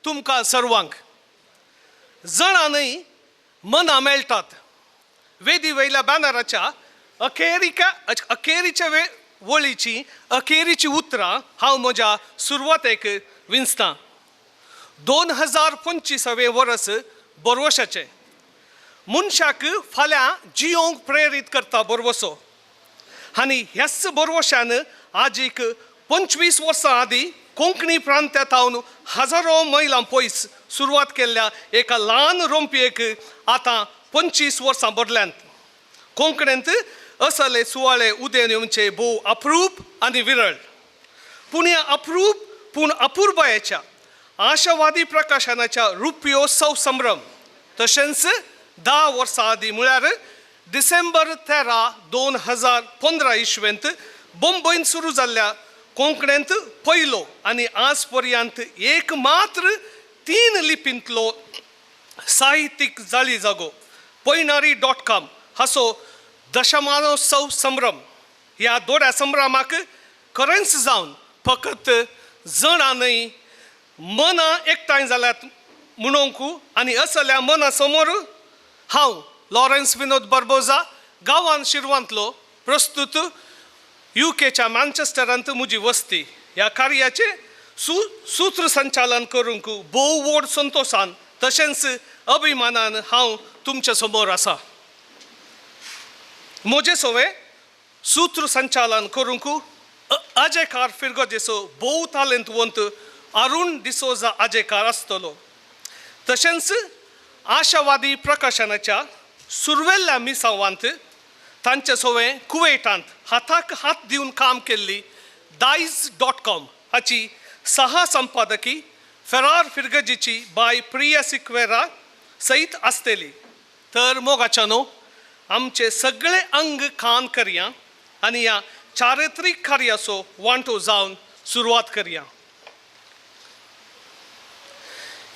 तुमकां सर्वांक. जणांनी मनां मेळटात. वेदी वयल्या बॅनराच्या अखेरीच्या वळीची अखेरीची उतरां हांव म्हज्या सुरवातेक विंचतां. 2025 वर्स बरवशाचें. मनशाक फाल्यां जियोंक प्रेरीत करता बरवसो. आनी ह्याच बरवशान आजीक 25 वर्सां आदीं कोंकणी प्रांतांतावन हजारो मैलां पयस सुरवात केल्ल्या एका ल्हान रोंपयेक आतां 25 वर्सां भरल्यांत. कोंकणींत असले सुवाळे उदेन येवचे भोव अप्रूप आनी विरळ. पूण ह्या अप्रूप पूण अपुर्बायेच्या आशावादी प्रकाशनाच्या रुपयोत्सव संभ्रम तशेंच 10 वर्सां आदीं म्हळ्यार डिसेंबर 13, 2015 इस्वेंत बंबईन सुरू जाल्ल्या कोंकणींत पयलो आनी आज पर्यंत एक मात्र 3 लिपींतलो साहित्यीक जाळी जागो पैनारी.com हाचो दशमानोत्सव संभ्रम. ह्या दोड्या संभ्रमाक खरेंच जावन फकत जणांनी मनां एकठांय जाल्यात म्हणूंक आनी असल्या मना समोर हांव लॉरेन्स विनोद बार्बोजा गांवांत शिरवांतलो प्रस्तुत UKच्या मॅन्चेस्टरांत म्हजी वस्ती. ह्या कार्याचे सूत्रसंचालन करूंक भोव व्हड संतोशान तशेंच अभिमानान हांव तुमचे समोर आसा. म्हजे सवे सूत्रसंचालन करूंक आजेकार फिरगोजेचो भोव तालेंतवंत अरुण डिसोजा आजेकार आसतलो. तशेंच आशावादी प्रकाशनाच्या सुरवेल्ल्या मिसावांत तांचे सवे कुवेटांत हाताक हात दिवन काम केल्ली दायज.com हाची संपादकी फेरार फिरगजीची बाय प्रिया सिक्वेरा सयत आसतली. तर मोगाच्यानो आमचे सगळे अंग खान करया आनी ह्या चारित्रीक कार्याचो वांटो जावन सुरवात करया.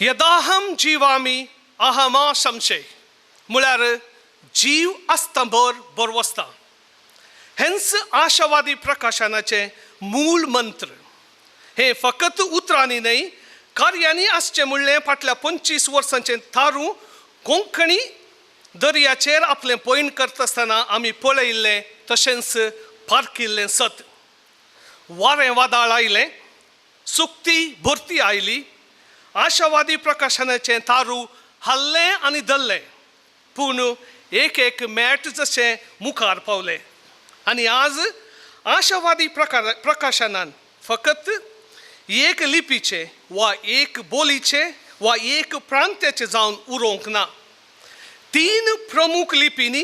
यदाहम जीवामी अहमा संशय म्हळ्यार जीव आस्तंभर बरवस्ता. हेंच आशावादी प्रकाशनाचे मूळ मंत्र. हे फकत उतरांनी न्हय कार्यांनी आसचें म्हणलें फाटल्या 25 वर्सांचें थारू कोंकणी दर्याचेर आपलें पैण करता आसतना आमी पळयिल्लें तशेंच पारकिल्लें सत. वारें वादळ आयलें, सुकती भरती आयली, आशावादी प्रकाशनाचें तारू हल्लें आनी धल्लें, पूण एक मेट जशें मुखार पावलें. आनी आज आशावादी प्रकाशनान फकत एक लिपीचे वा एक बोलीचे वा एक प्रांत्याचे जावन उरोवंक ना. 3 प्रमुख लिपींनी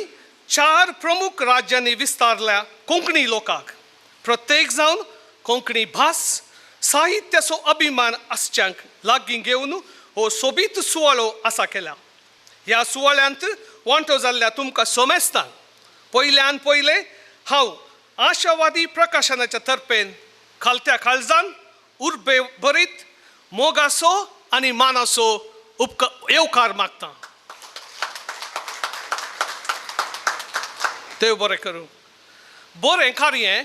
4 प्रमुख राज्यांनी विस्तारल्या कोंकणी लोकांक प्रत्येक जावन कोंकणी भास साहित्याचो अभिमान आसच्यांक लागीं घेवन हो सोबीत सुवाळो आसा केला. ह्या सुवाळ्यांत वांटो जाल्ल्या तुमकां सोमेस्तान पयल्यान पयलें हांव आशावादी प्रकाशनाच्या तर्फेन खालत्या काळजान उर्बे भरीत मोगाचो आनी मानाचो येवकार मागतां. देव बरें करूं. बरें कार्य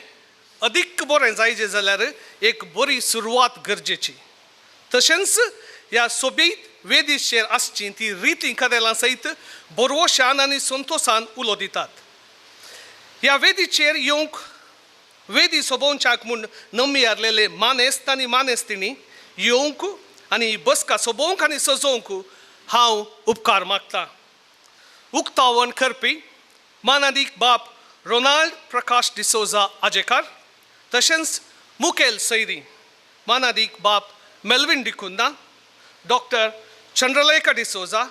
अदीक बरें जायचें जाल्यार एक बरी सुरवात गरजेची. तशेंच ह्या सोबीत वेदीचेर आसची ती रिती कदेलां सयत बरवशान आनी संतोशान उलो दितात. ह्या वेदीचेर येवंक वेदी सोबोवच्याक म्हूण नमी हारलेले मानेस्त आनी मानेस्तिणी येवंक आनी ही बसका सोबोवंक आनी सजोवंक हांव उपकार मागतां. उक्तावण करपी मानादीक बाब रोनाल्ड प्रकाश डिसोजा आजेकार तशेंच मुखेल सैरी मानादीक बाब Melvin D'Cunha, doctor Chandralekha D'Souza,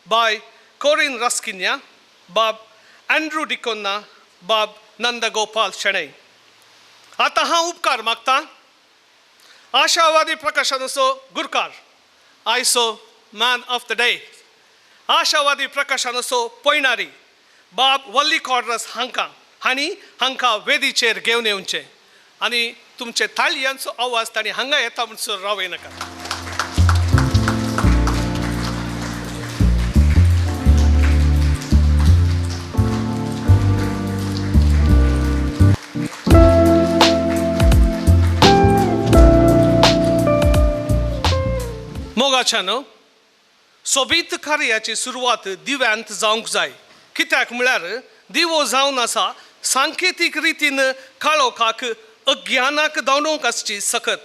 बाय कोरिन रस्किन्या, बाब एंड्रू डिकोन्ना, बाब नंदगोपाल शेणै. आतां हांव उपकार मागतां आशावादी प्रकाशनाचो गुरकार आयचो मॅन ऑफ द डे आशावादी प्रकाशनाचो पैणारी बाब वल्ली कॉर्डस हांकां वेदीचेर घेवन येवचें आनी तुमचे ताळयांचो आवाज तांणी हांगा येता म्हणसर रावय नाका. मोगाच्यानो सोबीत कार्याची सुरवात दिव्यांत जावंक जाय. कित्याक म्हळ्यार दिवो जावन आसा सांकेतीक रितीन काळोखाक अज्ञानाक दावणोवंक आसची सकत.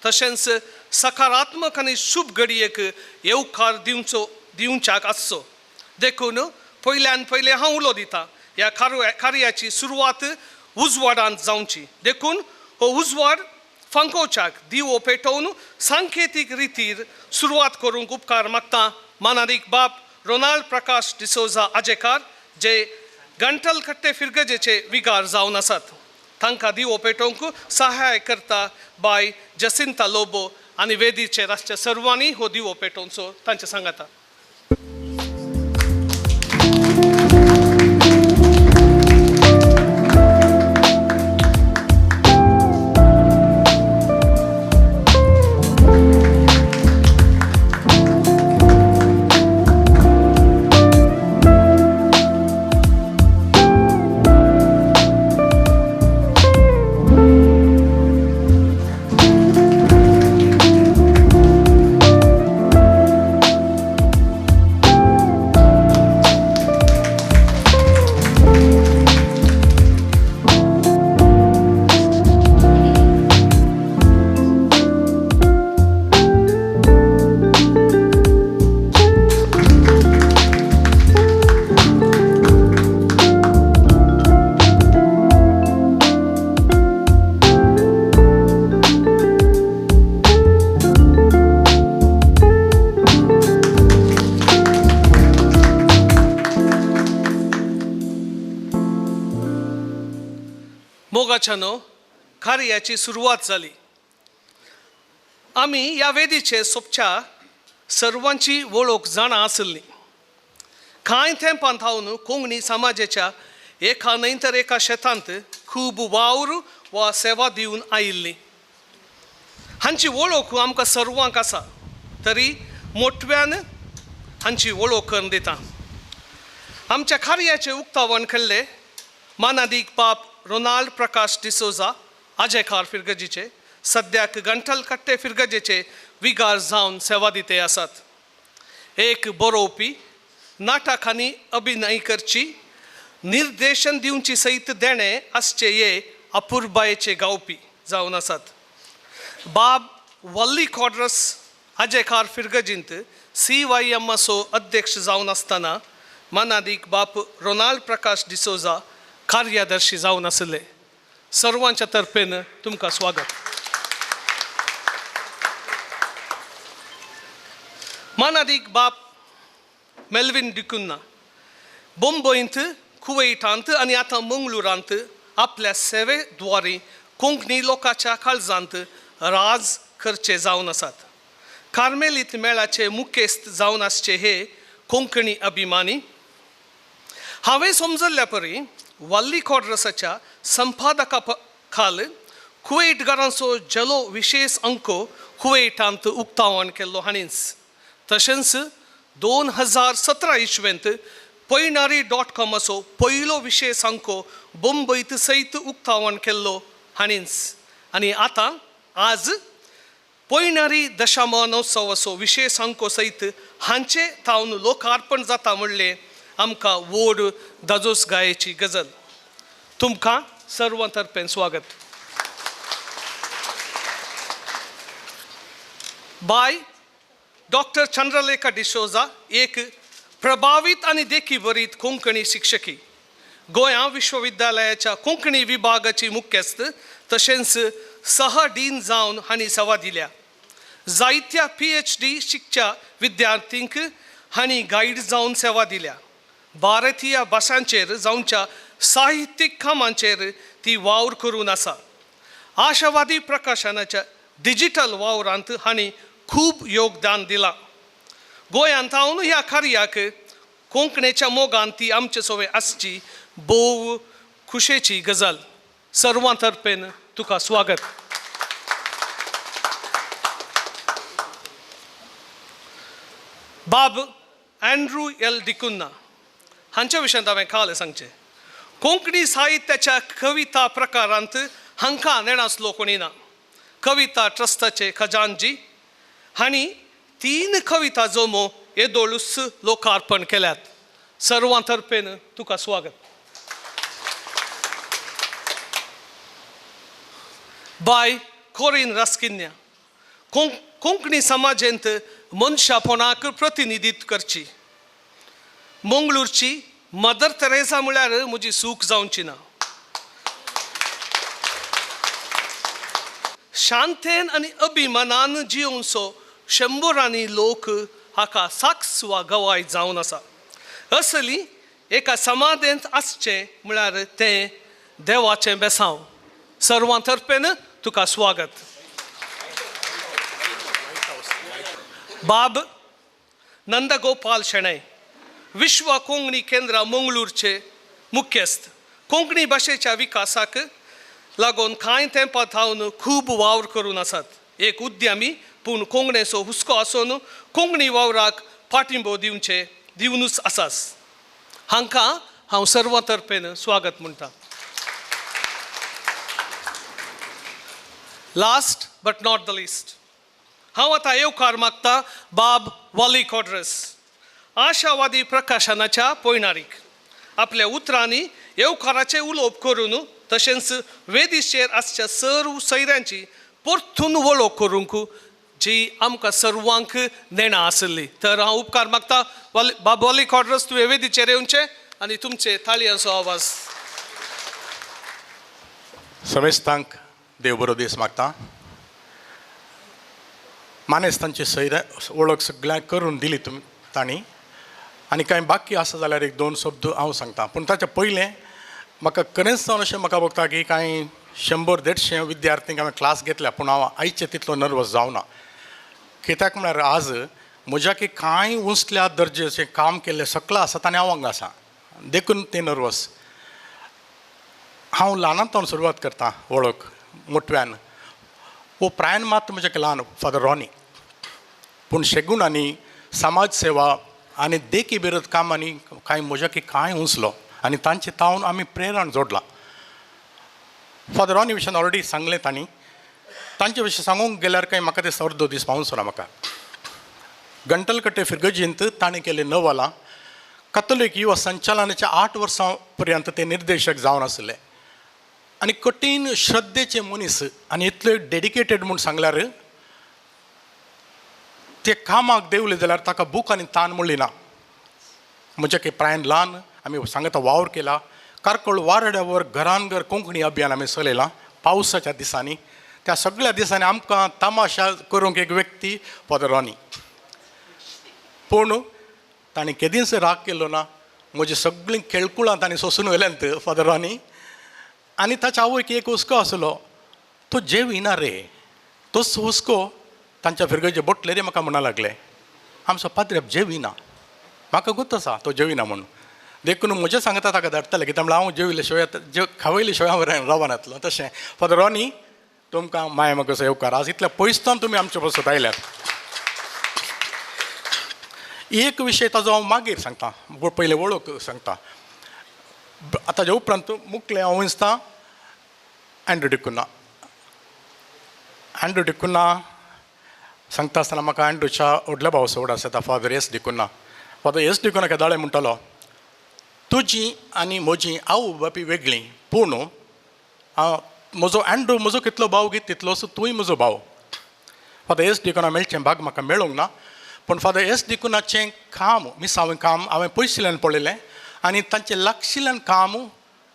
तशेंच सकारात्मक आनी शुभ घडयेक येवकार दिवच्याक आसचो. देखून पयल्यान पयलें हांव उलो दितां ह्या कार्याची सुरवात उजवाडांत जावची. देखून हो उजवाड फंकोवच्याक दिवो पेटोवन सांकेतीक रितीर सुरवात करूंक उपकार मागता मानादीक बाब रोनाल्ड प्रकाश डिसोजा आजेकार जे गंटल कट्टे फिरगजेचे विगार जावन आसात. तांकां दिवो पेटोवंक सहाय करता बाय जसिंता लोबो आनी वेदीचेर आसच्या सर्वांनी हो दिवो पेटोवचो तांचे सांगाता. मोगाच्यानो कार्याची सुरवात जाली. आमी ह्या वेदीचे सोबच्या सर्वांची वळख जाणा आसली. कांय तेंपांत हांव कोंकणी समाजाच्या एका न्हय एका शेतांत खूब वावर वा सेवा दिवन आयिल्ली. हांची वळख आमकां सर्वांक आसा तरी मोठव्यान हांची वळख करून दिता. आमच्या कार्याचे उक्तावण केल्ले मानादीक बाब रोनाल्ड प्रकाश डिसोजा आजेकार फिरगजीचे सद्याक गंटल कट्टे फिरगजेचे विगार जावन सेवा दिते आसात. एक बरोवपी नाटक आनी अभिनय करची निर्देशन दिवची सयत देणे आसचे हे अपुर्बायेचे गावपी जावन आसात. बाब वल्ली कॉड्रस आजेकार फिरगजींत CYMSO अध्यक्ष जावन आसतना मानादीक बाप रोनाल्ड प्रकाश डिसोजा कार्यदर्शी जावन आसले. सर्वांच्या तर्फेन तुमकां स्वागत. मानादीक बाप मेल्विन डिकुन्ना बॉम्बेंत कुवेटांत आनी आतां मंगळुरांत आपल्या सेवेद्वारे कोंकणी लोकांच्या काळजांत राज करचे जावन आसात. कार्मेलीत मेळाचे मुखेस्त जावन आसचे हे कोंकणी अभिमानी. हांवें समजल्ल्या परी वल्ली कॉड्रसाच्या संपादका खाल कुवेटकारांचो जलो विशेष अंको कुवेटांत उक्तावण केल्लो हांणींच. तशेंच 2017 इस्वेंत पैनारी.com असो पयलो विशेष अंको बॉम्बेंत सयत उक्तावण केल्लो हांणींच. आनी आतां आज पैनारी दशमानोत्सव असो विशेष अंको सयत हांचे थावन लोकार्पण जाता म्हणले आमकां व्हड दाजोसगायेची गजल. तुमकां सर्वां तर्फेन स्वागत. बाय डॉक्टर चंद्रलेखा डिसोजा एक प्रभावीत आनी देखी बरीत कोंकणी शिक्षकी. गोंया विश्वविद्यालयाच्या कोंकणी विभागाची मुख्यस्त तशेंच सह डीन जावन हांणी सेवा दिल्या. जायत्या PhD शिकच्या विद्यार्थींक हांणी गायड जावन सेवा दिल्या. भारतीय भाशांचेर जावच्या साहित्यीक कामांचेर ती वावर करून आसा. आशावादी प्रकाशनाच्या डिजिटल वावरांत हांणी खूब योगदान दिलां. गोंयांत हांव ह्या कार्याक कोंकणीच्या मोगान ती आमचे सोबे आसची भोव खुशेची गजाल. सर्वां तर्फेन तुका स्वागत. बाब अँड्रू एल डिकुन्ना हांच्या विशयांत हांवें काल सांगचें. कोंकणी साहित्याच्या कविता प्रकारांत हांकां नेणासलो कोणी ना. कविता ट्रस्टाचे खजानजी हांणी 3 कविता जोमो येदोळूस लोकार्पण केल्यात. सर्वांतर्फेन तुका स्वागत. बाय कोरीन रस्किन्या कोंकणी समाजेंत मनशापणाक प्रतिनिधित्व करची. मंगळूरची मदर तेरेसा म्हळ्यार म्हजी सूख जावची ना. शांतेन आनी अभिमानान जिवंसो शंभरांनी लोक हाका साक्ष वा गवाय जावन आसा. असली एका समाधेंत आसचें म्हळ्यार तें देवाचें बेसांव. सर्वांतर्फेन तुका स्वागत. बाब नंदगोपाल शेणै विश्व कोंकणी केंद्र मंगळूरचे मुख्यस्थ. कोंकणी भाशेच्या विकासाक लागून कांय तेंपां थावन खूब वावर करून आसात. एक उद्यमी पूण कोंकणीचो हुस्को आसून कोंकणी वावराक पाठिंबो दिवनूच आसास. हांकां हांव सर्वांतर्फेन स्वागत म्हणटा. Last but not the list हांव आतां येवकार मागता बाब वाली कॉड्रस आशावादी प्रकाशनाच्या पयणारीक. आपल्या उतरांनी येवकाराचे उलोवप करून तशेंच वेदीचेर आसच्या सर्व सैऱ्यांची परतून वळख करूंक जी आमकां सर्वांक नेणा आसली. तर हांव उपकार मागता बाब वाली कॉड्रस तुवें वेदीचेर येवचें आनी तुमचे ताळयांचो आवाज. समेस्तांक देव बरो दीस मागता. मानेस्तांची सैर वळख सगळ्यांक करून दिली तांणी आनी कांय बाकी आसा जाल्यार 1-2 शब्द हांव सांगता. पूण ताचे पयलें म्हाका खरेंच जावन अशें म्हाका भोगता की कांय 100-150 विद्यार्थ्यांक हांवें क्लास घेतल्या पूण हांव आयचे तितलो नर्वस जावना. कित्याक म्हळ्यार आज म्हज्या की कांय उंचल्या दर्जेचें काम केल्लें सकला आसा ताणें हांव हांगा आसा देखून तें नर्वस. हांव ल्हानांतल्यान सुरवात करतां वळख मोटव्यान. वो प्रायन मात म्हजें ल्हान फादर रॉनी पूण शेगुणांनी समाज सेवा आनी देखी बिरत कामांनी कांय म्हज्या की कांय उंचलो आनी तांचे तावन आमी प्रेरण जोडलां. फादर रॉनी विशयान ऑलरेडी सांगलें तांणी. तांचे विशीं सांगूंक गेल्यार कांय म्हाका ते अर्दो दीस पावूंक ना म्हाका. गंटलकट्टे फिरगजींत ताणें केलें 9 वालां. कॅथोलीक युवा संचालनाच्या 8 वर्सां पर्यंत ते निर्देशक जावन आसले आनी कठीण श्रद्धेचे मनीस आनी इतले डेडिकेटेड म्हूण सांगल्यार ते कामाक देवले जाल्यार ताका भूक आनी तान म्हणली ना. म्हजे की प्रायन ल्हान आमी सांगता वावर केला. कारकळ वारड्यावर घरान घर कोंकणी अभियान आमी चलयलां पावसाच्या दिसांनी. त्या सगळ्या दिसांनी आमकां तमाशा करूंक एक व्यक्ती फादर रॉनी. पूण ताणें केदींच राग केल्लो ना. म्हजी सगळीं केळकुळां ताणें सोंसून व्हेल्यांत फादर रॉनी. आनी ताच्या आवयक एक हुस्को आसलो तो जेविना रे. तोच हुस्को तांच्या फिरगेचे बोटलेरे म्हाका म्हणूंक लागले आमचो पाद्री जेविना. म्हाका गुत आसा तो जेविना म्हणून. देखून म्हजें सांगता ताका धाडटलें कित्याक म्हळ्यार हांव जेविल्ले शिवाय खावयले शिवाय हांव रावना येतलो. तशें फादर रॉनी तुमकां माय म्हाका येवकार. आज इतल्या पयसतान तुमी आमचे बसत आयल्यात. एक विशय ताजो हांव मागीर सांगता. पयलें वळख सांगता. आतां हेजे उपरांत मुखलें हांव विंचतां एंड्रू डिकुना. एंड्रू डिकुना सांगता आसतना म्हाका एंड्रूच्या व्हडल्या भावाचो वडा येता फादर एस डिकुना. फादर एस डिकुना केदाळे म्हणटालो तुजी आनी म्हजी आवय बापूय वेगळीं पूण म्हजो एंड्रू म्हजो कितलो भाव गी तितलोच तूंय म्हजो भाव. फादर एस डिकुना मेळचें भाग म्हाका मेळूंक ना. पूण फादर एस डिकुनाचें काम मिसावें काम हांवें पयसल्यान पळयलें आनी तांचें लागशिल्ल्यान काम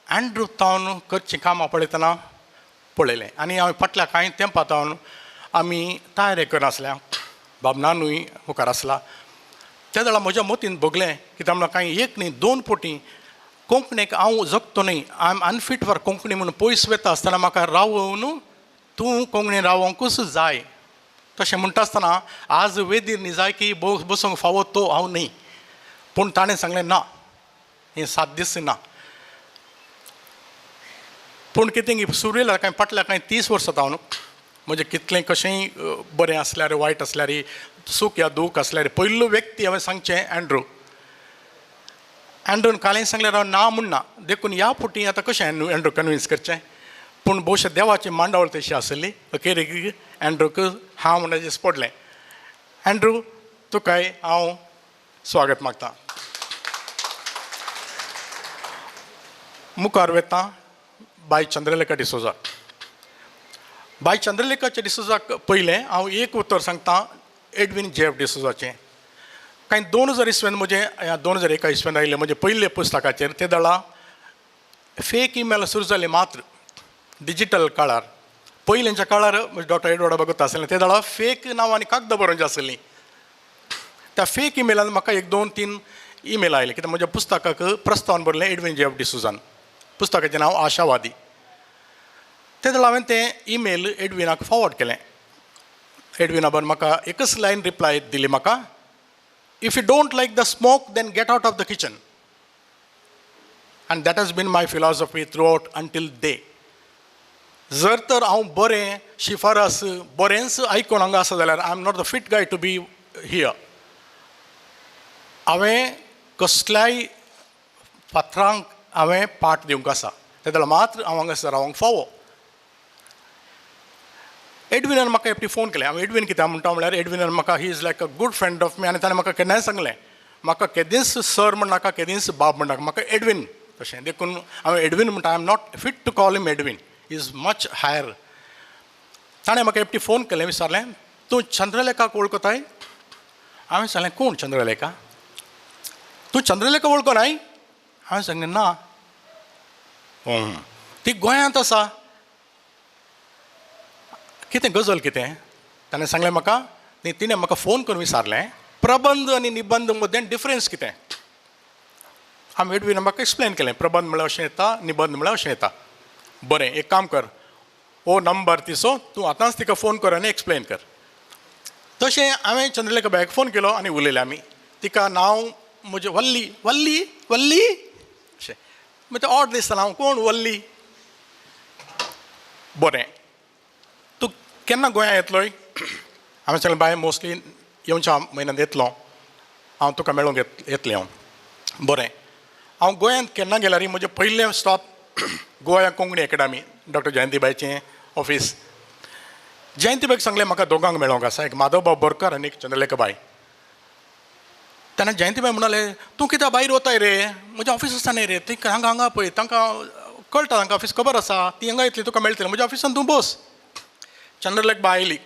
एंड्रू तावन करचें काम हांव पळयतना पळयलें. आनी हांवें फाटल्या कांय तेंपा तावन आमी तयारी करनासल्या. बाब नानूय मुखार आसला. त्या वेळार म्हज्या मतीन भोगलें कित्याक म्हळ्यार कांय 1 न्ही 2 फावटी कोंकणीक हांव जगतो न्ही I am unfit for Konkani म्हणून पयस वता आसतना म्हाका रावून तूं कोंकणी रावोंकूच जाय तशें म्हणटा आसतना आज वेदीर न्ही जाय की बसूंक फावो तो हांव न्ही. पूण ताणें सांगलें ना हें 7 दीस ना. पूण कितें सुरू येयल्यार कांय फाटल्या कांय 30 वर्सां जावन म्हणजे कितलें कशेंय बरें आसल्यार वायट आसल्यार सूख या दूख आसल्यार पयलो व्यक्ती हांवें सांगचें एंड्रू. एंड्रून कालें सांगल्यार हांव ना म्हणना. देखून ह्या फावटी आतां कशें एंड्रू कन्विन्स करचें. पूण भोवशें देवाची मांडावळ तशी आसली. अखेरेक एंड्रूक हांव म्हणून पडलें. एंड्रू तुकाय हांव स्वागत मागतां. मुखार वेता bye Chandralekha D'Souza. Bye Chandralekha डिसोजाक पयलें हांव एक उतर सांगतां एडवीन जेफ डिसोजाचें. कांय 2000 इसव्यान म्हजें 2001 इसव्यान आयिल्लें म्हजें पयलें पुस्तकाचेर ते दळा फेक ईमेल सुरू जाले मात्र डिजिटल काळार. पयलींच्या काळार डॉक्टर एडवर्ड भगत आसलें ते दळा फेक नांवांनी कागदां बरोवची आसलीं. त्या फेक ईमेलान म्हाका 1-2-3 ईमेल आयले कित्याक म्हज्या पुस्तकाक प्रस्तावन बरयलें एडवीन जेफ डिसोजान. पुस्तकाचें नांव आशावादी. ते दळा हांवें तें ईमेल एडविनाक फॉवर्ड केलें. एडविना बरें म्हाका एकच लायन रिप्लाय दिली म्हाका, if you don't like the smoke then get out of the kitchen. And that has been my philosophy throughout until day. जर तर हांव बरें शिफारस बरेंच आयकून हांगा आसा जाल्यार I am not the fit guy to be here. हांवें कसल्याय फातरांक हांवें पाट दिवंक आसा. ते जाल्यार मात्र हांव हांगासर रावंक फावो. एडविनान म्हाका एकटी फोन केलें. हांव एडवीन कित्याक म्हणटा म्हळ्यार एडविनान म्हाका he is like a good friend of me आनी ताणें म्हाका केन्नाय सांगलें म्हाका केदींच सर म्हण नाका केदींच बाब म्हण नाका म्हाका एडवीन तशें. देखून हांव एडवीन म्हणटा I am not fit to call him Edwin. Is much higher. ताणें म्हाका एकटी फोन केलें विचारलें तूं चंद्रलेखाक वळखताय. हांवें सांगलें कोण चंद्रलेखा. तूं चंद्रलेखा वळखनाय. हांवें सांगलें ना. ती गोंयांत आसा. कितें गजल कितें. ताणें सांगलें म्हाका तिणें म्हाका फोन करून विचारलें प्रबंध आनी निबंध मदें डिफरन्स कितें. हांवें एडविनान म्हाका एक्सप्लेन केलें प्रबंध म्हळ्यार अशें येता निबंध म्हळ्यार अशें येता. बरें एक काम कर हो नंबर तिचो तूं आतांच तिका फोन कर आनी एक्सप्लेन कर. तशें हांवें चंद्रलेखा बायक फोन केलो आनी उलयलें आमी. तिका नांव म्हजें वल्ली वल्ली वल्ली अशें. मागीर तें ऑड दिसतालें हांव कोण वल्ली. बरें तूं केन्ना गोंया येतलोय. हांवें सांगलें बाय मोस्टली येवच्या म्हयन्यांत येतलो हांव तुका मेळूंक येतलें हांव. बरें हांव गोंयांत केन्ना गेल्यार म्हजें पयलें stop Goa Konkani academy doctor जयंतीबाईचें ऑफीस. जयंतीबाईक सांगलें म्हाका दोगांक मेळोंक आसा एक माधवबाब बोरकार आनी एक चंद्रलेखा बाय. तेन्ना जयंतीबाई म्हणलें तूं कित्याक भायर वताय रे म्हजें ऑफीस आसा न्ही रे ती हांगा हांगा पळय तांकां कळटा तांकां ऑफीस खबर आसा ती हांगा येतली तुका मेळटलें म्हज्या ऑफिसान तूं बस. चंद्रलेखा बाय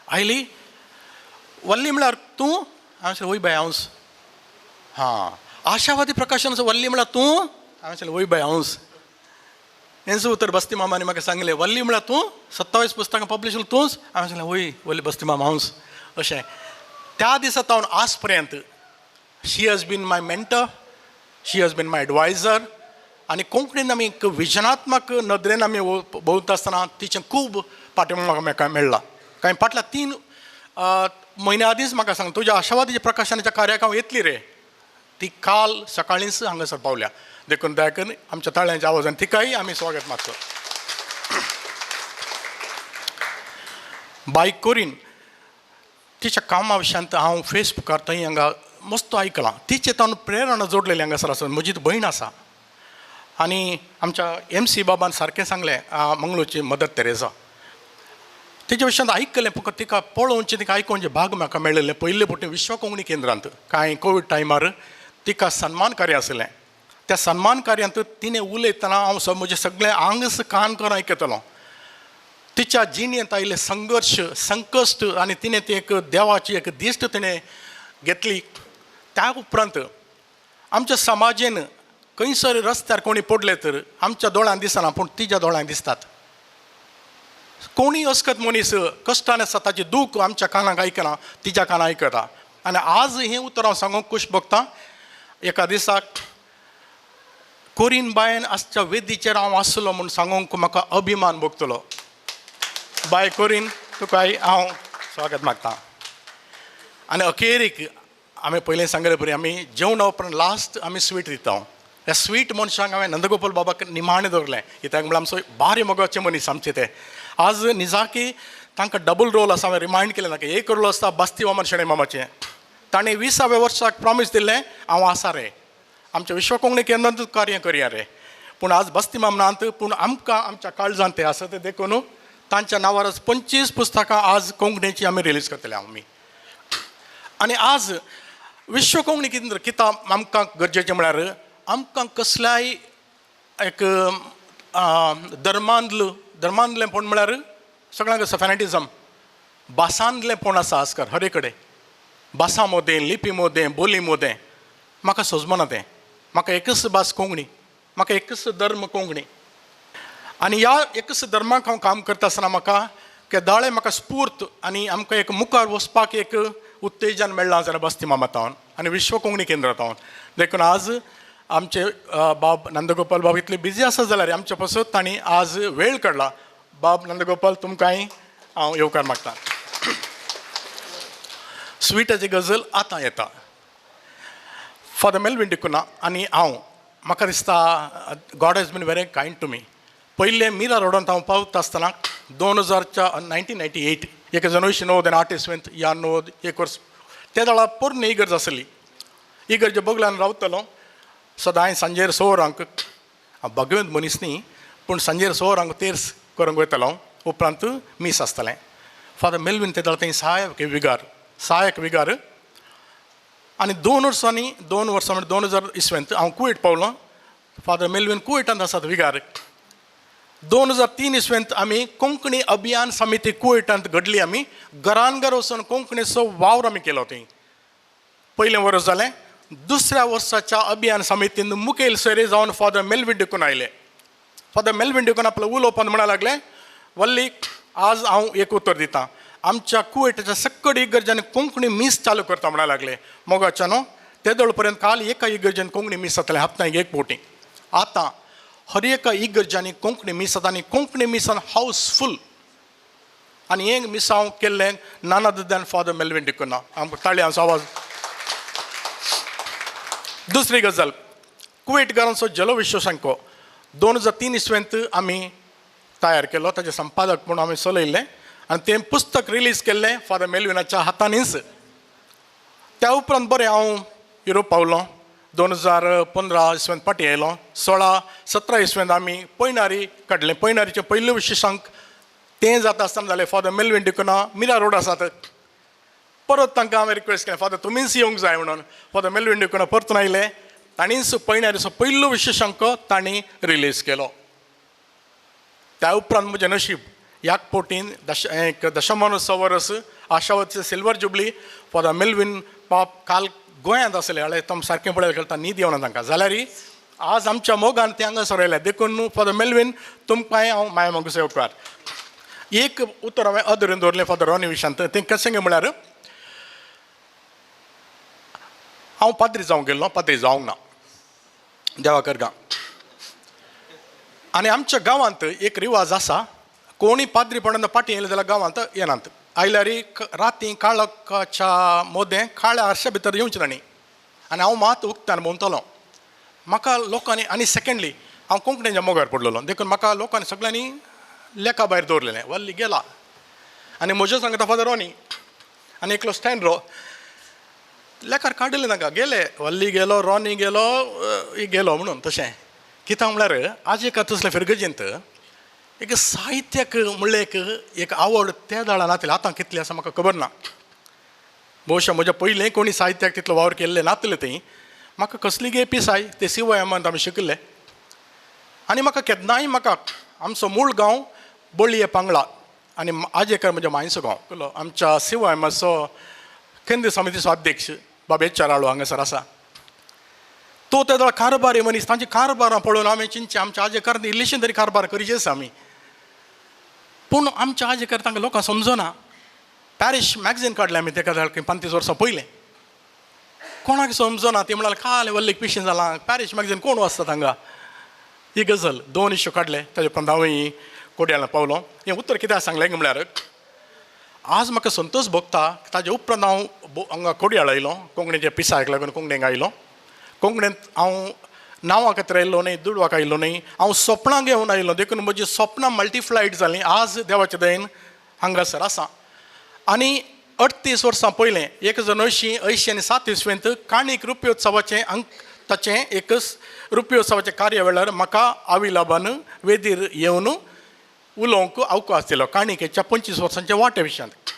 आयली वल्ली म्हळ्यार तूं. हांवें सांगलें वय बाय हांवच. हां आशावादी प्रकाशनाचो वल्ली म्हळ्यार तूं. हांवें सांगलें वय बाय हांवच. हेंच उतर बस्ती मामानी म्हाका सांगलें वल्ली म्हळ्यार तूं 27 पुस्तकां पब्लीश केलीं तूंच. हांवें सांगलें वय वल्ली बस्ती मामा हांवच अशें. त्या दिसा सावन आज पर्यंत she has been my mentor. She has been my advisor. आनी कोंकणीन आमी एक विजनात्मक नदरेन आमी भोंवता आसतना तिचें खूब पाठिंबो म्हाका मेळ्ळा. कांय फाटल्या 3 म्हयन्या आदींच म्हाका सांग तुज्या आशावादीच्या प्रकाशनाच्या कार्याक हांव येतली रे. ती काल सकाळींच हांगासर पावल्या. देखून दया करून आमच्या ताळ्यांच्या आवाजान तिकाय आमी स्वागत मागता. बाय कोरीन तिच्या कामा विशयांत हांव फेसबुकार थंय हांगा मस्त आयकलां. तिचे तावन प्रेरणा जोडलेली हांगासर आसा. म्हजी भयण आसा आनी आमच्या MC बाबान सारकें सांगलें मंगळूरची मदर तेरेसा. तेच्या विशयांत आयकलें फकत तिका पळोवचें तिका आयकोवचें भाग म्हाका मेळिल्लें. पयले फावटी विश्व कोंकणी केंद्रांत कांय कोवीड टायमार तिका सन्मान कार्य आसलें. त्या सन्मान कार्यांत तिणें उलयतना हांव म्हजें सगळें आंगस कान करून आयकतलो. तिच्या जिणेंत आयिल्ले संघर्श संकश्ट आनी तिणें ती एक देवाची एक दिश्ट तिणें घेतली. त्या उपरांत आमच्या समाजेन खंयसर रस्त्यार कोणी पडले तर आमच्या दोळ्यांत दिसना पूण तिच्या दोळ्यांत दिसतात. कोणी अस्कत मनीस कश्टान आसा ताचें दूख आमच्या कानाक आयकना तिच्या कानाक आयकता. आनी आज हें उतर हांव सांगूंक खूश भोगता. एका दिसाक कोरीन बायन आजच्या वेदीचेर हांव आसलो म्हूण सांगूंक म्हाका अभिमान भोगतलो. बाय कोरीन तुकाय हांव स्वागत मागतां. आनी अखेरीक आमी पयलें सांगले परी आमी जेवणा उपरांत लास्ट आमी स्वीट दिता. ह्या स्वीट मनशांक हांवें नंदगोपाल बाबाक निमाणें दवरलें कित्याक म्हळ्यार आमचो बारी मोगाचे मनीस आमचे ते. आज निजाकी तांकां डबल रोल आसा. हांवें रिमायंड केलें नाका एक रोल आसता बस्ती मामा शेणे मामाचें. ताणें 20व्या वर्साक प्रॉमीस दिल्लें हांव आसा रे आमच्या विश्व कोंकणी केंद्रांतूच कार्य करया रे. पूण आज बस्ती मामनांत पूण आमकां आमच्या काळजांत तें आसा तें देखून तांच्या नांवार 25 पुस्तकां आज कोंकणीची आमी रिलीज करतले आमी. आनी आज विश्व कोंकणी केंद्र कित्याक आमकां गरजेचें म्हळ्यार आमकां कसल्याय एक धर्मांतलेंपण म्हळ्यार सगळ्यांक आसा फॅनेटिजम भासांतलेंपण आसा आजकाल हर एक कडेन भासा मोदें लिपी मोदें बोली मोदें म्हाका सोजमना तें म्हाका एकच भास कोंकणी म्हाका एकच धर्म कोंकणी आनी ह्या एकच धर्माक हांव काम करता आसतना म्हाका केदाळे म्हाका स्फूर्त आनी आमकां एक मुखार वचपाक एक उत्तेजन मेळ्ळां जाल्यार बस्ती मामातावन आनी विश्व कोंकणी केंद्रांतावन देखून आज आमचे बाब नंदगोपाल बाब इतले बिजी आसा जाल्यार आमचे पासत तांणी आज वेळ काडला बाब नंदगोपाल तुमकांय हांव येवकार मागतां स्वीटाची गजल आतां येता फादर मेल्विन डिकुना आनी हांव म्हाका दिसता God has been very kind to me पयले मिरा रोडांत हांव पावता आसतना 1998 एक जनवरी नोद आनी आर्टिस्ट ह्या नोद एक वर्स त्या वेळार पोरणे इगर्ज आसली इगर्ज बगलान रावतलो सदां हांवें सांजेर सवरांक हांव भगवंत मनीस न्ही पूण सांजेर सवरांक तेर्स करूंक वयतालो उपरांत मीस आसतालें फादर मेल्विन ते थंय सहायक विगार आनी 2 वर्सां म्हणजे 2000 इसवेंत हांव कुवेट पावलो फादर मेल्विन कुवेटांत आसात विगार 2003 इसवेंत आमी कोंकणी अभियान समिती कुवेटांत घडली आमी घरान घर वचून कोंकणीचो वावर आमी केलो थंय पयलें वर्स जालें दुसऱ्या वर्साच्या अभियान समितीन मुखेल सोयरे जावन फादर मेल्विन डिकून आयले फादर मेल्विन डिकून आपलो उलोवपान म्हणूंक लागले वल्ली आज हांव एक उतर दितां आमच्या कुवेटाच्या सक्कड इगर्जांनी कोंकणी मीस चालू करता म्हणूंक लागले मोगाच्यानो ते दळ पर्यंत काल एका इगर्जेन कोंकणी मीस जातालें हप्त्याक एक फावटी आतां हर एका इगर्जांनी कोंकणी मीस जाता आनी कोंकणी मिसान हावसफूल आनी हें मीस हांव केल्लें none other than father Melvin D'Cunha आमकां ताळयांचो आवाज दुसरी गजाल कुवेटकारांचो जलो विश्वशंको 2003 इसवेंत आमी तयार केलो ताचे संपादक म्हणून आमी चलयल्लें आनी तें पुस्तक रिलीज केल्लें फादर मेल्विनाच्या हातांनीच त्या उपरांत बरें हांव युरोप पावलो 2015 इसवेंत पाटी आयलो 16-17 इसवेंत आमी पैनारी काडलें पैनारीचें पयलें विशेशांक तें जाता आसतना जालें फादर मेल्विन डिकुना मिरा रोड आसात परत तांकां हांवें रिक्वेस्ट केलें फादर तुमीच येवंक जाय म्हणून फादर मेल्विन डिकुना परतून आयले तांणीच पैनारीचो पयलो विशेशांक तांणी रिलीज केलो त्या उपरांत म्हजें नशीब ह्याच पोटीन दशमानोत्सव वर्स आशावतीचें सिल्वर जुबली फादर मेल्विन पाप काल गोंयांत आसले हळे तो सारकें पळयलें करता न्हीद येवना तांकां जाल्यार आज आमच्या मोगान ते हांगा सरयले देखून फादर मेल्विन तुमकांय हांव माया मोगूस येवकार एक उतर हांवें अधरून दवरलें फादर रॉनी विशांत तें कशें म्हळ्यार हांव पाद्री जावंक गेल्लो पाद्री जावंक ना देवाकर गांव आनी आमच्या गांवांत एक रिवाज आसा कोणी पाद्रीपणान पाटी येयले जाल्यार गांवांत येनात आयल्यार राती काळोखाच्या मोदें काळ्या आरशा भितर येवचें ना न्ही आनी हांव मात उक्तान भोंवतलो म्हाका लोकांनी आनी सेकेंडली हांव कोंकणीच्या मोगार पडलेलो देखून म्हाका लोकांनी सगळ्यांनी लेखा भायर दवरलेलें वल्ली गेला आनी म्हज्या सांगता फादर रॉनी आनी एकलो स्टँड रो लेखार काडिल्लें नाका गेले वल्ली गेलो रॉनी गेलो म्हणून तशें कित्याक म्हळ्यार आज एका तसले फिरगजेंत एक साहित्याक म्हणलें एक आवड त्या दाळा नातलें आतां कितली आसा म्हाका खबर ना भोवशा म्हज्या पयलें कोणी साहित्याक तितलो वावर केल्लें नातलें थंय म्हाका कसली गे पिसाय ते CYM आमी शिकले आनी म्हाका केन्नाय म्हाका आमचो मूळ गांव बोळये पांगळा आनी आजेकर म्हज्या मायचो गांव केलो आमच्या CYMचो केंद्र समितीचो अध्यक्ष बाब चाराळो हांगासर आसा तो त्या कारबारी मनीस तांची कारबारां पळोवन हांवें चिंतचें आमच्या आजेकार इल्लीशीं तरी कारबार करीचे आसा आमी पूण आमच्या आजेकार तांकां लोकांक समजना पॅरीश मॅगझीन काडलें आमी तेका 35 वर्सां पयलें कोणाक समजना ती म्हणाले काले वल्लीक पिशें जालां पॅरीश मॅगझीन कोण वाचता हांगा ही गजल 2 इश्यू काडले ताजे उपरांत हांव कोड्याळ पावलो हें उत्तर कित्याक सांगलें म्हळ्यार आज म्हाका संतोश भोगता ताजे उपरांत हांव हांगा कोड्याळ आयलो कोंकणीच्या पिसायक लागून कोंकणीक आयलो कोंकणींत हांव नांवां खातीर आयिल्लो न्ही दुडवाक आयिल्लो न्ही हांव सपनां घेवन आयिल्लो देखून म्हजीं सपनां मल्टीफ्लायड जालीं आज देवाचे दयेन हांगासर आसा आनी 38 वर्सां पयलें 1987 इसवेंत काणीक रुपयोत्सवाचें ताचें एक रुपयोत्सवाच्या कार्यावळीर म्हाका आविलाबान वेदीर येवन उलोवंक अवकाश दिलो काणिकेच्या 25 वर्सांच्या वाटे विशयांत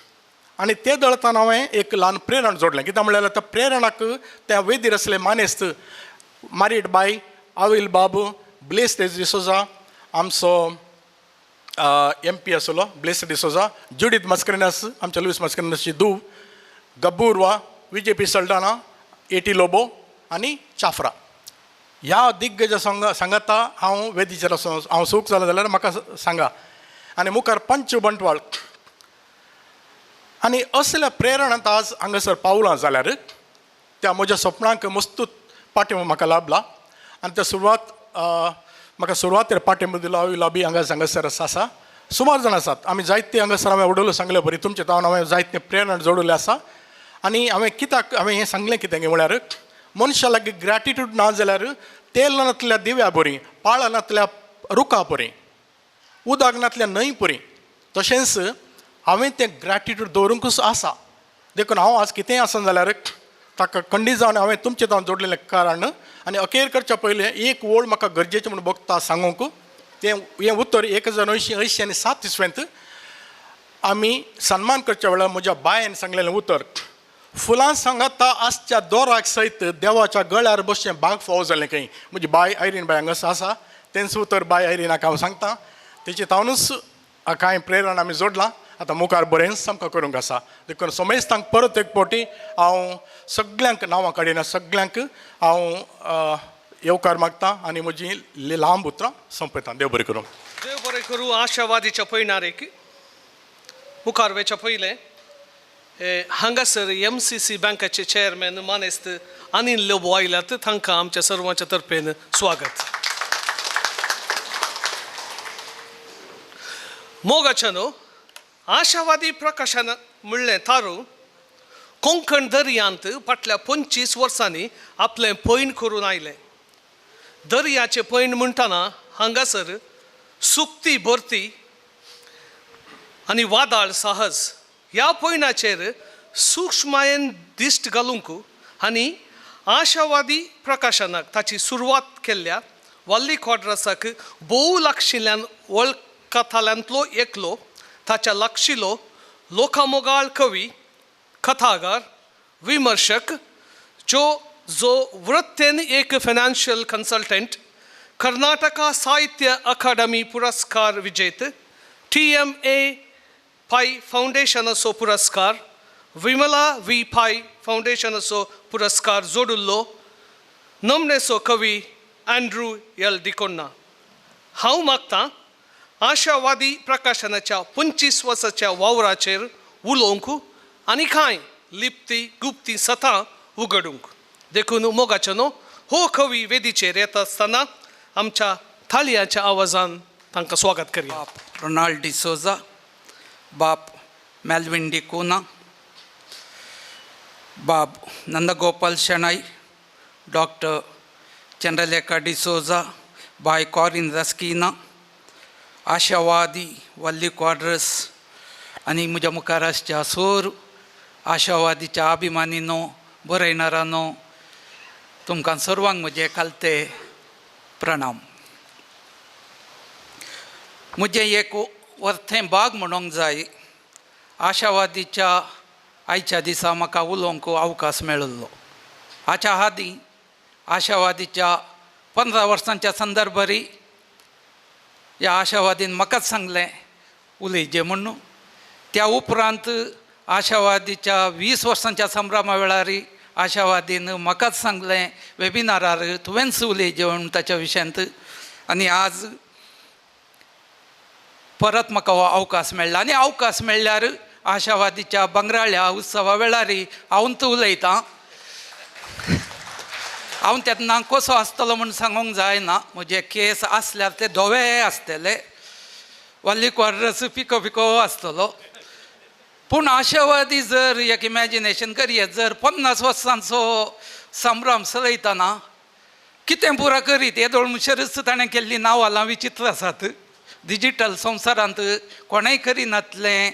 आनी तें दळताना हांवें एक ल्हान प्रेरण जोडलें. कित्याक म्हणल्यार त्या प्रेरणाक त्या वेदीर आसले मानेस्त मारीड बाय आविल बाबू ब्लेस डिसोजा, आमचो MP आसलो ब्लेस डिसोजा, जुडीत मस्करिनस आमच्या लुईस मस्करिनसची धूव, गब्बूरवा, VJP सल्डाना, एटी लोबो आनी चाफ्रा. ह्या दिग्गज सांगाता हांव वेदीचेर असो हांव सूख जालो जाल्यार म्हाका सांगा. आनी मुखार पंच बंटवाळ आनी असल्या प्रेरणांत आज हांगासर पावलां जाल्यार त्या म्हज्या स्वप्नांक मस्तूत पाठिंबो म्हाका लाभला. आनी त्या म्हाका सुरवातेर पाठिंबो दिलो अवी हांगासर आसा. सुमार जाण आसात, आमी जायते हांगासर हांवें उडोवलो सांगले बरी तुमचे तावन हांवें जायते प्रेरण जोडले आसा. आनी हांवें कित्याक हांवें हें सांगलें कितें म्हळ्यार मनशा लागीं ग्रॅटिट्यूड ना जाल्यार तेलांतल्या दिव्या बरी, पाळांतल्या रुखा बरी, उदकांतल्या न्हंय बरी. तशेंच हांवें तें ग्रॅटिट्यूड दवरूंकूच आसा. देखून हांव आज कितेंय आसन जाल्यार ताका खंडीत जावन हांवें तुमचे तावन जोडलेलें कारण. आनी अखेर करच्या पयलें एक वळ म्हाका गरजेचें म्हणून बघता सांगूंक. हें उतर 1987 इसवेंत आमी सन्मान करच्या वेळार म्हज्या बायन सांगलेलें उतर, फुलां सांगाता आसच्या दोराक सयत देवाच्या गळ्यार बसचें बाग फावो जालें खंय. म्हजी बाय आयरीन बाय हांगासर आसा, तेंच उतर बाय आयरिनाक हांव सांगता. तेचे तावनूच कांय प्रेरण आमी जोडलां. आतां मुखार बरें सामको करूंक आसा. देखून सोमेस्तांक परत एक फावटी हांव सगळ्यांक नांवां काडिना सगळ्यांक हांव येवकार मागता आनी म्हजी लांब उतरां सोंपयता. देव बरें करूं. देव बरें करूं. आशावादीच्या पयणारेक मुखार वेच्या पयलें हांगासर MCC बँकाचे चेअरमॅन मानेस्त अनिल लोबो आयल्यात. तांकां आमच्या सर्वांच्या तर्फेन स्वागत. मोगाच्यानो आशावादी प्रकाशन म्हणलें थारू कोंकण दर्यांत फाटल्या 25 वर्सांनी आपलें पैन करून आयलें. दर्याचें पैन म्हणटना हांगासर सुक्ती भरती आनी वादळ साहस ह्या पैनाचेर सूक्ष्मायेन दिश्ट घालूंक आनी आशावादी प्रकाशनाक ताची सुरवात केल्ल्या वाल्ली क्वाड्रसाक भोव लागशिल्ल्यान वळखताल्यांतलो एकलो, ताच्या लागशिल्लो लोकामोगाळ कवी, कथागार, विमर्शक, जो वृत्तेन एक फायनान्शियल कन्सल्टंट, कर्नाटका साहित्य अकादमी पुरस्कार विजेत, TMA पाय फावंडेशनाचो पुरस्कार, विमला V पाय फावंडेशनाचो पुरस्कार जोडिल्लो नमनेचो कवी अँड्रू L. डिकोन्ना. हांव मागतां आशावादी प्रकाशनाच्या 25 वर्साच्या वावराचेर उलोवंक आनी कांय लिप्ती गुप्ती सतां उगडूंक. देखून मोगाच्यानो हो कवी वेदीचेर येता आसतना आमच्या थाळयांच्या आवाजान तांकां स्वागत करया. बाप रोनाल्ड डिसोजा, बाप मेल्विन डिकोना, बाप Nandgopal शनाई, doctor Chandralekha D'Souza, bye कॉरिन रस्किना, आशावादी वल्ली क्वाड्रस आनी म्हज्या मुखार आसच्या सोर आशावादीच्या अभिमानीनो बरयणारानो, तुमकां सर्वांक म्हजे खालते प्रणाम. म्हजें एक वर्थें भाग म्हणूंक जाय. आशावादीच्या आयच्या दिसा म्हाका उलोवंक अवकाश मेळिल्लो. हाच्या आदीं आशावादीच्या 15 वर्सांच्या संदर्भारी ह्या आशावादीन म्हाकाच सांगलें उलयचें म्हणून. त्या उपरांत आशावादीच्या 20 वर्सांच्या संभ्रमा वेळारी आशावादीन म्हाकाच सांगलें वेबिनारार तुवेंच उलयचें म्हणून ताच्या विशयांत. आनी आज परत म्हाका हो अवकाश मेळ्ळा. आनी अवकाश मेळ्ळ्यार आशावादीच्या बंगराळ्या उत्सवा वेळारी हांव उलयतां. हांव तेन्ना कसो आसतलो म्हूण सांगूंक जायना. म्हजे केस आसल्यार ते धवे आसतले, वाल्ली क्वाड्रस पिको पिको आसतलो. पूण आशावादी जर एक इमॅजिनेशन करीत, जर 50 वर्सांचो संभ्रम चलयतना कितें पुरा करीत, येदोळ मुशेरच ताणें केल्लीं नांवां विचित्र आसात. डिजिटल संवसारांत कोणेंय करिनातलें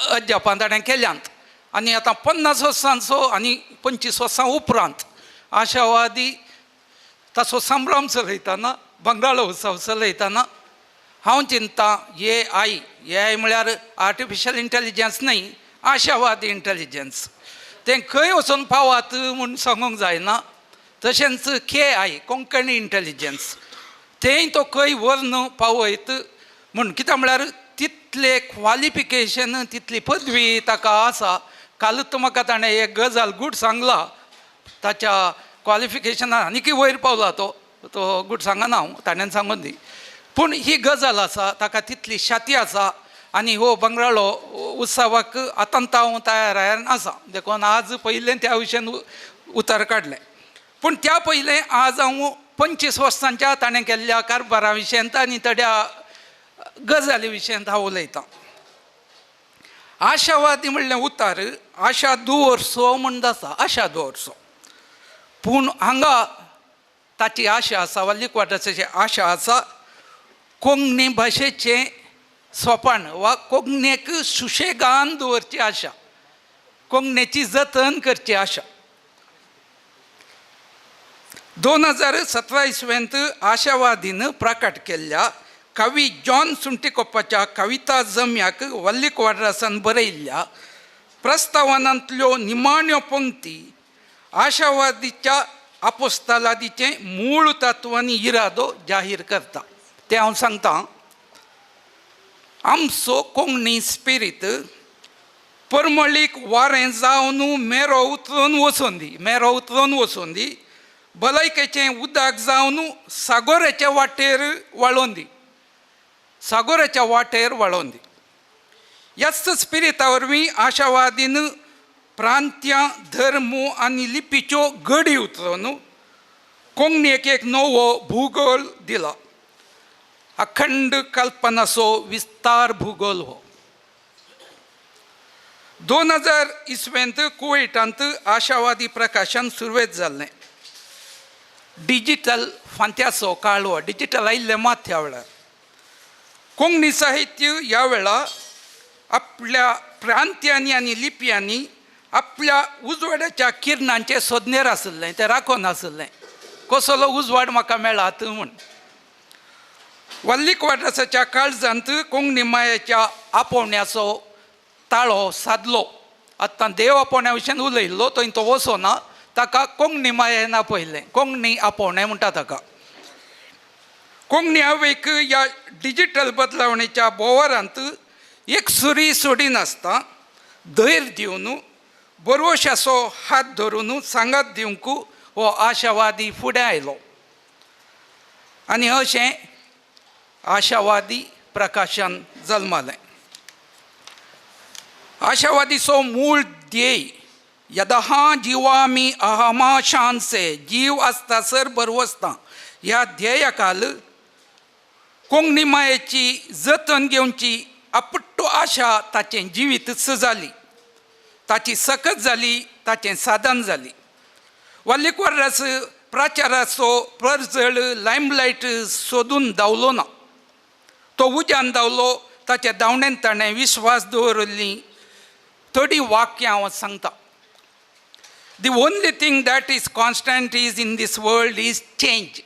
अजापां ताणें केल्यांत. आनी आतां 50 वर्सांचो आनी 25 वर्सां उपरांत आशावादी ताचो संभ्रम चलयतना, बंगाळो उत्सव चलयतना हांव चिंत्तां AI म्हळ्यार आर्टिफिशियल इंटेलिजन्स न्हय, आशावादी इंटेलिजन्स तें खंय वचून पावात म्हूण सांगूंक जायना. तशेंच KI कोंकणी इंटेलिजन्स तेंय तो खंय व्हरून पावयत म्हूण. कित्याक म्हळ्यार तितले क्वालिफिकेशन तितली पदवी ताका आसा. कालच म्हाका ताणें एक गजाल गूढ सांगला ताच्या क्वालिफिकेशनान आनीकय वयर पावला तो गूढ सांगना हांव, ताणें सांगून दी. पूण ही गजाल आसा ताका तितली शाती आसा आनी हो बंगराळो उत्सवाक आतांत हांव तयार आसा. देखून आज पयलें त्या विशयान उतर काडलें. पूण त्या पयलें आज हांव 25 वर्सांच्या ताणें केल्ल्या कारबारा विशयांत आनी थोड्या गजाली विशयांत हांव उलयतां. आशावादी म्हणलें उतर आशा दुवरसो म्हणटा आसा, आशा दुवरसो. पूण हांगा ताची आशा आसा, वाल्ली क्वार्टर्साची आशा आसा कोंकणी भाशेचें सोंपण वा कोंकणीक सुशेगान दवरची आशा, कोंकणीची जतन करची आशा. 2017 इसव्यांत आशावादीन प्रकट केल्ल्या कवी जॉन सुंटीकोप्पाच्या कविता जम्याक वल्ली क्वार्टर्सान बरयल्ल्या प्रस्तावनांतल्यो निमाण्यो पंक्ती आशावादीच्या आपोस्तालादीचें मूळ तत्व आनी इरादो जाहीर करता. तें हांव सांगतां. आमचो कोंकणी स्पिरीट परमळीक वारें जावन मेरो उतरून वचून दी, भलायकेचें उदक जावन सागोराच्या वाटेर वळोवन दी. ह्याच स्पिरिता वरवीं आशावादीन प्रांत्यां, धर्म आनी लिपीच्यो घडी उतरून कोंकणीक एक नवो भूगोल दिला. अखंड कल्पनाचो विस्तार भूगोल हो. 2000 इसव्यांत कुवेटांत आशावादी प्रकाशन सुरवेत जाल्लें. डिजिटल फांत्याचो काळ हो, डिजिटल आयिल्लें मात ह्या वेळार. कोंकणी साहित्य ह्या वेळार आपल्या प्रांत्यांनी आनी लिपयांनी आपल्या उजवाडाच्या किरणांचे सोदनेर आसलें, तें राखोन आसलें. कसलो उजवाड म्हाका मेळात म्हूण. वल्ली क्वार्टर्साच्या काळजांत कोंकणी मायेच्या आपोवण्याचो ताळो सादलो. आतां देव आपोवण्या विशयान उलयल्लो, थंय तो वचोना. ताका कोंकणी मायेन आपयलें, कोंकणी आपोवणें म्हणटा ताका. कोंकणी हावेक ह्या डिजिटल बदलावणेच्या बोवारांत एक सुरी सोडिनासता धैर्य दिवन बरोवशाचो हात धरून सांगात दिवंक हो आशावादी फुडें आयलो. आनी अशें आशावादी प्रकाशन जल्मलें. आशावादीचो मूळ ध्येय यदहा जिवामी अहमाशान से, जीव आसतासर बरवसता, ह्या ध्येया खाल कोंकणी मायेची जतन घेवची आपट्टो आशा ताचें जिवीत जाली, ताची सकत जाली, ताचें साधन जाली. वल्ली क्वार्टर्स प्रचाराचो परजळ लायमलायट सोदून धांवलो ना. तो उज्यान धांवलो ताच्या धांवणेन ताणें विस्वास दवरिल्लीं थोडी वाक्यां हांव सांगता. The only thing that is constant is in this world is change.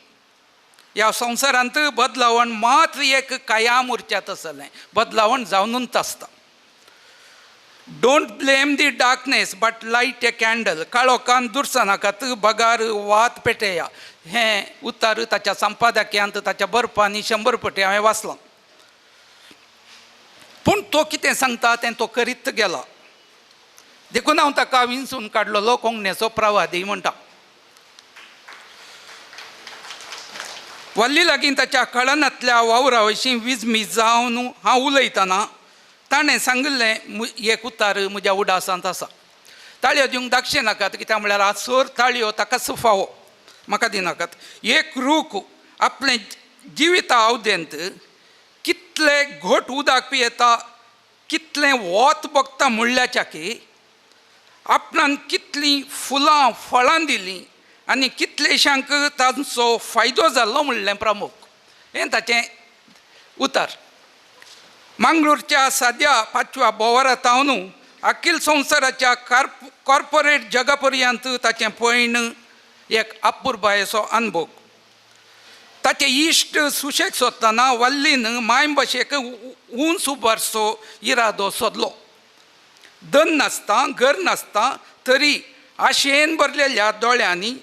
ह्या संवसारांत बदलावण मात्र एक कायम उरच्यात आसलें, बदलावण जावनूच आसता. Don't blame the darkness but light a candle. काळोखान दुरसा नाकात, बगार वात पेटया. हें उतर ताच्या संपादक्यांत ताच्या बरपांनी 100 पटी हांवें वाचलां. पूण तो कितें सांगता तें तो करीत गेला. देखून हांव ताका विंचून काडलेलो कोंकणीचो प्रवादी म्हणटा. वल्ली लागीं ताच्या कळनांतल्या वावरा विशीं विजमी जावन हांव उलयतना ताणें सांगिल्लें एक उतार म्हज्या उडासांत आसा. ताळयो दिवंक धाकशे नाकात, कित्याक म्हळ्यार आसोर ताळयो ताकाच फावो, म्हाका दिनाकात. एक रूख आपलें जिविता अवधेंत कितलें घोट उदक पियेता, कितलें वोत बगता म्हणल्याच्या की आपणान कितलीं फुलां फळां दिलीं आनी कितलेशांक तांचो फायदो जाल्लो म्हणलें प्रमुख. हें ताचें उतर. मंगळूरच्या साद्या 5व्या बोवारांत हांव अखिल संवसाराच्या कॉर्पोरेट जगा पर्यंत ताचें पयण एक अपुरबायेचो अनुभव. ताचे इश्ट सुशेग सोदतना वल्लीन माय भाशेक उंच उबारचो इरादो सोदलो. दन नासता घर नासता तरी आशेन भरलेल्या दोळ्यांनी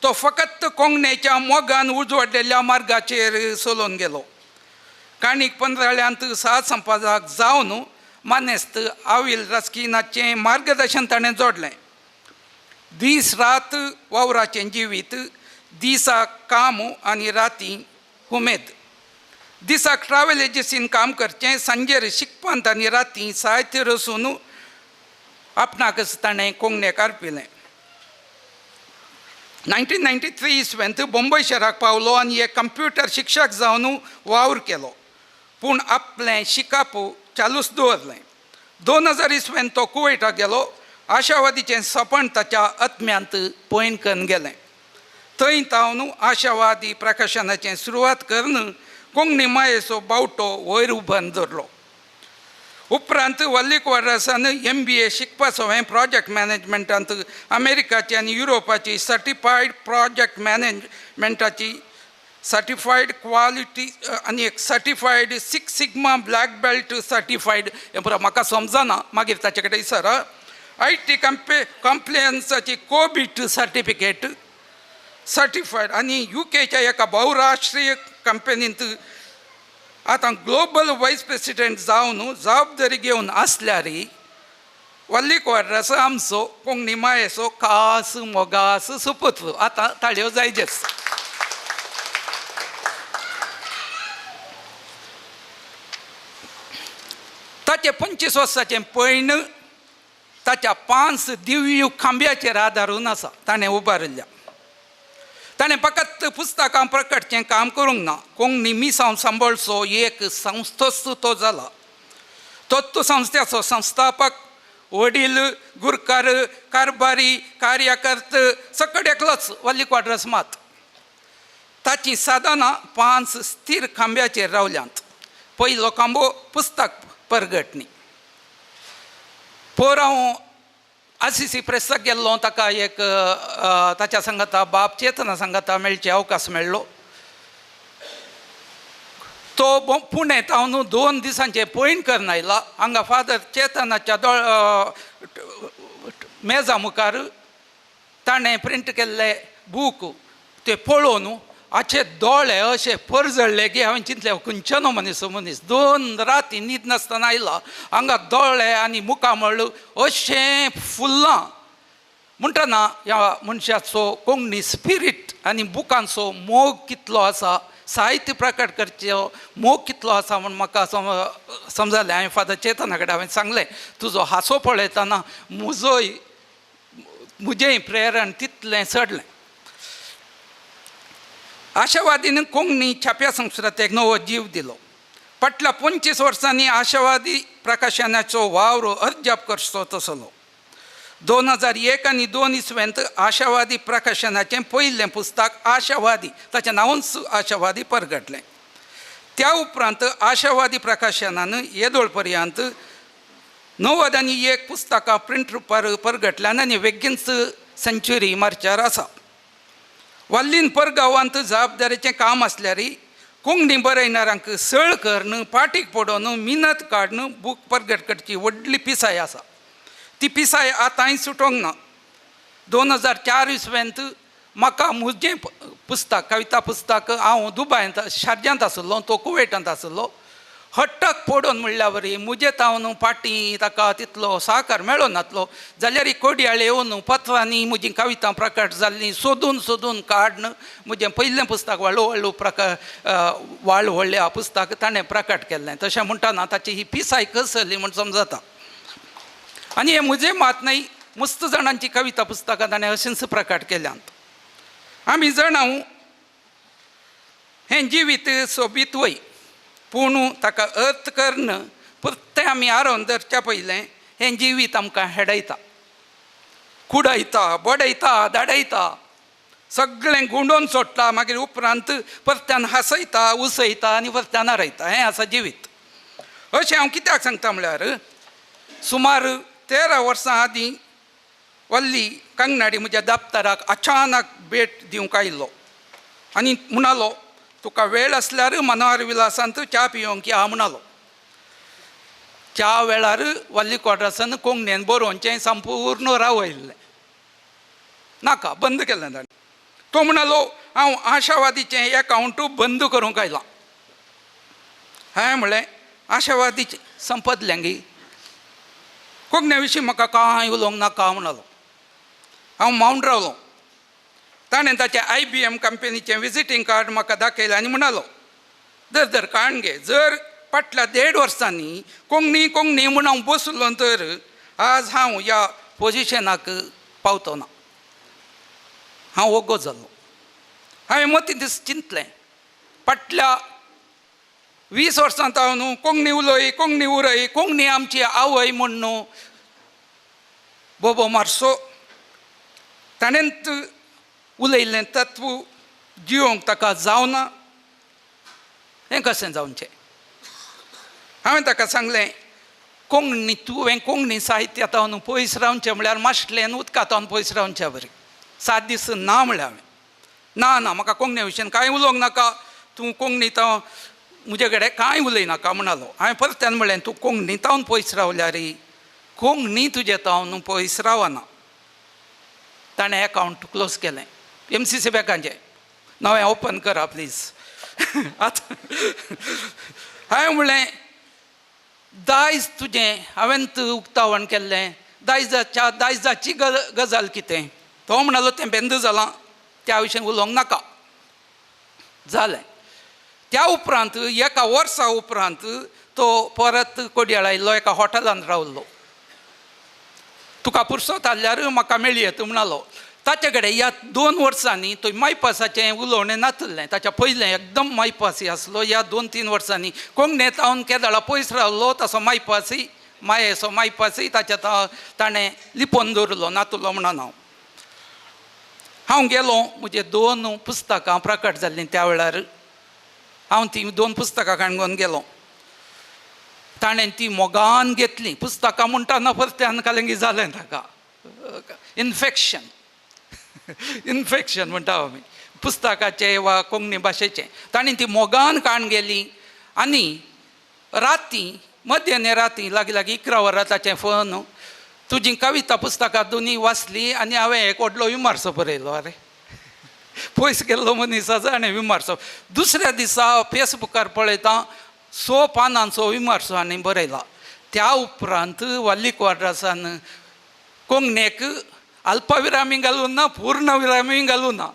तो फकत कोंकणीच्या मोगान उजवाडलेल्या मार्गाचेर चलोवन गेलो. काणीक पंदराळ्यांत साथ संपादक जावन मानेस्त आविल रस्किनाचें मार्गदर्शन ताणें जोडलें. दीस रात वावराचें जिवीत, दिसा काम आनी राती उमेद. दिसाक ट्रॅव्हल एजन्सीन काम करचें, सांजेर शिकपांत आनी राती साहित्य रचून आपणाकच ताणें कोंकणीक आर्पिलें. 1993 इसवेंत बॉम्बे शाराक पावलो आनी एक कंप्युटर शिक्षक जावन वावर केलो. पूण आपलें शिकप चालूच दवरलें. 2000 इसवेंत तो कुवेटाक गेलो. आशावादीचें सपन ताच्या आत्म्यांत पयन करून गेलें. थंय तावन आशावादी प्रकाशनाचें सुरवात करून कोंकणी मायेचो बावटो वयर उबारून धरलो. उपरांत वल्लीकुवारासान MBA शिकपाचो हांवें प्रोजेक्ट मॅनेजमेंटांत अमेरिकाची आनी युरोपाची सर्टिफायड प्रोजेक्ट मॅनेजमेंटाची सर्टिफायड क्वालिटी आनी एक certified 6 sigma black belt certified हें पुरो म्हाका समजना. मागीर ताचे कडेन विचारा. IT कंप्लेन्साची कोबिट सर्टिफिकेट सर्टिफायड आनी UKच्या एका बहुराष्ट्रीय कंपनींत आतां ग्लोबल वायस प्रेसिडेंट जावन जबाबदारी घेवन आसल्यार वल्लीकुवारास आमचो कोंकणी मायेचो खास मोगास सुपुत्र. आतां ताळयो जायजेच. ताचे 25 वर्सांचें पैण ताच्या 5 दिव्य खांब्याचेर आदारून आसा. ताणें उबारिल्ल्या. ताणें फकत पुस्तकां प्रकटचें काम करूंक ना, कोंकणी मिसांव सांबाळचो एक संस्थोच तो जाला. तोच संस्थेचो संस्थापक, वडील, गुरकार, कारभारी, कार्यकर्ते सकट एकलोच वल्लीकुवारास मात. ताची साधनां 5 स्थिर खांब्याचेर रावल्यांत. पयलो खांबो पुस्तक परगटणी. पोर हांव ICC प्रेसाक गेल्लो. ताका एक ताच्या सांगाता बाब चेतना सांगाता मेळचे अवकाश मेळ्ळो. तो पुणेंत हांव 2 दिसांचे पयण करून आयला. हांगा फादर चेतनाच्या मेजा मुखार ताणें प्रिंट केल्ले बूक ते पळोवन हाचे दोळे अशे परजळ्ळे की हांवें चिंतलें खंयच्यानो मनीस 2 राती न्हीद नासतना आयला. हांगा दोळे आनी मुखामळ अशें फुल्लां. म्हणटना ह्या मनशाचो कोंकणी स्पिरीट आनी बुकांचो मोग कितलो आसा, साहित्य प्रकट करचो मोग कितलो आसा म्हूण म्हाका समजलें. हांवें फादर चेतना कडेन हांवें सांगलें तुजो हांसो पळयतना म्हजेंय प्रेरण तितलें चडलें. आशावादीन कोंकणी छाप्या संस्कृतेक नवो जीव दिलो. फाटल्या 25 वर्सांनी आशावादी प्रकाशनाचो वावर अर्जाप करचो तसलो. 2001 आनी 2 इसवेंत आशावादी प्रकाशनाचें पयलें पुस्तक आशावादी, ताचें नांवूच आशावादी, परगटलें. त्या उपरांत आशावादी प्रकाशनान येदोळ पर्यंत 91 पुस्तकां प्रिंट रुपार परगटल्यान आनी बेगीनच सेंच्युरी मार्चार आसा. वल्लीन परगांवांत जबाबदारेचें काम आसल्यार कोंकणी बरयणाऱ्यांक सळ करून पाटीक पडोवन मिनत काडून बूक परगट करची व्हडली पिसाय आसा. ती पिसाय आतांय सुटोंक ना. 2004 इसवेंत म्हाका म्हजें पुस्तक, कविता पुस्तक, हांव दुबयांत शारजांत आसलो, तो कुवेटांत आसलो, हट्टक पडोवन म्हणल्या वरी म्हजें तावन पाटी ताका तितलो सहकार मेळो नासलो. जाल्यार कोडयाळ येवन पत्रांनी म्हजी कविता प्रकट जाल्ली सोदून काडून म्हजें पयलें पुस्तक व्हडल्या पुस्तक ताणें प्रकट केल्लें. तशें म्हणटना ताची ही पिसाय कसली म्हूण समजता. आनी हें म्हजें मात न्हय, मस्त जाणांची कविता पुस्तकां ताणें अशींच प्रकट केल्यांत. आमी जाणां हें जिवीत सोबीत वय, पूण ताका अर्थ करून परतें आमी आरोवन धरच्या पयलें हें जिवीत आमकां हेडयता, कुडयता, बडयता, धाडयता, सगळें गुंडोवन सोडटा. मागीर उपरांत परत्यान हांसयता, उसयता आनी परत्यान हारयता. हें आसा जिवीत. अशें हांव कित्याक सांगता म्हळ्यार सुमार 13 वर्सां आदीं वल्ली कंगनाडी म्हज्या दफ्तराक अचानक भेट दिवंक आयिल्लो आनी म्हणलो तुका वेळ आसल्यार मनोहर विलासांत च्या पिवंक या म्हणलो. त्या वेळार वाली क्वॉर्टर्सान कोंकणीन बरोवचें संपूर्ण रावयल्लें नाका बंद केलें ताणें. तो म्हणलो हांव आशावादीचें एकावंटू बंद करूंक आयलां. हांवें म्हणलें आशावादीचें संपतलें गी, कोंकणी विशीं म्हाका कांय उलोवंक नाका म्हणलो. हांव मावंट रावलो. ताणें ताचें IBM कंपनीचें विजिटींग कार्ड म्हाका दाखयलें आनी म्हणलो धर काण घे, जर फाटल्या 1.5 वर्सांनी कोंकणी कोंकणी म्हूण हांव बसलो तर आज हांव ह्या पोजिशनाक पावतो ना. हांव ओग्गो जाल्लो. हांवें मतीं दीस चिंतलें, फाटल्या 20 वर्सांत हांव न्हू कोंकणी उलय कोंकणी उरय, कोंकणी आमची आवय म्हण न्हू बोबो मारसो. ताणेंत उलयल्लें तत्व जियोंक ताका जावना. हें कशें जावचें? हांवें ताका सांगलें कोंकणी तुवें कोंकणी साहित्य आतां पयस रावचें म्हळ्यार माशेंतल्यान उदकांत पयस रावचें बरें. 7 दीस ना म्हळ्यार हांवें ना म्हाका कोंकणी विशयी कांय उलोवंक नाका, तूं कोंकणीतां म्हजे कडेन कांय उलयनाका म्हणलो. हांवें परत्यान म्हणलें तूं कोंकणीतावन पयस रावल्यार कोंकणी तुजे तावन पयस रावना. ताणें अकावंट क्लोज केलें. MCC बँकाचें नवें ओपन करा प्लीज. आतां हांवें म्हणलें दायज तुजें हांवें उक्तावण केल्लें, दायजाची गजाल कितें? तो म्हणलो तें बंद जालां, त्या विशयी उलोवंक नाका. जालें. त्या उपरांत 1 वर्सा उपरांत तो परत कोडयाळ आयिल्लो, एका हॉटेलांत रावल्लो. तुका पुरसोत आसल्यार म्हाका मेळी येता म्हणलो. ताचे कडेन ह्या 2 वर्सांनी थंय मायपासाचें उलोवणें नासलें. ताच्या पयलें एकदम मायपासी आसलो. ह्या 2-3 वर्सांनी कोंकणींत हांव केदाळा पयस रावलो तसो मायपासी मायेचो मायपासी ताच्या ताणें लिपोवन दवरलो नातुलो म्हणून. हांव गेलो, म्हजे 2 पुस्तकां प्रकट जाल्लीं त्या वेळार. हांव ती 2 पुस्तकां काणकोन गेलो. ताणें ती मोगान घेतली. पुस्तकां म्हणटाना परत्यान कालेंगी जालें ताका इन्फेक्शन म्हणटा आमी पुस्तकाचें वा कोंकणी भाशेचें. ताणें ती मोगान काण गेली आनी रातीं मध्यान रातीं लागीं 11 वरां ताचें फोन, तुजी कविता पुस्तकां दोनी वाचली आनी हांवें एक व्हडलो विमर्शो बरयलो. अरे पयस गेल्लो मनीस आसा आनी विमर्शो. दुसऱ्या दिसा फेसबुकार पळयता 100 पानांचो विमर्शो आनी बरयला. त्या उपरांत वाली क्वॉर्टर्सान कोंकणीक अल्पविरामी घालून ना, पूर्ण विरामी घालून ना,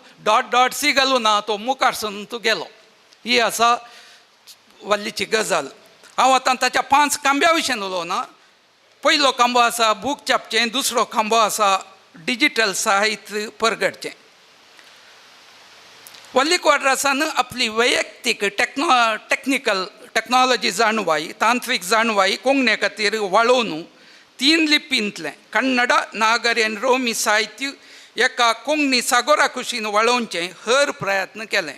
..c घालून ना, तो मुखार तूं गेलो. ही आसा वालीची गजाल. हांव आतां ताच्या 5 खांब्या विशयी उलोवना. पयलो खांबो आसा बूक छापचें, दुसरो खांबो आसा डिजिटल साहित्य परगटचें. वाली क्वॉर्टर्सान आपली वैयक्तीक टेक्नॉलॉजी जाणवाई, तांत्रीक जाणवाई कोंकणी खातीर वाडोवन 3 लिपींतलें कन्नडा, नागरी आनी रोमी साहित्य एका कोंकणी सागोरा कुशीन वाडोवचें हर प्रयत्न केलें.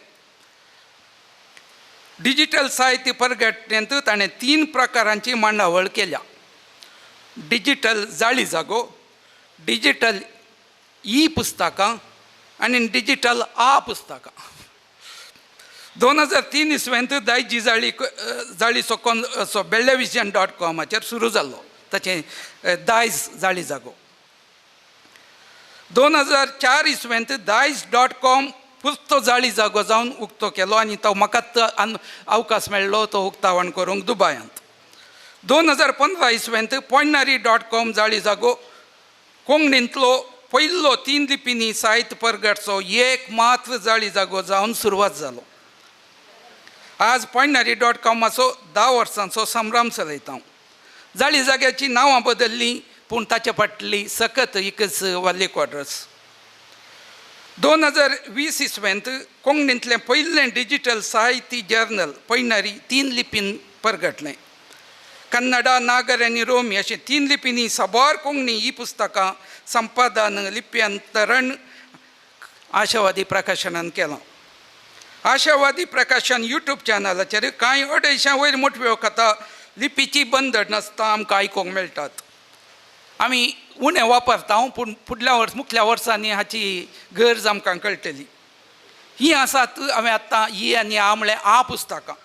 डिजिटल साहित्य परगटणेंत ताणें 3 प्रकारांची मांडावळ केल्या. डिजिटल जाळी जागो, डिजिटल पुस्तकां आनी डिजिटल पुस्तकां. 2003 इसवेंत दायजी जाळी सो बेल्लेविजन.com सुरू जाल्लो ताचें दायज जाळी जागो. 2004 इसवेंत दायज.com पुस्तो जाळी जागो जावन उक्तो केलो आनी तो म्हाका अवकाश मेळ्ळो तो उक्तावण करूंक दुबयांत. 2015 इसवेंत पोयणारी.com जाळी जागो कोंकणींतलो पयलो 3 लिपींनी साहित्य परगटचो एक मात्र जाळी जागो जावन सुरवात जालो. आज पोयणारी.com 10 वर्सांचो संभ्रम चलयता. जाळी जाग्याची नांवां बदल्लीं पूण ताचे फाटली सकत एकच वाली क्वॉर्टर्स. 2020 इसवेंत कोंकणींतलें पयलें डिजिटल साहित्य जर्नल पैणारी 3 लिपीन परगटलें. कन्नडा, नागर आनी रोमी अशें 3 लिपींनी साबार कोंकणी पुस्तकां संपादन लिप्यांतरण आशावादी प्रकाशनान केलां. आशावादी प्रकाशन यूट्यूब चॅनलाचेर कांय 250 वयर मोठ्यो कथा लिपीची बंदड नासता आमकां आयकूंक मेळटात. आमी उणें वापरता पूण मुखल्या वर्सांनी हाची गरज आमकां कळटली. ही आसात हांवें आतां ही आनी म्हळ्यार पुस्तकां,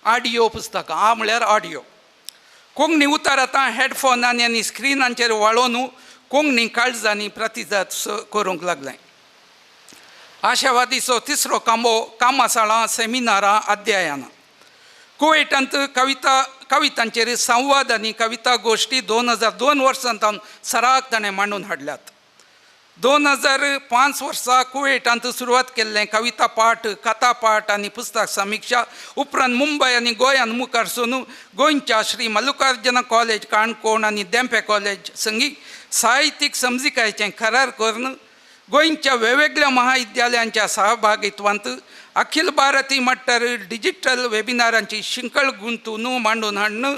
ऑडियो पुस्तकां. म्हळ्यार ऑडियो. कोंकणी उतार आतां हेडफोनांनी आनी स्क्रिनांचेर वाळोवन कोंकणी काळजांनी प्रतिसाद करूंक लागलें. आशावादीचो तिसरो कांबो कामासाळां, सेमिनारां, अध्ययनां. कुवेटांत कवितांचेर संवाद आनी कविता गोश्टी 2002 वर्सांत सराक ताणें मांडून हाडल्यात. 2005 वर्सा कुवेटांत सुरवात केल्लें कविता पाठ, कथा पाठ आनी पुस्तक समिक्षा उपरांत मुंबय आनी गोंयांत मुखार सरून गोंयच्या श्री मल्लिकार्जुन कॉलेज काणकोण आनी देंपे कॉलेज संगी साहित्यीक समजिकायेचें करार करून गोंयच्या वेगवेगळ्या महाविद्यालयांच्या सहभागित्वांत अखिल भारतीय मट्टार डिजिटल वेबिनारांची शिंकळ गुंतवणूक मांडून हाडून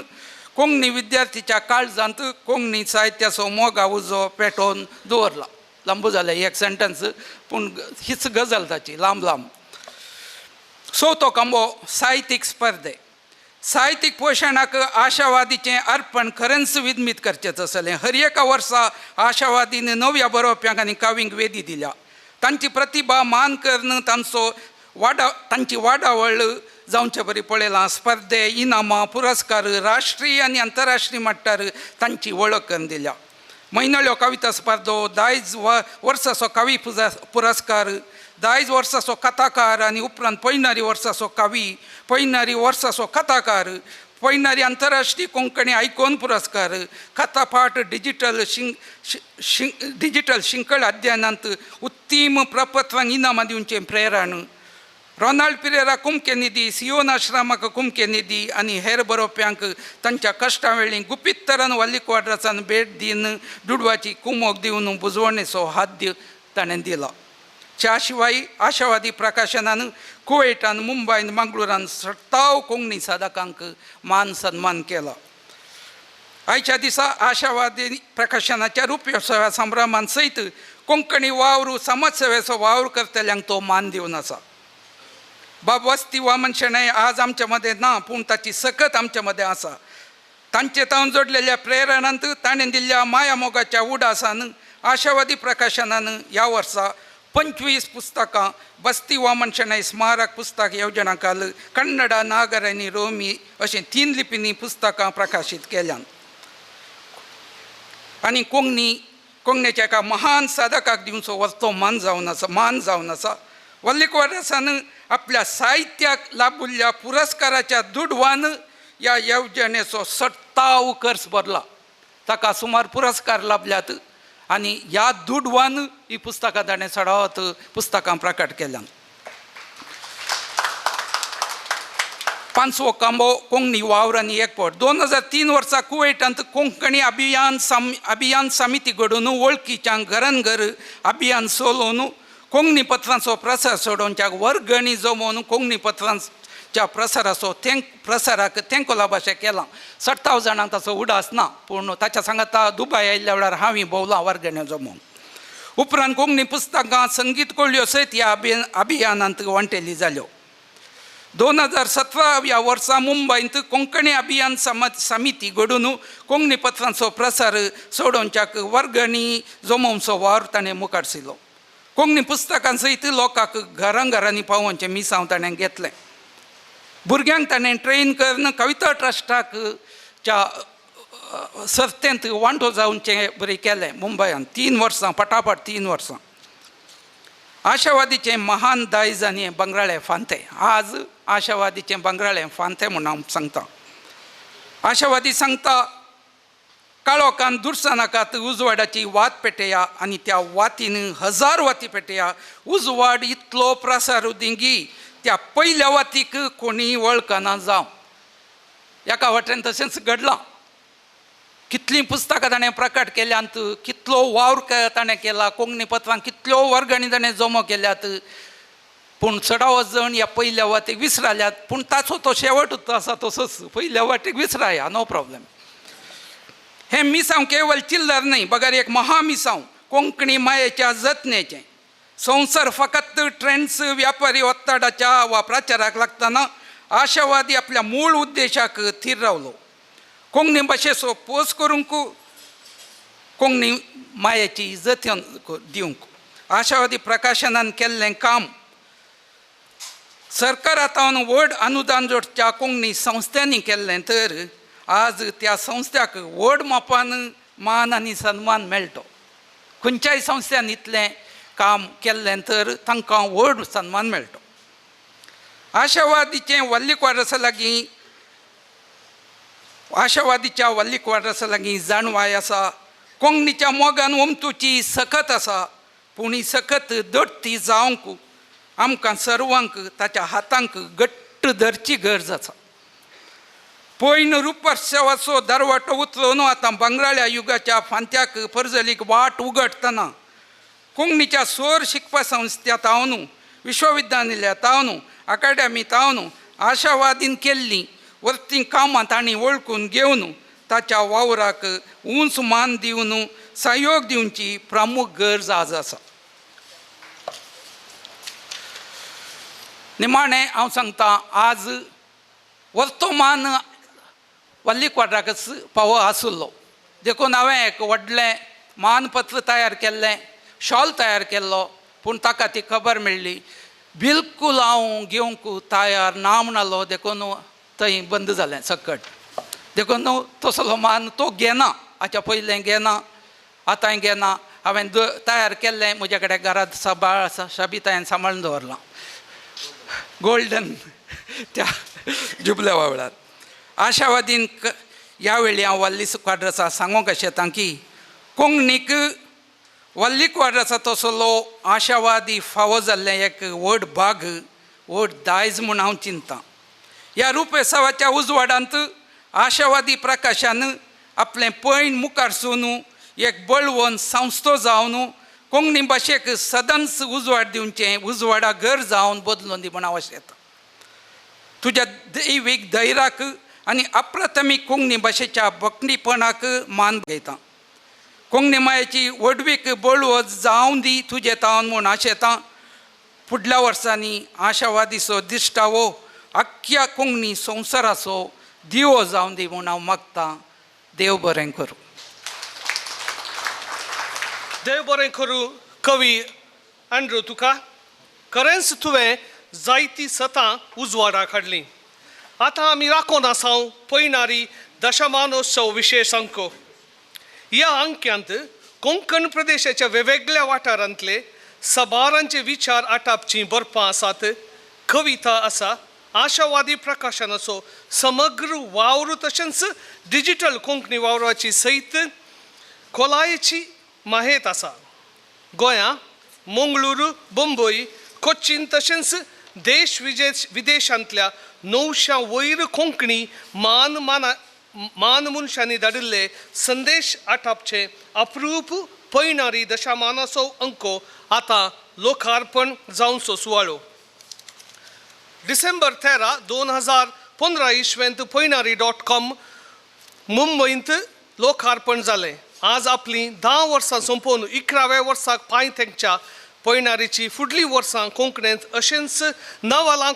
कोंकणी विद्यार्थीच्या काळजांत कोंकणी साहित्याचो मोगा उजो पेटोवन दवरला. लांबू जालें एक सेंटन्स, पूण हीच गजाल ताची लांब लांब. चवथो कांबो साहित्यीक स्पर्धे. साहित्यीक पोशणाक आशावादीचें अर्पण खरेंच विधमीत करचेंच आसलें. हर एका वर्सा आशावादीन नव्या बरोवप्यांक आनी कवींक वेदी दिल्या. तांची प्रतिभा मान करून तांची वाडावळ जावचे बरी पळयलां. स्पर्धे, इनामां, पुरस्कार राष्ट्रीय आनी आंतरराष्ट्रीय मट्टार तांची वळख करून दिल्या. म्हयनाळ्यो कविता स्पर्धो, दायज वर्साचो कवी पुरस्कार, दायज वर्साचो कथाकार आनी उपरांत पयनारी वर्साचो कवी, पयनारी वर्साचो कथाकार, पयनारी आंतरराष्ट्रीय कोंकणी आयकोन पुरस्कार, कथापाठ डिजिटल शिंकळ अध्ययनांत उत्तीम प्रपत्रांक इनामां दिवचें प्रेरण, रोनाल्ड पिरेरा कुमके निधी, सियोन आश्रमाक कुमके निधी आनी हेर बरोवप्यांक तांच्या कश्टा वेळी गुपीत तरान वल्लीक्वाड्रासान भेट दिन दुडवाची कुमोक दिवन बुजवणेचो हाद्य ताणें दिला. च्या शिवाय आशावादी प्रकाशनान कुवेटान, मुंबयन, मंगळुरान 57 कोंकणी साधकांक मान सन्मान केला. आयच्या दिसा आशावादी प्रकाशनाच्या रूपयोत्सवा संभ्रमान सयत कोंकणी वावर समाजसेवेचो वावर करतल्यांक तो मान दिवन आसा. बाब वस्ती वामन शेणै आज आमचे मदें ना, पूण ताची सकत आमचे मदें आसा. तांचे तावन जोडलेल्या प्रेरणांत ताणें दिल्ल्या माया मोगाच्या उडासान आशावादी प्रकाशनान ह्या वर्सा 25 पुस्तकां बस्ती वामन शेणै स्मारक पुस्तक येवजणा खाल कन्नडा, नागर आनी रोमी अशें 3 लिपींनी पुस्तकां प्रकाशीत केल्यात. आनी कोंकणीच्या एका महान साधकाक दिवचो वचतो मान जावन आसा. वल्लीक्वाड्रासान आपल्या साहित्याक लाभिल्ल्या पुरस्काराच्या दुडवान ह्या येवजणेचो 57 खर्च भरला. ताका सुमार पुरस्कार लाभल्यात आनी ह्या दुडवान ही पुस्तकां ताणें सडावत पुस्तकां प्रकट केल्यात. 5वो कांबो कोंकणी वावर आनी एकवट. 2003 वर्सा कुवेटांत कोंकणी अभियान समिती घडोवन वळखीच्यांक घरान घर अभियान चलोवन कोंकणी पत्रांचो प्रसार सोडोवच्याक वर्गणी जमोवन कोंकणी पत्रांच्या प्रसाराक तेंको भाशें केलां. 57 जाणांक ताचो उडास ना, पूण ताच्या सांगाता दुबय आयिल्ल्या वेळार हांवें भोंवलां वर्गण्यो जमोवन. उपरांत कोंकणी पुस्तकां, संगीत कोळ्यो सयत ह्या अभियानांत वांटेली जाल्यो. 2017 ह्या वर्सा मुंबयंत कोंकणी अभियान समिती घडोवन कोंकणी पत्रांचो प्रसार सोडोवच्याक वर्गणी जमोवचो वावर ताणें मुखार सिलो. कोंकणी पुस्तकां सयत लोकांक घरांनी पावोवचें मिसांव ताणें घेतलें. भुरग्यांक ताणें ट्रेन करून कविता ट्रस्टाक सर्तेंत वांटो जावचें बरें केलें. मुंबयांत 3 वर्सां पटापट 3 वर्सां. आशावादीचें महान दायज आनी बंगराळें फांतें. आज आशावादीचें बंगराळें फांतें म्हूण हांव सांगता. आशावादी सांगता काळोखान दुरसा नाकात उजवाडाची वात पेटया आनी त्या वातीन 1000 वाती पेटया. उजवाड इतलो प्रसारू दिंगी त्या पयल्या वातीक कोणी वळखना जावं. एका वाटेन तशेंच घडलां. कितलीं पुस्तकां ताणें प्रकट केल्यांत, कितलो वावर ताणें केला, कोंकणी पत्रांक कितल्यो वर्गणी ताणें जमो केल्यात, पूण चडावत जण ह्या पयल्या वाटेक विसराल्यात. पूण ताचो तो शेवटूच आसा तसोच, पयल्या वाटेक विसराया, नो प्रॉब्लेम. हें मिसांव केवळ चिल्लर न्हय, बगर एक महामिसांव कोंकणी मायेच्या जतनेचें. संवसार फकत ट्रेंड्स, व्यापारी ओत्ताडाच्या वा प्रचाराक लागतना आशावादी आपल्या मूळ उद्देशाक थीर रावलो. कोंकणी भाशेचो पोस करूंक, कोंकणी मायेची इज्जत दिवंक आशावादी प्रकाशनान केल्लें काम सरकारांतावन व्हड अनुदान जोडच्या कोंकणी संस्थांनी केल्लें तर आज त्या संस्थाक व्हड मापान मान आनी सन्मान मेळटो. खंयच्याय संस्थान इतलें काम केल्लें तर तांकां व्हड सन्मान मेळटो. आशावादीच्या वल्ली क्वार्टर्सा लागीं जाणवाय आसा. कोंकणीच्या मोगान उमटुची सकत आसा, पूण ही सकत दट्टी जावंक आमकां सर्वांक ताच्या हातांक घट्ट धरची गरज आसा. पयन रुपसवाचो दरवाटो उचलून आतां बंगराळ्या युगाच्या फांत्याक परजलीक वाट उगडटना कोंकणीच्या सोर शिकपा संस्थांतावन विश्वविद्यालयातावन अकाडेमीतावन आशावादीन केल्लीं वर्ती कामां तांणी वळखून घेवन ताच्या वावराक उंच मान दिवन सहयोग दिवची प्रमुख गरज आज आसा. निमाणें हांव सांगतां, आज वर्तमान वल्ली क्वार्टर्स फावो आसुल्लो देखून हांवें एक व्हडलें मानपत्र तयार केल्लें, शॉल तयार केल्लो, पूण ताका ती खबर मेळ्ळी बिलकूल हांव घेवंक तयार ना म्हणलो. देखून थंय बंद जालें सकट. देखून तसलो मान तो घेना, हाच्या पयलें घेना, आतांय घेना. हांवें तयार केल्लें, म्हजे कडेन घरांत सांबाळ आसा, शाबीत हांवें सांबाळून दवरलां गोल्डन त्या जुबल्या वावळार. आशावादीन ह्या वेळी हांव वल्ली क्वार्टर्सा सांगूंक येता की कोंकणीक वल्ली क्वार्टर्सा तसलो आशावादी फावो जाल्लें एक व्हड भाग, व्हड दायज म्हूण हांव चिंतां. ह्या रुपेसावाच्या उजवाडांत आशावादी प्रकाशान आपलें पैन मुखार सून एक बळवंत संस्थो जावन कोंकणी भाशेक सदनच उजवाड दिवचें, उजवाडा घर जावन बदलून दी म्हण हांव अशें येता. तुज्या दैवीक धैर्याक आनी अप्रथमीक कोंकणी भाशेच्या भक्तीपणाक मान घेता. कोंकणी मायेची व्हडवीक बळवत जावं दी तुजे तावन म्हूण आशेतां. फुडल्या वर्सांनी आशावादीचो दिश्टावो आख्ख्या कोंकणी संवसाराचो दिवो जावं दी म्हूण हांव मागतां. देव बरें करूं. देव बरें करूं. कवी अँड्रू तुका खरेंच तुवें जायतीं सतां उजवाडाक हाडलीं. आतां आमी राखून आसाव पयणारी दशमानोत्सव विशेश अंक. ह्या अंक्यांत कोंकण प्रदेशाच्या वेगवेगळ्या वाठारांतले सबारांचे विचार आटापचीं बरपां आसात, कविता आसा, आशावादी प्रकाशनाचो समग्र वावर तशेंच डिजिटल कोंकणी वावराची सयत खोलायेची माहेत आसा. गोंया मंगळूर, मुंबय, कोच्चीन तशेंच देश विदेशांतल्या 900 वयर कोंकणी मान मनशांनी धाडिल्ले संदेश आटापचे अप्रूप पयणारी दशमानोत्सव अंको आतां लोकार्पण जावचो सुवाळो. डिसेंबर 13, 2015 इस्वेंत पैणारी.com मुंबईंत लोकार्पण जालें. आज आपली 10 वर्सां संपोवन 11व्या वर्साक पांय तेंच्या पैणारीची फुडलीं वर्सां कोंकणींत अशेंच नवालां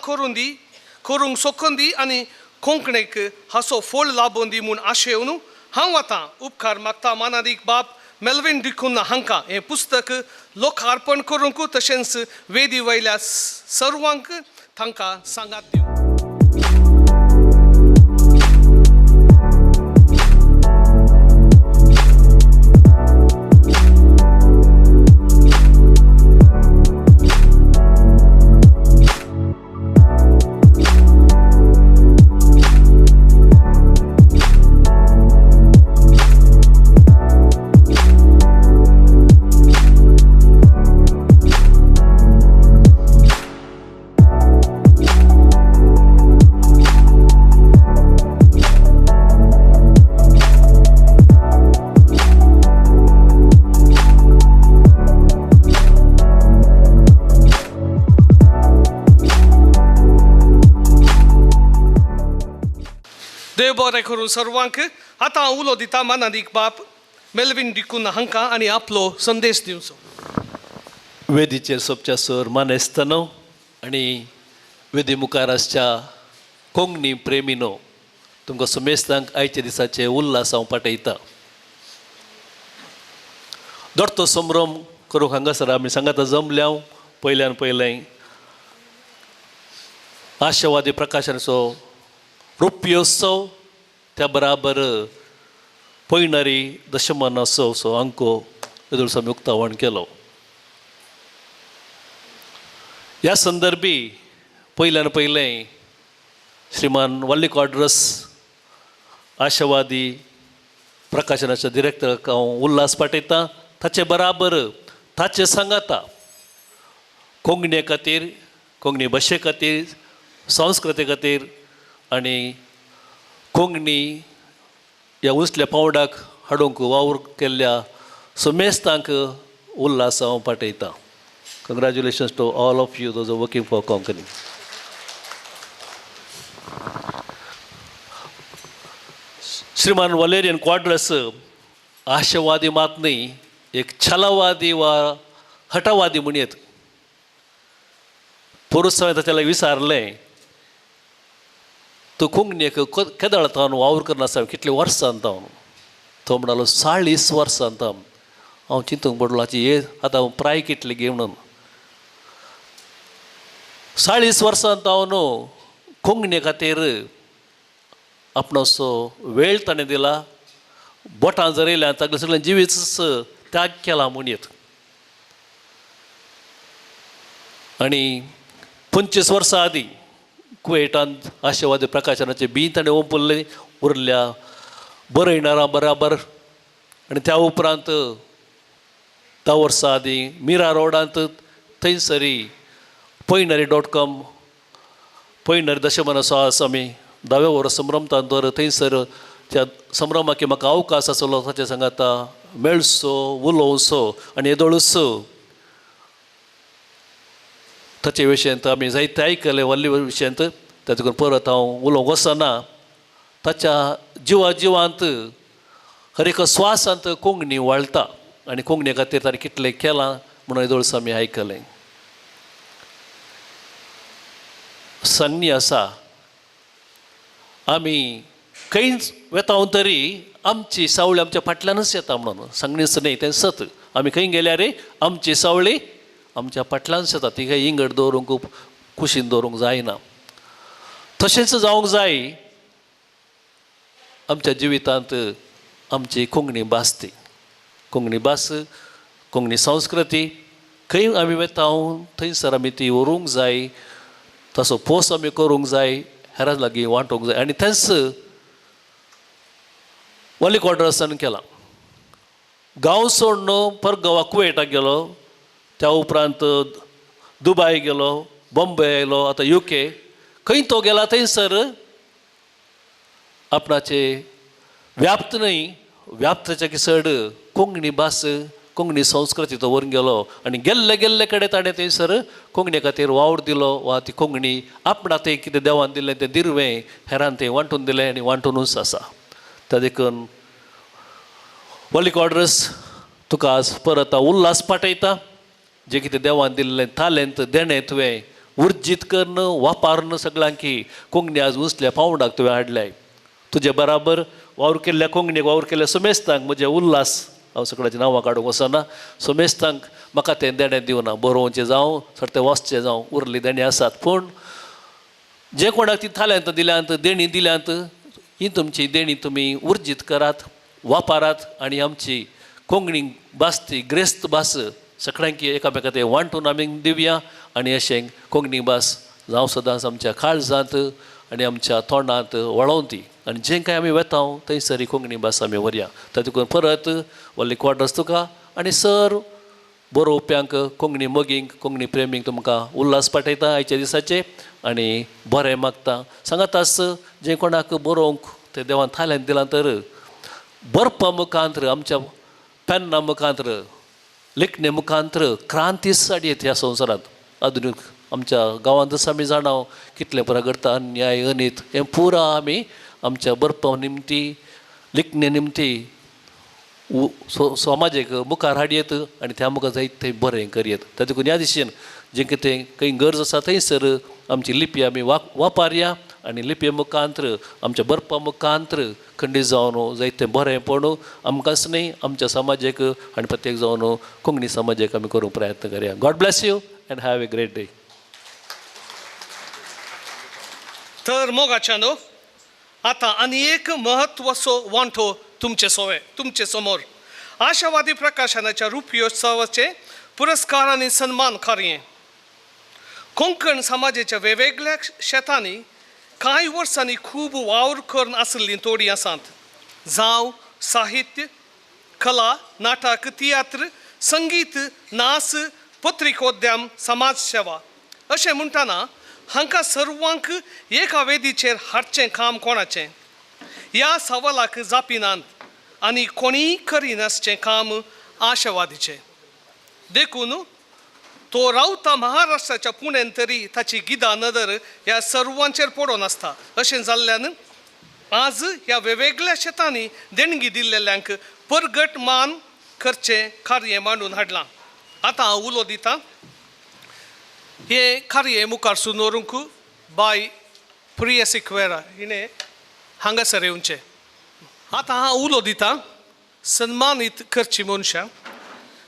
करूंक सोखून दी आनी कोंकणीक हाचो फळ लाबोवन दी म्हूण आशेवन हांव आतां उपकार मागता मानादीक बाब मेल्विन डिकुन्ना हांकां हें पुस्तक लोकार्पण करूंक तशेंच वेदी वयल्या सर्वांक तांकां सांगात दिवंक. देव बरें करूं सर्वांक. आतां हांव उलो दिता मानादीक बाब मेल्विन डिकुन्ना हांकां आनी आपलो संदेश दिवचो. वेदीचेर सोबच्या सर मानेस्तानो आनी वेदी मुखार आसच्या कोंकणी प्रेमीनो, तुमकां समेस्तांक आयच्या दिसाचे उल्हास हांव पाठयता. दर्तो संभ्रम करूंक हांगासर आमी सांगाता जमल्या. पयल्यान पयलें आशावादी प्रकाशनाचो रुप्योत्सव त्या बराबर पयणारी दशमान असो अंको येदोळ आमी उक्तावण केलो. ह्या संदर्भी पयल्यान पयलें श्रीमान वाल्ली क्वाड्रस आशावादी प्रकाशनाच्या डिरेक्टराक हांव उल्हास पाठयतां. ताचे बराबर ताचे सांगाता कोंकणी खातीर, कोंकणी भाशे खातीर, संस्कृती खातीर आनी कोंकणी ह्या उंचल्या पावंडाक हाडूंक वावर केल्ल्या सुमेस्तांक उल्हास हांव पाठयतां. Congratulations to all of you, those who are working for Konkani. Shriman Valerian Quadros आशावादी मात न्ही, एक छलवादी वा हटवादी म्हणयत. पुरुष हांवें ताच्या विचारलें, तूं कोंकणीक केदळ तावन वावर करनासा कितले वर्सां तावन? तो म्हणलो 40 वर्सां तावन. हांव चिंतूंक पडलो हाची आतां प्राय कितली गे म्हणून. 40 वर्सां तावन कोंकणी खातीर आपणाचो वेळ ताणें दिला, बोटां जर येयल्या ताका सगळें जिवीत त्याग केला म्हणयत. आनी 25 वर्सां आदीं कुवेटांत आशावादी प्रकाशनाचे बी ताणें ओंपल्लें उरल्या बरयणारां बराबर. आनी त्या उपरांत 10 वर्सां आदीं मिरा रोडांत थंयसरी पैनरी.com पैनरी दशमान आसा आमी 10व्या वर्स संभ्रमतात दर थंयसर त्या संभ्रमाक म्हाका अवकाश आसलो ताचे सांगाता मेळसो उलोवचो आनी येदोळूच ताचे विशयांत आमी जायते आयकले वाल्ली विशयांत. ताचे करून परत हांव उलोवंक वचना. ताच्या जिवांत हर एक स्वासांत कोंकणी वाळटा आनी कोंकणी खातीर ताणें कितलें केलां म्हणून येदोळूच आमी आयकलें. संनी आसा आमी खंयच वेताव तरी आमची सावळी आमच्या फाटल्यानच येता म्हणून सांगणीच न्ही तें सत. आमी खंय गेल्यार आमची सावळी आमच्या फाटल्यानच येता. ती खंय इंगड दवरूंक कुशीन दवरूंक जायना. तशेंच जावंक जाय आमच्या जिवितांत आमची कोंकणी भास ती. कोंकणी भास, कोंकणी संस्कृती खंय आमी वेताव थंयसर आमी ती व्हरूंक जाय. तसो पोस आमी करूंक जाय, हेरां लागीं वांटूंक जाय. आनी तेंच वाल्ली क्वाड्रसान केलां. गांव सोडून परत गोवा कुवेटाक गेलो, त्या उपरांत दुबय गेलो, बॉम्बे आयलो, आतां UK. खंय तो गेला थंयसर आपणाचे व्याप्त न्हय व्याप्तच्या किसड कोंकणी भास, कोंकणी संस्कृती तो व्हरून गेलो आनी गेल्ले कडेन ताणें थंयसर कोंकणी खातीर वावर दिलो. वा ती कोंकणी आपणा तें कितें देवान दिलें तें दिरवें हेरान तें वांटून दिलें आनी वांटूनच आसा. त्या देखून वाल्ली क्वाड्रस तुका आज परत हांव उल्हास पाठयता. जें कितें देवान दिल्लें तालेंत देणें तुवें उर्जीत करन वापारन सगळ्यांकी कोंकणी आज उंचल्या पावंडाक तुवें हाडल्याय. तुजे बराबर वावर केल्ल्या कोंकणीक वावर केल्ल्या सुमेस्तांक म्हजें उल्हास. हांव सगळ्यांची नांवां काडूंक वचना. सुमेस्तांक म्हाका तें देणें दिवना. बरोवचें जावं सरतें वाचचें जावं उरलीं देणी आसात. पूण जे कोणाक ती थाल्यांत दिल्यांत देणी दिल्यांत ही तुमची देणी तुमी उर्जीत करात, वापरात आनी आमची कोंकणी भास ती ग्रेस्त भास सगळ्यांकी एकामेका ते वांटून आमी दिवया. आनी अशें कोंकणी भास जावं सदांच आमच्या काळजांत आनी आमच्या तोंडांत वळोवन ती. आनी जें कांय आमी वेताव थंयसर कोंकणी भास आमी व्हरया. तातूंत परत वाल्ली क्वाड्रस तुका आनी सर बरोवप्यांक, कोंकणी मोगींक, कोंकणी प्रेमींक तुमकां उल्हास पाठयता आयच्या दिसाचे आनी बरें मागता. सांगात आस जें कोणाक बरोवंक तें देवान थाल्यांत दिलां तर बरपा मुखांत्र, आमच्या पेन्ना मुखांत्र, लेखणे मुखांत्र क्रांती साडयेत ह्या संवसारांत. आधुनीक आमच्या गांवांत जसं आमी जाणाव कितलें पुरा घडटा अन्याय अनीत हें पुरा आमी आमच्या बरपा निमती, लेखणे निमती समाजाक मुखार हाडयेत आनी त्या मुखार जायतें बरें करयेत. तातूंत ह्या दिशेन जें कितें खंय गरज आसा थंयसर आमची लिपी आमी वापरया आनी लिपये मुखांत्र आमच्या बरपा मुखांत्र खंडीत जावन जायतें बरें पडूं आमकांच न्ही आमच्या समाजाक आनी प्रत्येक जावन कोंकणी समाजाक आमी करूंक प्रयत्न करया. God bless you end have a great day. तर मोगाच्यानो आता आनी एक महत्वाचो वांटो तुमचे समोर आशावादी प्रकाशनाच्या रुपयोत्सवाचे पुरस्कार आनी सन्मान कार्य कोंकण समाजाच्या वेगवेगळ्या क्षेत्रांनी कांय वर्सांनी खूब वावर करून आसली तोडी आसात जावं साहित्य कला नाटक तियात्र संगीत नाच पत्रिकोद्यम समाजसेवा अशें म्हणटाना हांकां सर्वांक एका वेदीचेर हाडचें काम कोणाचें ह्या सवालाक जापिनांत आनी कोणीय करिनासचें काम आशावादीचें देखून तो रावता महाराष्ट्राच्या पुण्यान तरी ताची गिदा नदर ह्या सर्वांचेर पडून आसता अशें जाल्ल्यान आज ह्या वेगवेगळ्या क्षेत्रांनी देणगी दिल्लेल्यांक परगट मान करचें कार्य मांडून हाडलां आतां हांव उलो दितां हे कार्य मुखार सुनोरूंक बाय प्रिया सिक्वेरा हिणें हांगासर येवचें आतां हांव उलो दितां सन्मानीत करची मनशां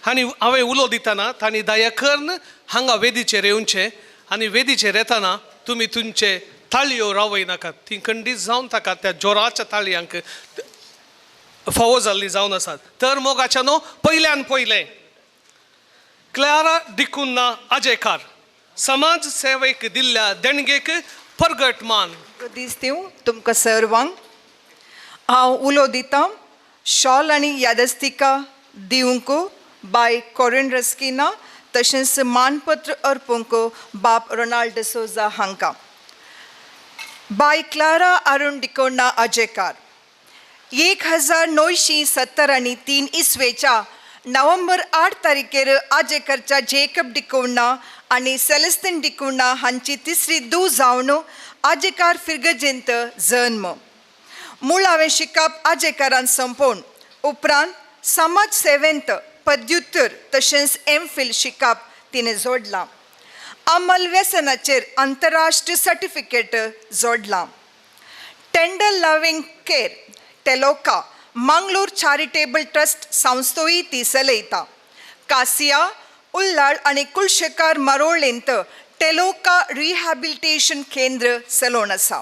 आनी हांवें उलो दितना तांणी दया करून हांगा वेदीचेर येवचें आनी वेदीचेर येताना तुमी तुमचे ताळयो रावय नाकात ती खंडीत जावन ताका त्या जोराच्या ताळयांक फावो जाल्ली जावन आसात तर मोगाच्यानो पयल्यान पयलें क्लारा डिकुन्ना आजेकार समाज सेवेक दिल्ल्या देणगेक परगट मान दीस दिवं तुमकां सर्वांक हांव उलो दितां शॉल आनी यादस्तिका दिवंक बाय कॉरिन रस्किना तशेंच मानपत्र अर्पूंक बाब रोनाल्ड डिसोजा हांकां बाय क्लारा अरुण डिकोन्ना आजेकार 1973 इस्वेच्या नोव्हेंबर 8 तारखेर आजेकरच्या जेकब डिकोन्ना आनी सेलेस्तीन डिकोन्ना हांची तिसरी धूव जावन आजेकार फिर्गजेंत जल्म मूळ हांवें शिकप आजेकारान संपोवन उपरांत समाज सेवेंत पदव्युत्तर तशेंच एमफील शिकप तिणें जोडलां अमल व्यसनाचेर आंतरराष्ट्रीय सर्टिफिकेट जोडलां टेंडर लविंग केअर टेलोका मंगळूर चॅरिटेबल ट्रस्ट संस्थोय ती चलयता कासिया उल्लाळ आनी कुलशेकार मरोळेंत टेलोका रिहॅबिलिटेशन केंद्र चलोवन आसा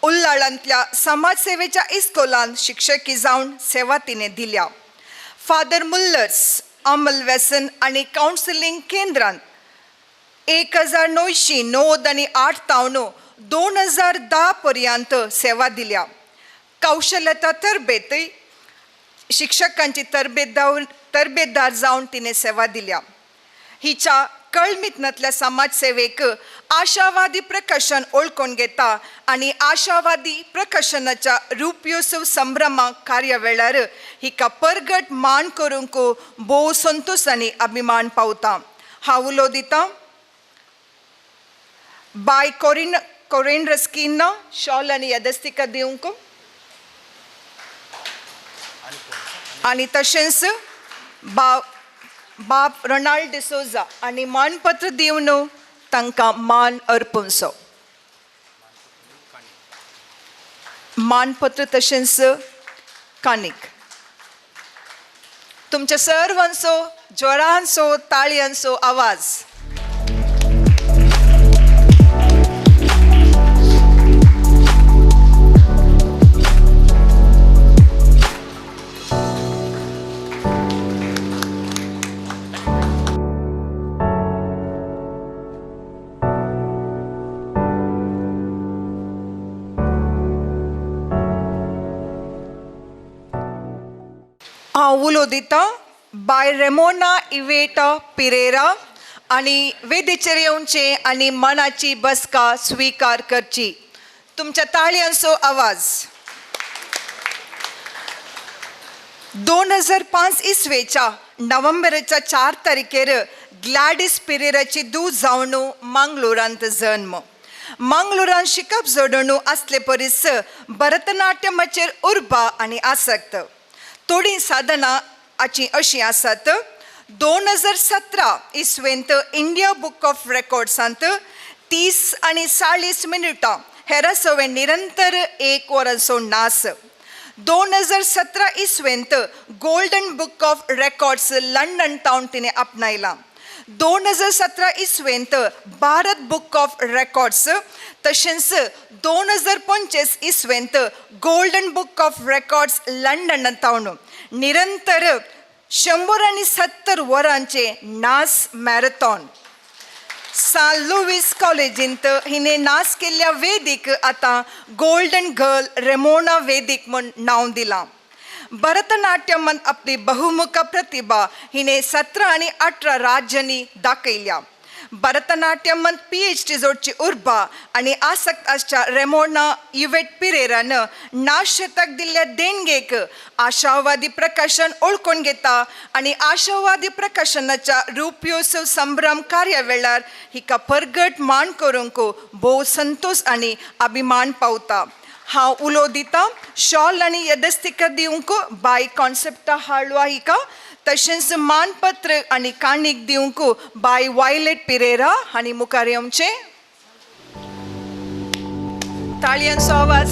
उल्लाळांतल्या समाजसेवेच्या इस्कोलांत शिक्षकी जावन सेवा तिणें दिल्या फादर मुल्लर्स अमल व्यसन आनी कावन्सिलींग केंद्रांत 1909 आनी 8 तावन 2010 पर्यंत सेवा दिल्या कौशल्यता तरबेती शिक्षकांची तरबेतदार जावन तिणें सेवा दिल्या हिच्या कळमितनांतल्या समाजसेवेक आशावादी प्रकाशन ओळखून घेता आनी आशावादी प्रकाशनाच्या रुपयोत्सव संभ्रमा कार्यावेळार हिका परगट मान करूंक भोव संतोश आनी अभिमान पावता हांव उलो दितां बाय कॉरिन रस्किना शॉल आनी यादस्तिका दिवंक आनी तशेंच बाब रोनाल्ड डिसोजा आनी मानपत्र दिवन तांकां मान अर्पूंचो मानपत्र तशेंच कानीक तुमच्या सर्वांचो जोरांचो ताळयांचो आवाज हांव उलो दितां बाय रेमोना इवेटा पिरेरा आनी वेदीचेर येवचें आनी मनाची बसका स्विकार करची तुमच्या ताळयांचो आवाज 2005 इस्वेच्या नोव्हेंबराच्या 4 तारखेर ग्लॅडिस पिरेराची धूव जावन मंगळुरांत जल्म मंगळुरांत शिकप जोडून आसले परीस भरतनाट्यमाचेर उर्बा आनी आसक्त थोडी साधना अशी आसात 2017 इस्वेंत इंडिया बुक ऑफ रेकॉर्ड्सांत 30 आनी 40 मिनटां हेरा सवे निरंतर 1 वरांचो नास 2017 इस्वेंत golden book of records London टावन तिणें आपणायला 2017 इसवेंत भारत बुक ऑफ रेकॉर्ड्स तशेंच 2025 इसवेंत golden book of records London तावन निरंतर 170 वरांचे नास मॅरेथॉन सान लुईस कॉलेजींत हिने नाच केल्ल्या वेदीक आतां गोल्डन गर्ल रेमोना वेदीक म्हूण नांव दिलां. भरतनाट्यमांत आपली बहुमुख प्रतिभा हिने 17 आनी 18 राज्यांनी दाखयल्या. भरतनाट्यमांत PhD जोडची उर्बा आनी आसक्त आसच्या रेमोना युवेट पिरेरान नाशतक दिल्ल्या देणगेक आशावादी प्रकाशन ओळखून घेता आनी आशावादी प्रकाशनाच्या रुपयोत्सव संभ्रम कार्यावेळार हिका परगट मान करूंक भोव संतोष आनी अभिमान पावता. हांव उलो दितां शॉल आनी यदस्तिका दिवंक बाय कॉन्सेप्टा हाळवा हिका तशेंच मानपत्र आनी काणीक दिवंक बाय वायलेट पिरेरा आनी मुखार येवचे. ताळयांचो आवाज.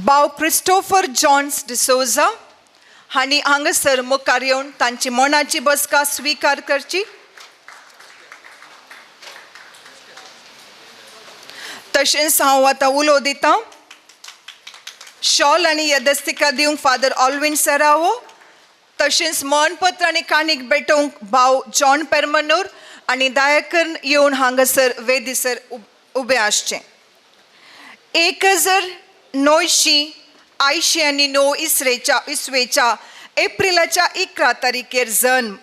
बाव क्रिस्टोफर जॉन्स डिसोजा हांणी हांगासर मुखार येवन तांची मोनाची बसका स्वीकार करची. तशेंच हांव आतां उलो दितां शॉल आनी यदस्तिका दिवंक फादर ऑल्विन सेरावो तशेंच मनपत्र आनी काणीक भेटोवंक भाव जॉन पेरमनूर आनी दयाकर्न येवन हांगासर वेदीसर उबे आसचें. 1989 इसवेच्या एप्रिलाच्या 11 तारखेर जल्म.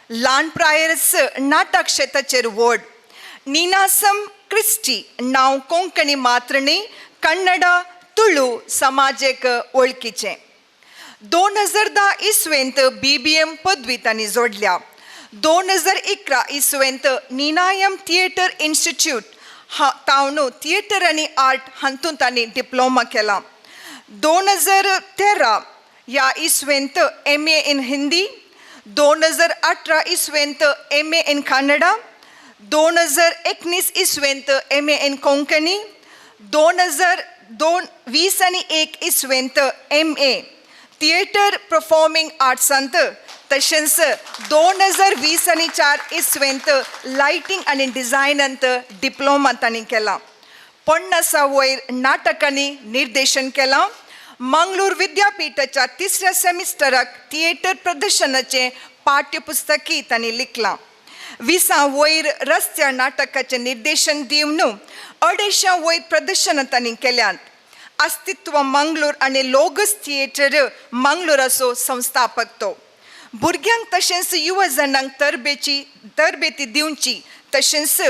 ल्हान प्रायरच नाटक क्षेत्राचेर व्हड. निनासम क्रिस्टी नांव कोंकणी मात्रणी कन्नडा तुळू समाजेक वळखीचें. 2010 इसवेंत BBM पदवी तांणी जोडल्या. 2011 इसवेंत निनायम थिएटर इन्स्टिट्यूट तावन थिएटर आनी आर्ट हातूंत तांणी डिप्लोमा केला. 2013 ह्या इसवेंत MA इन हिंदी. 2018 इसवेंत MA इन कन्नडा. 2019 इसवेंत MA इन कोंकणी. 2021 इसवेंत MA थिएटर परफॉर्मिंग आर्ट्सांत तशेंच 2024 इसवेंत लायटिंग आनी डिझायनांत डिप्लोमा तांणी केला. 50 वयर नाटक आनी निर्देशन केलां. मंगळूर विद्यापीठाच्या 3ऱ्या सेमिस्टराक थिएटर प्रदर्शनाचें पाठ्यपुस्तकी तांणी लिखलां. 20 वयर रस्त्या नाटकाचें निर्देशन दिवन 250 वयर प्रदर्शनां तांणी केल्यांत. अस्तित्व मंगळूर आनी लोगस थिएटर मंगळूराचो संस्थापक तो. भुरग्यांक तशेंच युवा जाणांक तरबेती दिवची तशेंच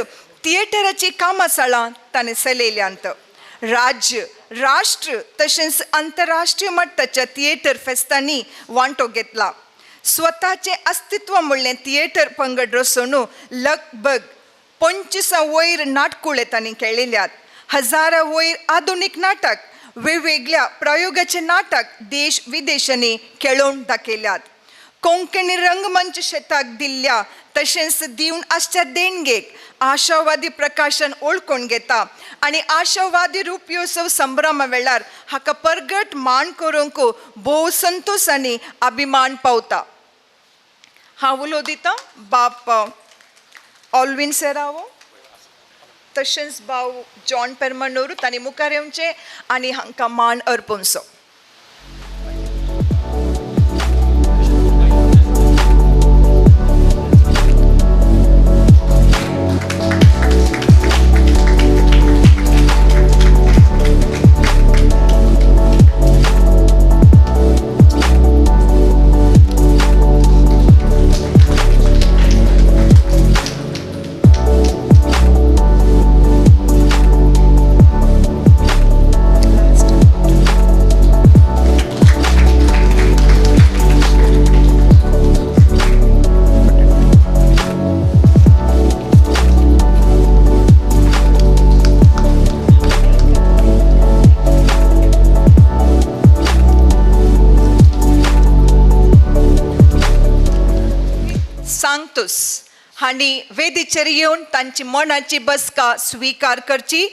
थिएटराची कामासाळां ताणें चलयल्यांत. राज्य राष्ट्र तशेंच आंतरराष्ट्रीय मट्टाच्या थिएटर फेस्तांनी वांटो घेतला. स्वताचें अस्तित्व म्हणलें थिएटर पंगड रचून लगभग 25 वयर नाटकुळे तांणी केळिल्ल्यात. 1000 वयर आधुनीक नाटक वेगवेगळ्या प्रयोगाचे नाटक देश विदेशांनी खेळोवन दाखयल्यात. कोंकणी रंगमंच शेताक दिल्ल्या तशेंच दिवन आसच्या देणगेक आशावादी प्रकाशन ओळखून घेता आनी आशावादी रुपयोत्सव संभ्रमा वेळार हाका परगट मान करूंक भोव संतोश आनी अभिमान पावता. हांव उलो दितां बाप ऑल्विन सेरावो तशेंच भाव जॉन पेरमनूर तांणी मुखार येवचें आनी हांकां मान अर्पूंचो. सांगतोस हांणी वेदीचेर येवन तांची मनाची बसका स्वीकार करची.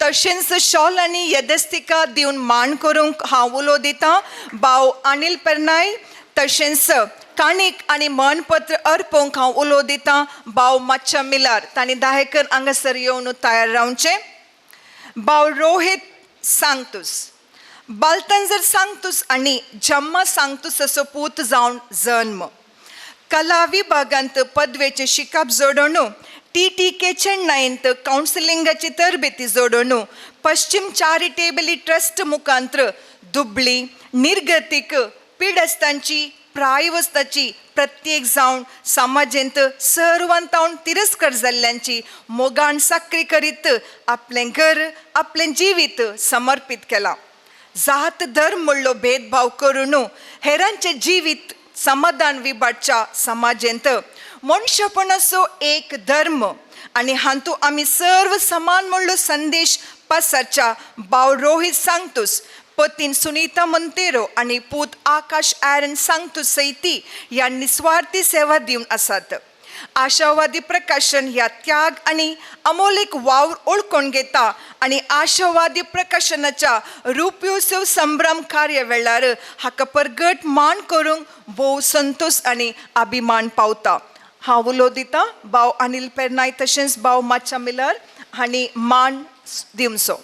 तशेंच शॉल आनी येदेस्तिका दिवन मान करूंक हांव उलो दितां. भाव अनिल पेर्नाय तशेंच काणीक आनी मनपत्र अर्पोवंक हांव उलो दितां. भाव माच्छा मिलार तांणी दाहेकर हांगासर येवन तयार रावचें. भाव रोहित सांगतोस बाल्तंजर सांगतोस आनी जम्मा सांगतोस असो पूत जावन जल्म. कला विभागांत पदवेचे शिकप जोडोवन TTK चेन्नईंत कावन्सिलिंगाची तरबेती जोडोवन पश्चिम चॅरिटेबल ट्रस्ट मुखांत्र दुबळी निर्गतीक पिडस्तांची प्रायवस्ताची प्रत्येक जावन समाजेंत सर्वांतावन तिरस्कार जाल्ल्यांची मोगाण साखरी करीत आपलें घर आपलें जिवीत समर्पीत केलां. जात धर्म म्हणलो भेदभाव करून हेरांचे जिवीत समाधान विभागच्या समाजेंत मनशापणाचो एक धर्म आनी हातूंत आमी सर्व समान म्हणलो संदेश पसरच्या भाव रोहित सांगतोस पतीन सुनीता मोंतेरो आनी पूत आकाश ॲरन सांगतोस सैती ह्या निस्वार्थी सेवा दिवन आसात. आशावादी प्रकाशन ह्या त्याग आनी अमोलीक वावर ओळखून घेता आनी आशावादी प्रकाशनाच्या रुपयोत्सव संभ्रम कार्यावेळार हाका परगट मान करूंक भोव संतोश आनी अभिमान पावता. हांव उलो दितां. भाव अनिल पेर्नाय तशेंच भाव माच्छा मिलार हांणी मान दिवचो.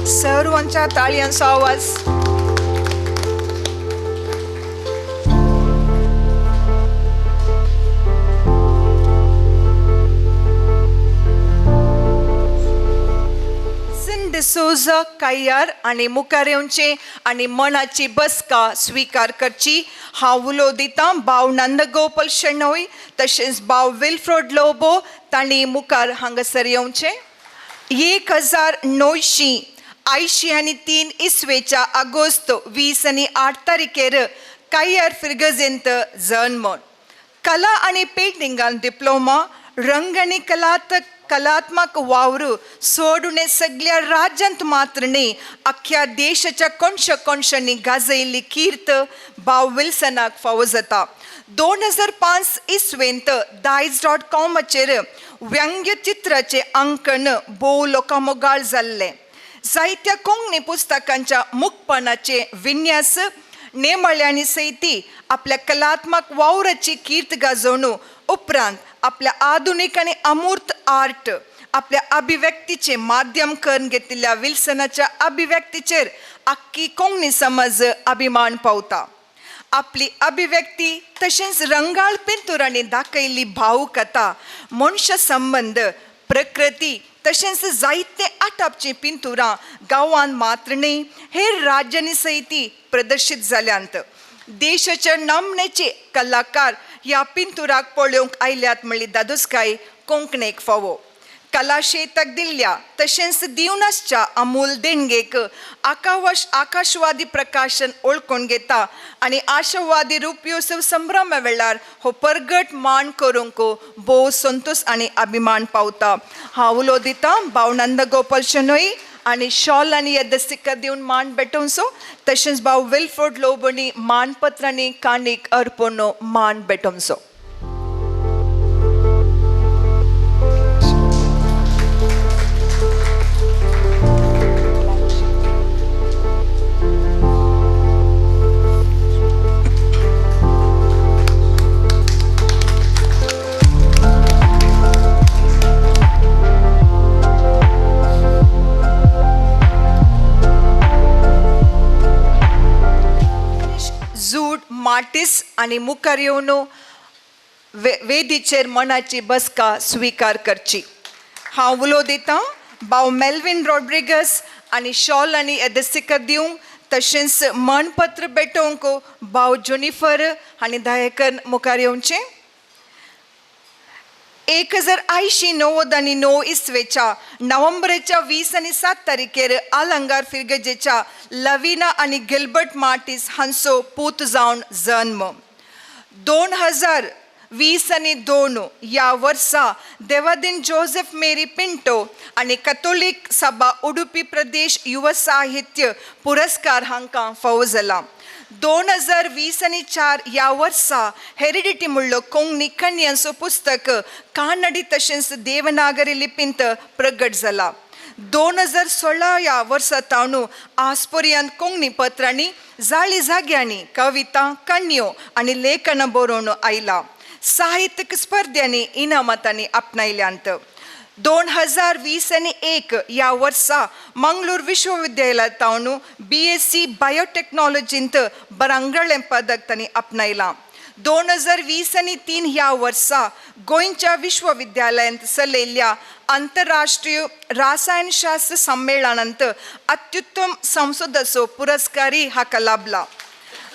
सर्वांच्या ताळयांचा आवाज. डिसोजा कायार आनी मुखार येवचें आनी मनाची बसका स्वीकार करची. हांव उलो दितां. भाव नंदगोपाल शेणोय तशेंच भाव विल्फ्रोड लोबो तांणी मुखार हांगासर येवचें. 1983 इसवेच्या ऑगस्ट 20 आनी 8 तारखेर कायार फिर्गजेंत जल्म. कला आनी पेंटिंगान डिप्लोमा रंग आनी कलात्मक वावर सोडून सगळ्या राज्यांत मात्र न्ही अख्ख्या देशाच्या कोणशांनी गाजयल्ली कीर्त भाव विल्सनाक फावो जाता. 2005 इसवेंत dice.comचेर व्यंग्यचित्राचे अंकन भोव लोकांमोगाळ जाल्लें. जायत्या कोंकणी पुस्तकांच्या मुखपणाचे विन्यास नेमळ्यांनी सैती आपल्या कलात्मक वावराची कीर्त गाजोवन उपरांत आपल्या आधुनिक आनी अमूर्त आर्ट आपल्या अभिव्यक्तीचे माध्यम करून घेतिल्ल्या विल्सनाच्या अभिव्यक्तीचेर आख्खी कोंकणी समज अभिमान पावता. आपली अभिव्यक्ती तशेंच रंगाळ पिंतुरांनी दाखयल्ली भावुकता मनशा संबंद प्रकृती तशेंच जायते आटापची पिंतुरां गांवांत मात्र न्ही हेर राज्यांनी सैती प्रदर्शीत जाल्यांत. देशाच्या नामनेचे कलाकार ह्या पिंतुराक पळोवंक आयल्यात म्हणली दादोसकाय कोंकणीक फावो. कला शेताक दिल्ल्या तशेंच दिवनासच्या अमूल देणगेक आकाशवादी प्रकाशन ओळखून घेता आनी आशावादी रुपयोत्सव संभ्रमा वेळार हो परगट मान करूंक भोव संतोश आनी अभिमान पावता. हांव उलो दितां. भाव नंदगोपाल शेणोय आनी शॉल आनी येदस्तिका दिवन मान भेटोवचो. तशेंच भाव विल्फ्रोड लोबोनी मानपत्र आनी काणीक अर्पोवन मान भेटोवचो. मार्टिस आनी मुखार येवन वेदीचेर मनाची बसका स्वीकार करची. हांव उलो दितां. भाव मेल्विन रॉड्रिगस आनी शॉल आनी येदस्तिका दिवंक तशेंच मनपत्र भेटोवंक भाव जोनिफर हांणी दायेकर मुखार येवचें. 1989 इसवेच्या नोव्हेंबरच्या 20 आणि 7 तारखेर आलंगार फिरगजेच्या लविना आणि गिल्बर्ट मार्टिस हांचो पूत जावन जन्म. 2022 या वर्सा देवादीन जोसेफ मेरी पिंटो आणि कॅथोलिक सभा उडुपी प्रदेश युवा साहित्य पुरस्कार हांकां फावो जाला. 2024 या वर्सा हेरिडिटी म्हणलो कोंकणी कन्यांचो पुस्तक कानडी तशेंच देवनागरी लिपींत प्रगट जाला. 2016 या वर्सा तावनू आजपर्यंत कोंकणी पत्रांनी जाळी जाग्यांनी कविता कन्यो आणि लेखन बरोवन आयला. साहित्यिक स्पर्धांनी इनामांनी आपणायल्यांत. 2021 या वर्सा मंगळूर विश्वविद्यालयात तावनू BSc बायोटेक्नॉलॉजींत बरांगळे पदक तांणी आपणायलां. 2023 या वर्सा गोंयच्या विश्वविद्यालयांत चलयल्ल्या आंतरराष्ट्रीय रासायनशास्त्र संमेलनांत अत्युत्तम संशोधनाचो पुरस्कारय हाका लाभला.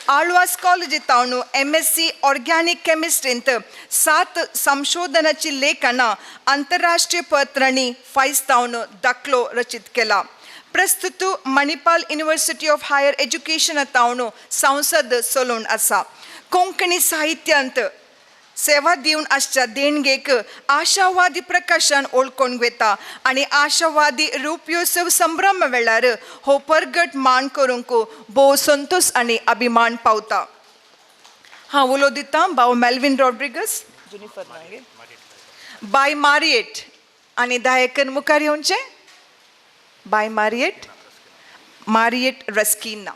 आळवास कॉलेजीत तावनू MSc ऑर्गॅनिक केमिस्ट्रींत 7 संशोधनाची लेखनां आंतरराष्ट्रीय पत्रांनी फायज तावन दाखलो रचित केला. प्रस्तुत Manipal university of higher education तावनू संसद चलोवन आसा. कोंकणी साहित्यांत सेवा दिवन आसच्या देणगेक आशावादी प्रकाशन ओळखून घेता आणि आशावादी रूपयोत्सव संभ्रम वेळार हो परगट मान करूंक भोव संतोष आणि अभिमान पावता. हांव उलो दितां भाव मेल्विन रॉड्रिगस, बाय मारिएट आणि दायेकर मुखार येवचे. बाय मारिएट रस्किना.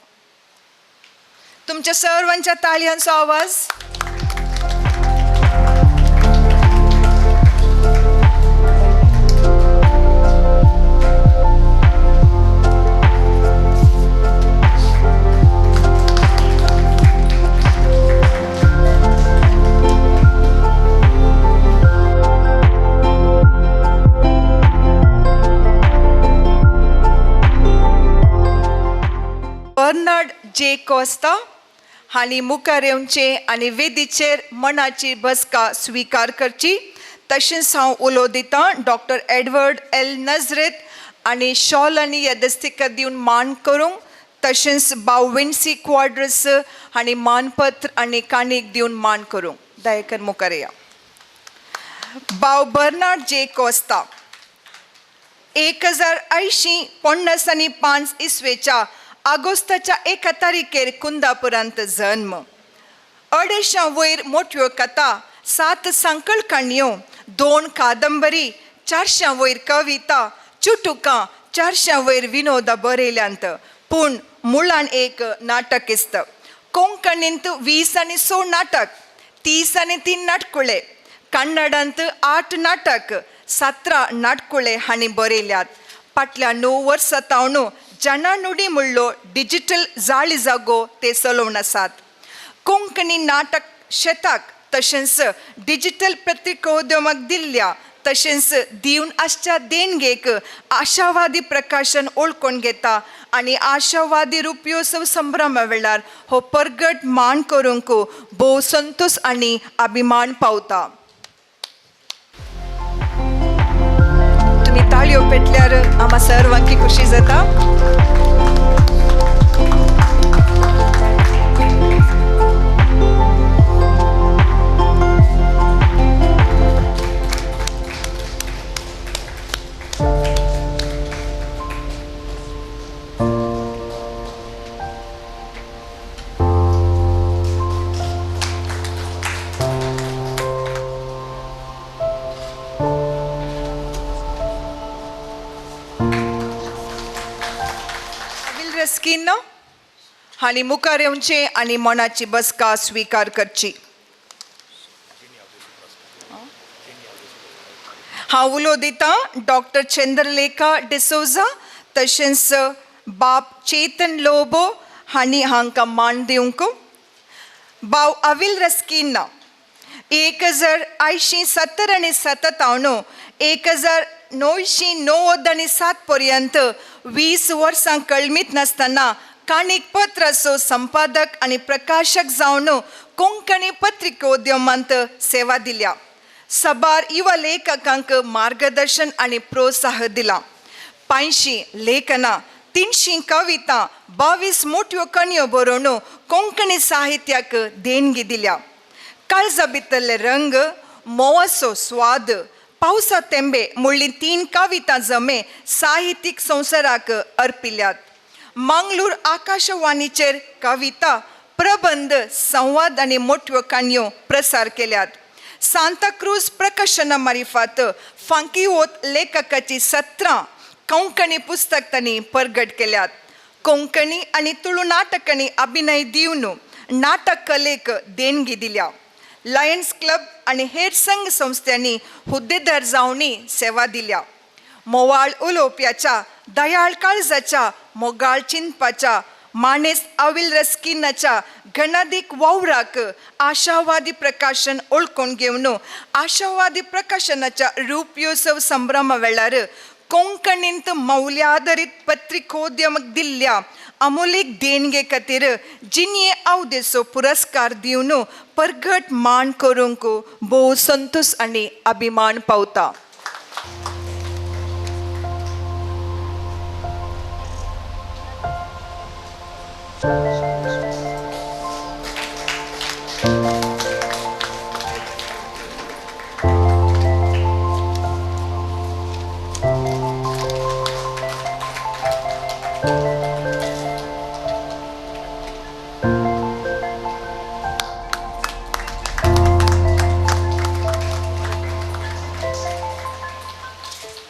तुमच्या सर्वांच्या ताळयांचो आवाज. बर्नार्ड जे कोस्ता हांणी मुखार येवचे आनी वेदीचेर मनाची बसका स्विकार करची. तशेंच हांव उलो दितां डॉक्टर एडवर्ड एल नजरेत आनी शॉल आनी येदस्तिका दिवन मान करूंक. तशेंच भाव विन्सी क्वाड्रस हांणी मानपत्र आनी काणीक दिवन मान करूंक. दायेकर मुखार या. भाव बर्नार्ड जे कोस्ता 1950 इसवेच्या ऑगस्टाच्या 1 तारखेर कुंदापुरांत जन्म. 250 वयर मोठ्यो कथा, 7 संकलकाणयो, 2 कादंबरी, 400 वयर कविता, चुटुकां, 400 वयर विनोद बरयल्यांत. पूण मुळान एक नाटकिस्त. कोंकणींत 20 आनी 6 नाटक, 30 आनी 3 नाटकुळे, कन्नडांत 8 नाटक, 17 नाटकुळे हांणी बरयल्यात. फाटल्या 9 वर्सां तावनू जनानुडी म्हणलो डिजिटल जाळी जागो ते चलोवन आसात. कोंकणी नाटक शेताक तशेंच डिजिटल पत्रिकोद्यमाक दिल्ल्या तशेंच दिवन आसच्या देणगेक आशावादी प्रकाशन ओळखून घेता आनी आशावादी रूपयोत्सव संभ्रमा वेळार हो परगट मान करूंक भोव संतोष आनी अभिमान पावता. तुम्ही ताळयो पेटल्यार आम्हा सर्वांकी खुशी जाता. रस्किन हांणी मुखार येवचे आनी मनाची बसका स्विकार करची. हांव उलो दितां डॉक्टर चंद्रलेखा डिसोजा तशेंच बाब चेतन लोबो हांणी हांकां मान दिवंक. भाव अविल रस्किन 1970 आनी 97 1997 पर्यंत 20 वर्सां कळमीत नासतना काणीक पत्राचो संपादक आनी प्रकाशक जावन कोंकणी पत्रिकोद्यमांत सेवा दिल्या. सबार युवा लेखकांक मार्गदर्शन आणि प्रोत्साहन दिला. 85 लेखना, 300 कविता, 22 मोठ्यो कणयो बरोवन कोंकणी साहित्याक देणगी दिल्या. काळजा भितरले रंग, मोवाचो स्वाद, पावसा तेंबे म्हणली 3 कविता जमे साहित्यिक संवसाराक अर्पिल्यात. मंगळूर आकाशवाणीचेर कविता, प्रबंध, संवाद आणि मोठ्यो काणयो प्रसार केल्यात. सांताक्रूज प्रकाशना मार्फत फंकीवोत लेखकाची 17 कोंकणी पुस्तक त्यांनी प्रगट केल्यात. कोंकणी आणि तुळू नाटकांनी अभिनय दिवन नाटक कलेक देणगी दिल्या. लायन्स क्लब आणि हेर संघ संस्थांनी हुद्देदार जावनी सेवा दिल्या. मोवाळ उलोवप्याच्या, दयाळ काळजाच्या, मोगाळ चिंतपाच्या, मानेस अविल रस्किनाच्या घनादीक वावराक आशावादी प्रकाशन ओळखून घेवन आशावादी प्रकाशनाच्या रूपयोत्सव संभ्रमा वेळार कोंकणींत मौल्याधारीत पत्रिकोद्यमक दिल्ल्या अमोलीक देणगे खातीर जिनिये अवदेचो पुरस्कार दिवन परगट मान करूंक भोव संतोष आनी अभिमान पावता.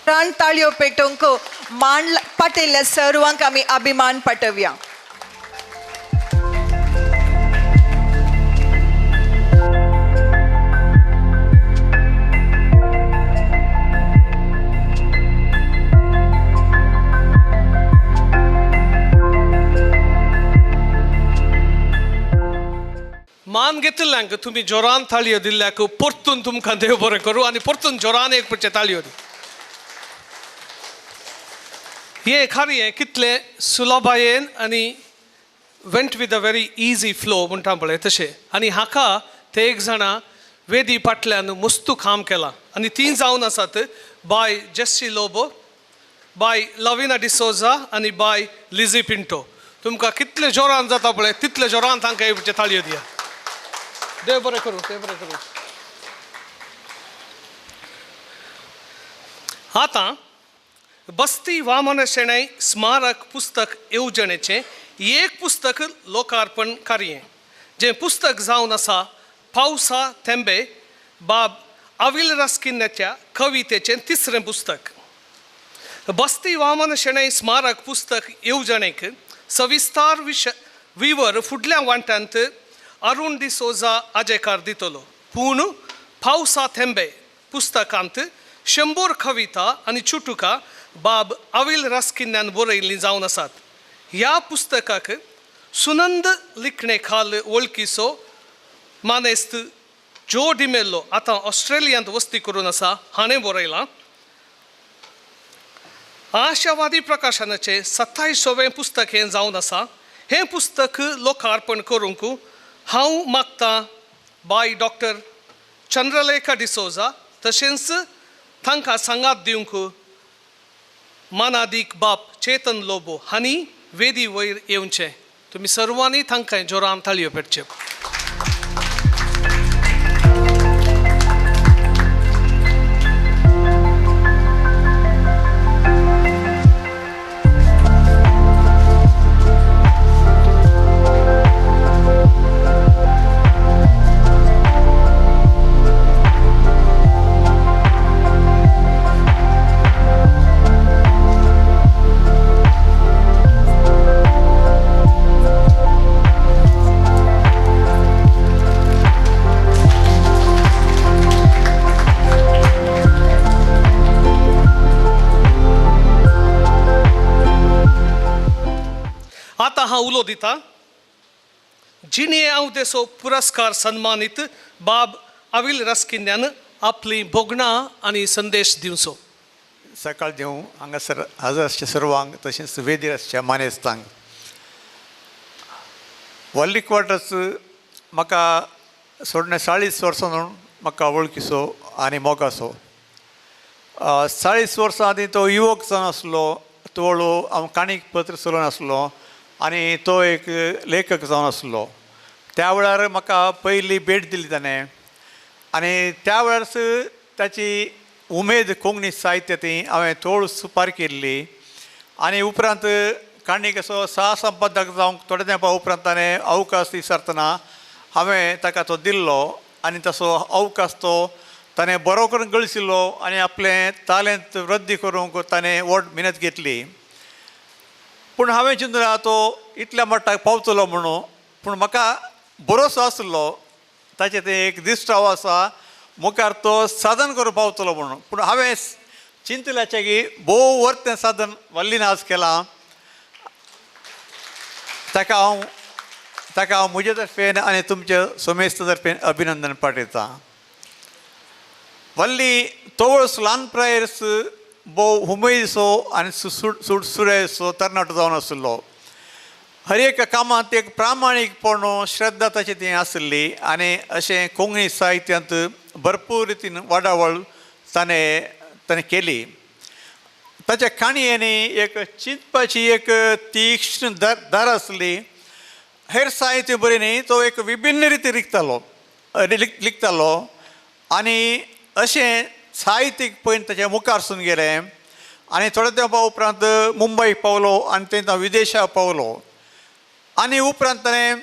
प्राण ताळयो पेटोवंक मान पाटयल्ल्या सर्वांक आमी अभिमान पाठवया. मान घेतिल्ल्यांक तुमी जोरान ताळयो दिल्ल्याक परतून तुमकां देव बरें करूं आनी परतून जोरान एक पटचे ताळयो दी. हे खरें कितले सुलभायेन आनी went with a very easy flow म्हणटा पळय तशें. आनी हाका ते एक जाणा वेदी फाटल्यान मस्तू काम केलां आनी तीं जावन आसात by Jessie Lobo, by Lavina D'Souza आनी बाय लिझी पिंटो. तुमकां कितले जोरान जाता पळय तितले जोरान तांकां एक ताळयो दिया. देव बरें करूं, देव बरें करूं. आतां बस्ती वामन शेणै स्मारक पुस्तक येवजणेचें एक पुस्तक लोकार्पण कार्य. जें पुस्तक जावन आसा पावसा थेंबे बाब अविल रस्किनाच्या कवितेचें 3रें पुस्तक. बस्ती वामन शेणै स्मारक पुस्तक येवजणेक सविस्तार विवर फुडल्या वांट्यांत अरुण डिसोजा आजेकार दितलो. पूण पावसा थेंबे पुस्तकांत 100 कविता आनी चुटुका बाब अविल रस्किनान बरयल्लीं जावन आसात. ह्या पुस्तकाक सुनंद लिखणे खाल वळखीचो मानेस्त जो डिमेल्लो आतां ऑस्ट्रेलियांत वस्ती करून आसा हाणें बरयलां. आशावादी प्रकाशनाचें 27वें पुस्तक हें जावन आसा. हें पुस्तक लोकार्पण करूंक हांव मागतां बाय डॉक्टर चंद्रलेखा डिसोजा तशेंच तांकां सांगात दिवंक मानादीक बाप चेतन लोबो हांणी वेदी वयर येवचें. तुमी सर्वांनी तांकां जोरान ताळयो पेटच्यो. आतां हांव उलो दितां जिनिये अवदेचो पुरस्कार सन्मानीत बाब अविल रस्किन्यान आपली बोगणां आनी संदेश दिवचो. सकाळ देव हांगासर हाजर आसच्या सर्वांक तशेंच वेदीर आसच्या मानेस्तांक व्हडली क्वॉर्टर्स म्हाका सोडणे 40 वर्सां म्हाका वळखीचो आनी मोगाचो. 40 वर्सां आदीं तो युवक जावन आसलो, तो हळू हांव काणीक पत्र चलोवन आसलो आनी तो एक लेखक जावन आसलो. त्या वेळार म्हाका पयली भेट दिली ताणें आनी त्या वेळारच ताची उमेद कोंकणी साहित्याची हांवें थोड सुपार केल्ली आनी उपरांत काणीक असो सहसंपादक जावंक थोड्या तेंपा उपरांत ताणें अवकाश विचारतना हांवें ताका तो दिल्लो आनी तसो अवकाश तो ताणें बरो करून गळशिल्लो आनी आपलें तालेंत वृद्धी करूंक ताणें व्हड मेहनत घेतली. पूण हांवें चिंतलां तो इतल्या मट्टाक पावतलो म्हणून, पूण म्हाका भरोसो आसलो ताचें तें एक दिश्टाव आसा मुखार तो साधन करूं पावतलो म्हणून. पूण हांवें चिंतल्याचें की भोव वर्स तें साधन वल्लीन आज केलां. ताका हांव म्हजे तर्फेन आनी तुमचे सोमेस्त तर्फेन अभिनंदन पाठयतां. वल्ली तोवळस ल्हान प्रायस भोव उमेदीचो आनी सुटसुळेचो तरणाटो जावन आशिल्लो. हर एक कामांत एक प्रामाणीकपण श्रद्धा ताची ती आसली आनी अशें कोंकणी साहित्यांत भरपूर रितीन वाडावळ ताणें केली. ताच्या काणयेनी एक चिंतपाची एक तीक्ष्ण दार आसली. हेर साहित्य बरें न्ही, तो एक विभिन्न रिती लिखतालो आनी अशें साहित्यीक पयन ताच्या मुखारसून गेलें आनी थोड्या तेंपा उपरांत मुंबयक पावलो आनी थंय विदेशाक पावलो आनी उपरांत ताणें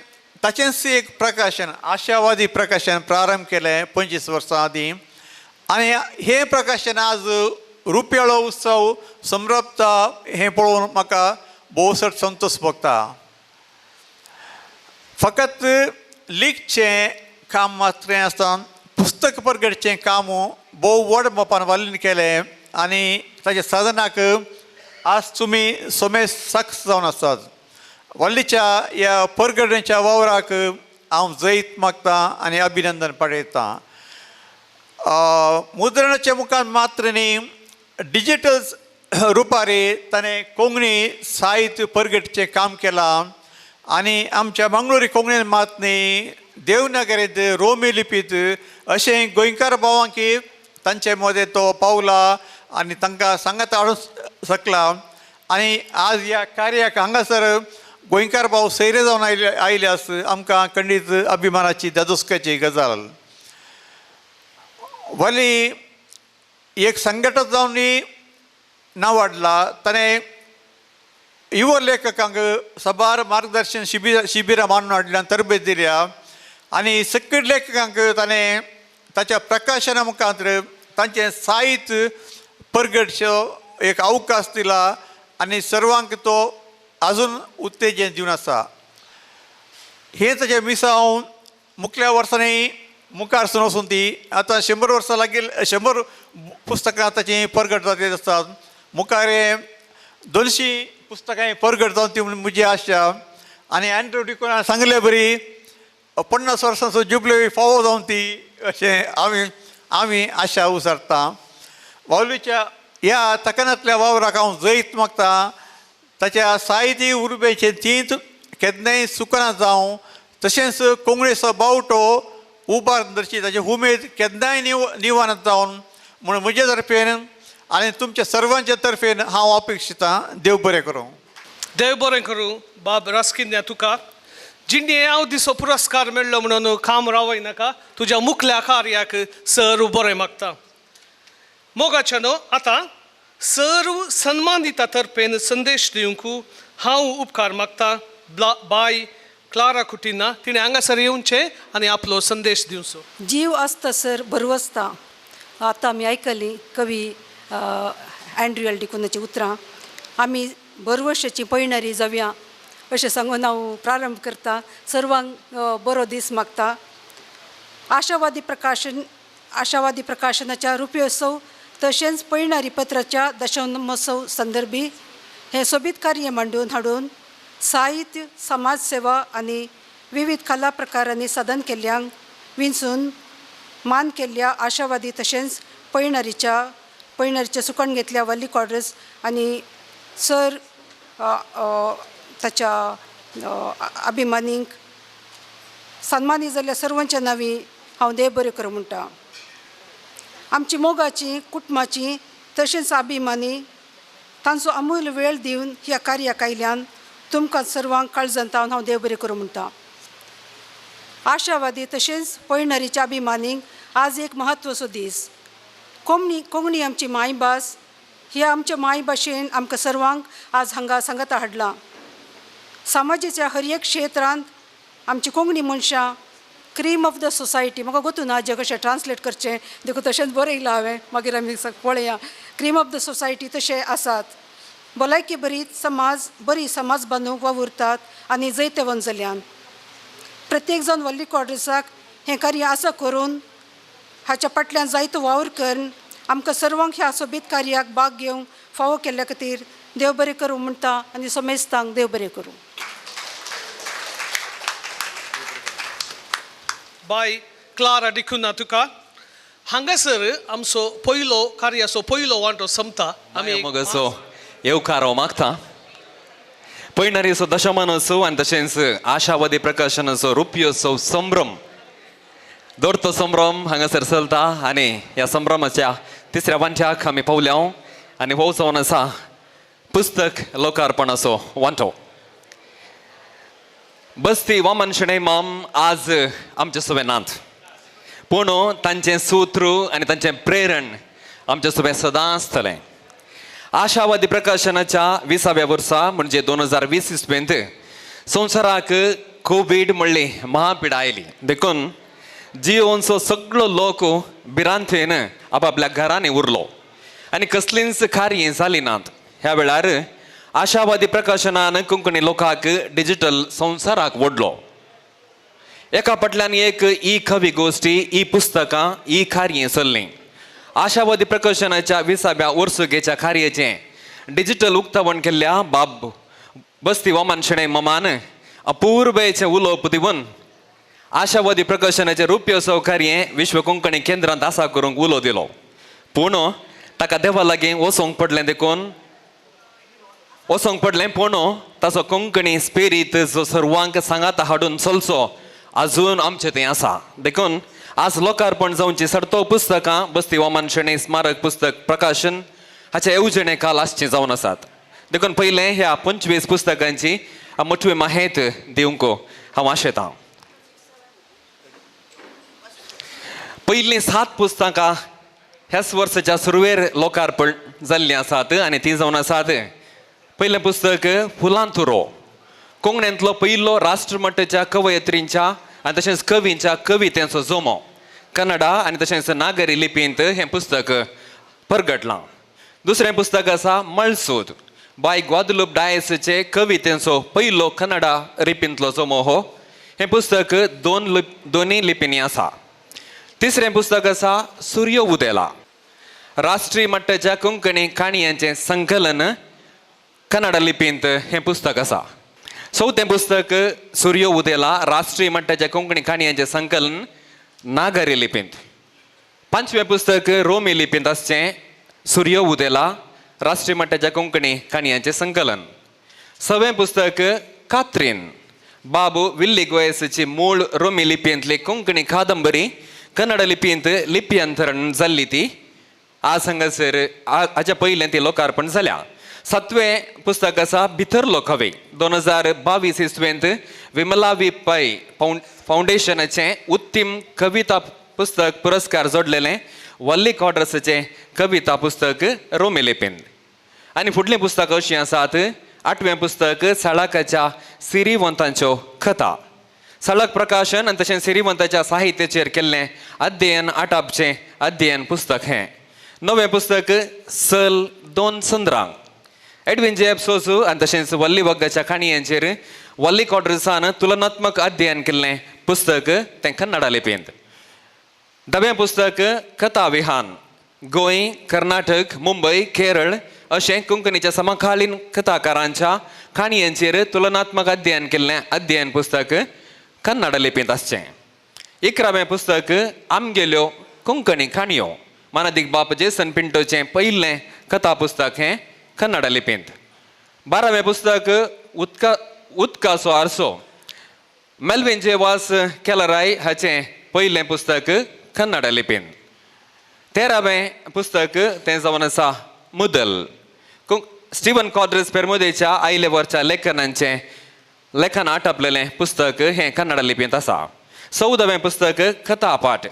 ताचेंच एक प्रकाशन, आशावादी प्रकाशन प्रारंभ केलें 25 वर्सां आदीं आनी हें प्रकाशन आज रुप्याळो उत्सव समरपता हें पळोवन म्हाका भोवसर संतोश भोगता. फकत लिखचें काम मात्र आसता, पुस्तक परगडचें काम भोव व्हड मोपान वालीन केलें आनी ताच्या साधनाक आज तुमी सोमेस साक्ष जावन आसात. व्हडलीच्या ह्या परगडणेच्या वावराक हांव जैत मागतां आनी अभिनंदन पाठयतां. मुद्रणाच्या मुखार मात्र न्ही, डिजिटल रुपारी ताणें कोंकणी साहित्य परगटचें काम केलां आनी आमच्या मंगळुरी कोंकणीन मात न्ही, देवनागरींत, रोमी लिपींत अशें गोंयकार भावांकी तांचे मदें तो पावला आनी तांकां सांगात हाडूंक शकला. आनी आज ह्या कार्याक हांगासर गोंयकार भाव सैरे जावन आयले आस आमकां खंडीत अभिमानाची दादोसकाची गजाल. वली एक संघटक जावन नांव वाडला. ताणें युवा लेखकांक सबार मार्गदर्शन शिबिरां मारून हाडल्यान तरबेत दिल्या आनी सकयल लेखकांक ताणें ताच्या प्रकाशना मुखार तांचें साहित्य परगडचो एक अवकाश दिला आनी सर्वांक तो अजून उत्तेजन दिवन आसा. हें ताचें मिसांव मुखल्या वर्सांनी मुखार सुरू वचून ती आतां 100 वर्सां लागीं 100 पुस्तकां ताची परगट जातली आसतात. मुखार 200 पुस्तकां परगट जावन ती म्हजी आशा. आनी एंड्रू डिकोन सांगले बरी 50 वर्सांचो जुबली फावो जावन ती अशें आमी आशा उसारता. वावलीच्या ह्या तकनांतल्या वावराक हांव जैत मागतां. ताच्या साहित्य उर्बेचे तींच केन्नाय सुकना जावं, तशेंच कोंकणीचो बावटो उबारची ताची उमेद केन्नाय निवान जावन म्हूण म्हजे तर्फेन आनी तुमच्या सर्वांच्या तर्फेन हांव अपेक्षितां. देव बरें करूं. देव बरें करूं. बाब रास्किन्या तुका जिणे हांव दिसो पुरस्कार मेळ्ळो म्हणून काम रावय नाका. तुज्या मुखल्या कार्याक सर बरें मागता. मोगाच्यानो आतां सर्व सन्मानिता तर्फेन संदेश दिवंक हांव उपकार मागतां. बाय क्लारा कुटिना तिणें हांगासर येवचें आनी आपलो संदेश दिवचो. जीव आसता सर बरो आसता. आतां आमी आयकली कवी एंड्रू एल डिकोनाची उतरां. आमी बरवर्षाची पयणारी जावया अशें सांगून हांव प्रारंभ करता. सर्वांक बरो दीस मागता. आशावादी प्रकाशनाच्या रुपयोत्सव तशेंच पयणारी पत्राच्या दशमोत्सव संदर्भी हें सोबीत कार्य मांडून हाडून साहित्य, समाज सेवा आनी विविध कला प्रकारांनी साधन केल्ल्यांक विंचून मान केल्ल्या आशावादी तशेंच पयणारीच्या सुकण घेतल्या वल्ली कॉड्रेस आनी सर ताच्या अभिमानीक सन्मानी जाल्ल्या सर्वांच्या नांवी हांव देव बरें करूं म्हणटा. आमची मोगाची कुटुंबाची तशेंच अभिमानी तांचो अमूल्य वेळ दिवन ह्या कार्याक आयल्यान तुमकां सर्वांक काळजांतावन हांव देव बरें करूं म्हणटा. आशावादी तशेंच पळयणारीच्या अभिमानीक आज एक म्हत्वाचो दीस. कोंकणी आमची मायभास, ह्या आमच्या मायभाशेन आमकां सर्वांक आज हांगा सांगता हाडला. समाजाच्या हर एक क्षेत्रांत आमची कोंकणी मनशां क्रीम ऑफ द सोसायटी, म्हाका गोतू ना जें कशें ट्रान्सलेट करचें, देखून तशेंच बरयलां हांवें, मागीर आमी पळया. क्रीम ऑफ द सोसायटी तशें आसात. भलायकी बरी समाज बांदूंक वावुरतात आनी जैतवन जाल्यान प्रत्येक जावन वल्ली क्वॉर्टर्साक हें कार्य आसा करून हाच्या फाटल्यान जायतो वावर करून आमकां सर्वांक ह्या सोबीत कार्याक भाग घेवंक फावो केल्ल्या खातीर देव बरें करूं म्हणटा आनी समेस्तांक देव बरें करूं. बाय क्लारा डिकुना तुका. हांगासर आमचो पयलो कार्याचो पयलो वांटो संपता. आमी मग असो येवकारो मागता. पळयणारीचो दशमानोत्सव आनी तशेंच आशावादी प्रकाशनाचो रुपयोत्सव संभ्रम दौरतो संभ्रम हांगासर चलता आनी ह्या संभ्रमाच्या तिसऱ्या वांट्याक आमी पावल्या आनी हो जावन आसा पुस्तक लोकार्पणाचो वांटो. बस्ती वामन शेणै माम आज आमचे सुबेनांत, पूण तांचें सूत्र आनी तांचें प्रेरण आमचे सुबें सदां आसतलें. आशावादी प्रकाशनाच्या 20व्या वर्सा म्हणजे 2020 इस्वेंत संवसाराक कोविड म्हणली महापिडा आयली. देखून जियोनचो सगळो लोक भिरांतेन आपापल्या घरांनी उरलो आनी कसलींच कार्य जाली नात. ह्या वेळार आशावादी प्रकाशनान कोंकणी लोकांक डिजिटल संवसाराक ओडलो. एका फाटल्यान एक ई कवी गोश्टी, ई पुस्तकां, ई कार्य चल्लीं. आशावादी प्रकाशनाच्या 20व्या वर्सुकेच्या कार्याचें डिजिटल उक्तावण केल्ल्या बाब बस्ती वामन शेणै मामान अपूर्वेचें उलोवप दिवन आशावादी प्रकाशनाचें रुपयोत्सव कार्य विश्व कोंकणी केंद्रांत आसा करूंक उलो दिलो. पूण ताका देवा लागीं वचोंक पडलें. देखून वचोंक पडलें पूण ताचो कोंकणी स्पिरीट जो सर्वांक सांगात हाडून चलचो अजून आमचें तें आसा. देखून आज लोकार्पण जावची सर्तो पुस्तकां बस्ती वामन शेणै स्मारक पुस्तक प्रकाशन हाचे येवजणे काल आसचे जावन आसात. देखून पयलें ह्या 25 पुस्तकांची मोठवी माहेत दिवंक हांव आशेतां. पयलीं 7 पुस्तकां ह्याच वर्साच्या सुरवेर लोकार्पण जाल्लीं आसात आनी ती जावन आसात. पयलें पुस्तक फुलांतुरो, कोंकणींतलो पयलो राष्ट्रमट्टाच्या कवयत्रींच्या आनी तशेंच कवींच्या कवितेचो जोमो कन्नडा आनी तशेंच नागरी लिपींत हें पुस्तक परगटलां. दुसरें पुस्तक आसा मळसूद, बाय ग्वादलूप डायसचे कवितेचो पयलो कन्नडा लिपींतलो जोमो हो. हें पुस्तक दोनी लिपींनी आसा. तिसरें पुस्तक आसा सूर्य उदेला, राष्ट्रीय मट्टाच्या कोंकणी काणयांचें संकलन कन्नडा लिपींत हें पुस्तक आसा. चवथें पुस्तक सूर्य उदेला, राष्ट्रीय मट्टाच्या कोंकणी काणयांचें संकलन नागरी लिपींत. 5वें पुस्तक रोमी लिपींत आसचें सूर्य उदेला, राष्ट्रीय मट्टाच्या कोंकणी काणयांचें संकलन. 6वें पुस्तक कात्रीन, बाबू विल्ली गोयसची मूळ रोमी लिपींतली कोंकणी कादंबरी कन्नडा लिपींत लिप्यांतरण जाल्ली ती आज हांगासर हाच्या पयलें ती लोकार्पण जाल्या. 7वें पुस्तक आसा भितरलो कवी, 2022 इस्वेंत विमला वी पै फावंडेशनाचें उत्तम कविता पुस्तक पुरस्कार जोडलेलें वल्ली क्वॉर्टर्साचें कविता पुस्तक रोमी लिपींत. आनी फुडलीं पुस्तकां अशीं आसात. 8वें पुस्तक सळकाच्या सिरिवंतांच्यो कथा, सळक प्रकाशन आनी तशेंच सिरिवंताच्या साहित्याचेर केल्लें अध्ययन आटापचें अध्ययन पुस्तक हें. 9वें पुस्तक सल 2 संद्रांक, एडविन जेफ सोजू आनी तशेंच वल्ली वग्गाच्या काणयांचेर वल्ली क्वॉर्टर्सान तुलनात्मक अध्ययन केल्लें पुस्तक तें कन्नडा लिपींत. 10वें पुस्तक कथा विहान, गोंय, कर्नाटक, मुंबय, केरळ अशें कोंकणीच्या समकालीन कथाकारांच्या काणयांचेर तुलनात्मक अध्ययन केल्लें अध्ययन पुस्तक कन्नडा लिपींत आसचें. 11वें पुस्तक आमगेल्यो कोंकणी काणयो, मानदीक बाप जेसन पिंटोचें पयलें कथा पुस्तक हें कन्नडा लिपींत. 12वें पुस्तक उदकाचो आरसो, मेल्विन जेवास केलराय हाचें पयलें पुस्तक कन्नडा लिपींत. 13वें पुस्तक तें जावन आसा मुदल. स्टीवन कॉड्रेस पेर्मुदेच्या आयले वरच्या लेखन आटपलेलें पुस्तक हें कन्नड लिपींत आसा. 14वें पुस्तक कथा पाठ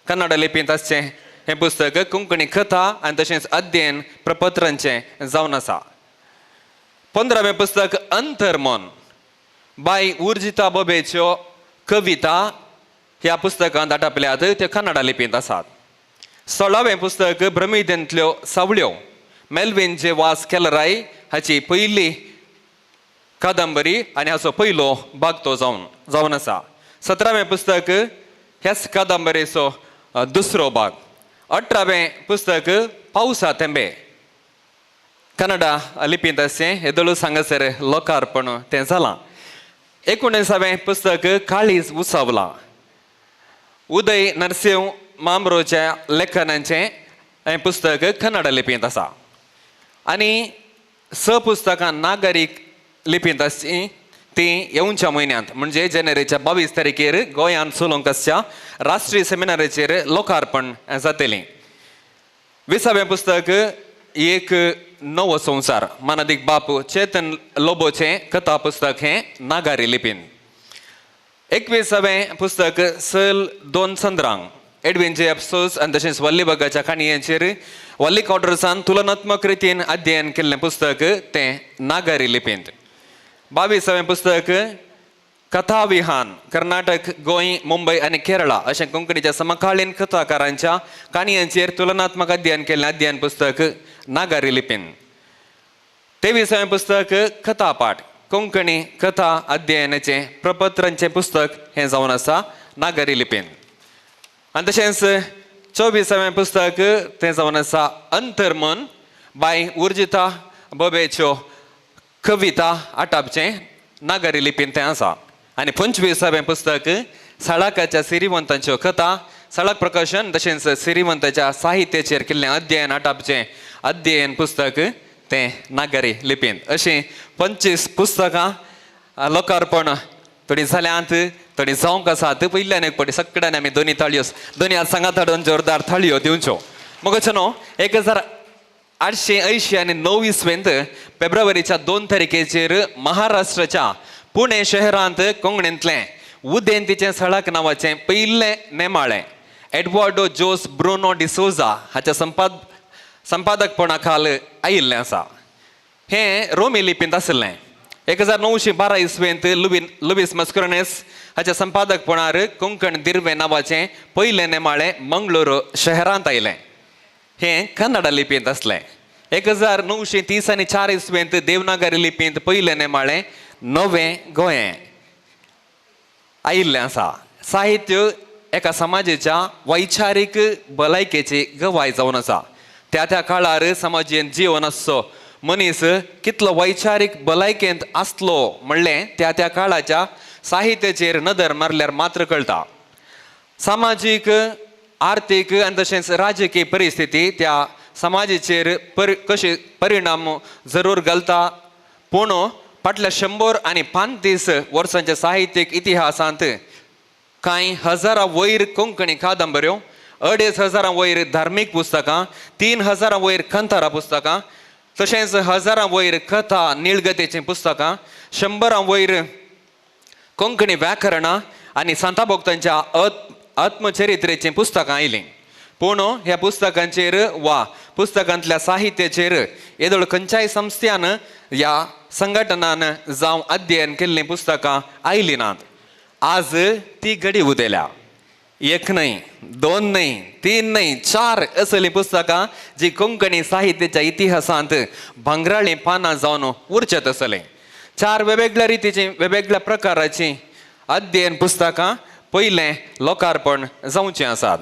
कन्नड लिपींत आसचें हें पुस्तक कोंकणी कथा आनी तशेंच अध्ययन प्रपत्रांचें जावन आसा. 15वें पुस्तक अंतर्मन बाय उर्जिता बोबेच्यो कविता ह्या पुस्तकांत आटपल्यात त्यो कन्नड लिपींत आसात. 16वें पुस्तक भ्रमिदेंतल्यो सावळ्यो मेल्विन जे वास केलराय हाची पयली कादंबरी आनी हाचो पयलो भाग तो जावन आसा. 17वें पुस्तक ह्याच कादंबरेचो दुसरो भाग. 18वें पुस्तक पावसा तेंबे कन्नड लिपींत आसचें येदोळू हांगासर लोकार्पण तें जालां. 19वें पुस्तक काळीज उसवला उदय नरसिंह मामरोच्या लेखनाचें हें पुस्तक कन्नड लिपींत आसा. आनी 6 पुस्तकां नागरीक लिपींत आसचीं तीं येवच्या म्हयन्यांत म्हणजे जानेवारीच्या 22 तारखेर गोंयांत सोलोंकसच्या राष्ट्रीय सेमिनाराचेर लोकार्पण जातलीं. 20वें पुस्तक एक नवो संवसार मानदीक बापू चेतन लोबोचें कथा पुस्तक हें नागारी लिपींत. 21वें पुस्तक सल 2 चंद्रांक एडविन जे अफसोस आनी तशेंच वल्लीबगाच्या काणयांचेर वल्ली कॉड्रसान तुलनात्मक रितीन अध्ययन केल्लें पुस्तक तें नागारी लिपींत. 22वें पुस्तक कथा विहान कर्नाटक गोंय मुंबय आनी केरळा अशें कोंकणीच्या समकालीन कथाकारांच्या काणयांचेर तुलनात्मक अध्ययन केल्लें अध्ययन पुस्तक नागारी लिपींत. 23वें पुस्तक कथा पाठ कोंकणी कथा अध्ययनाचें प्रपत्रांचें पुस्तक हें जावन आसा नागारी लिपींत. आनी तशेंच 24वें पुस्तक तें जावन आसा अंतर्मन बाय उर्जिता बोबेच्यो कविता आटापचें नागारी लिपींत तें आसा. आनी 25वें पुस्तक सळकाच्या सिरिवंतांच्यो कथा सळक प्रकाशन तशेंच सिरिवंताच्या साहित्याचेर केल्लें अध्ययन आटापचें अध्ययन पुस्तक तें नागारी लिपींत. अशीं 25 पुस्तकां लोकार्पण थोडी जाल्यांत थोडी जावंक आसात. पयल्यान एक पटी सगळ्यांनी आमी दोनी हात सांगात हाडून जोरदार थाळयो दिवच्यो. मगचनो 1880 आनी 9 इसवेंत फेब्रुवारीच्या 2 तारखेचेर महाराष्ट्राच्या पुणे शहरांत कोंकणींतलें उदेंतीचें सळक नांवाचें पयलें नेमाळें एडवर्डो जोस ब्रुनो डिसोजा हाच्या संपादकपणा खाल आयिल्लें आसा. हें रोमी लिपींत आसलें. 1912 इसवेंत लुईस मस्करोनेस हाच्या संपादकपणार कोंकण दिर्वे नांवाचें पयलें नेमाळें मंगळूर शहरांत आयलें. हें कन्नड लिपींत आसलें. 1930 आनी 4 इसवेंत देवनागरी लिपींत पयलें नेमाळें नवें गोंय आयिल्लें आसा. साहित्य एका समाजाच्या वैचारीक भलायकेची गवाय जावन आसा. त्या काळार समाजीन जीवन आसचो मनीस कितलो वैचारीक भलायकेंत आसलो म्हणलें त्या काळाच्या साहित्याचेर नदर मारल्यार मात्र कळटा. सामाजीक आर्थीक आनी तशेंच राजकीय परिस्थिती त्या समाजाचेर कशे परिणाम जरूर घालता. पूण फाटल्या 100 आनी 35 वर्सांच्या साहित्यीक इतिहासांत कांय हजारां वयर कोंकणी कादंबऱ्यो 2500 वयर धार्मीक पुस्तकां 3000 वयर कंतारा पुस्तकां तशेंच 1000 वयर कथा निळगतेचीं पुस्तकां 100 वयर कोंकणी व्याकरणां आनी सांताभोक्तांच्या आत्मचरित्रेचीं पुस्तकां आयलीं. पूण ह्या पुस्तकांचेर वा पुस्तकांतल्या साहित्याचेर येदोळ खंयच्याय संस्थान ह्या संघटनान जावं अध्ययन केल्लीं पुस्तकां आयलीं नात. आज ती घडी उदेल्या. 1 न्हय 2 न्हय 3 न्हय 4 असलीं पुस्तकां जी कोंकणी साहित्याच्या इतिहासांत भांगराळीं पानां जावन उरचत आसलीं. 4 वेगवेगळ्या रितीचीं वेगवेगळ्या प्रकाराचीं अध्ययन पुस्तकां पयलें लोकार्पण जावचीं आसात.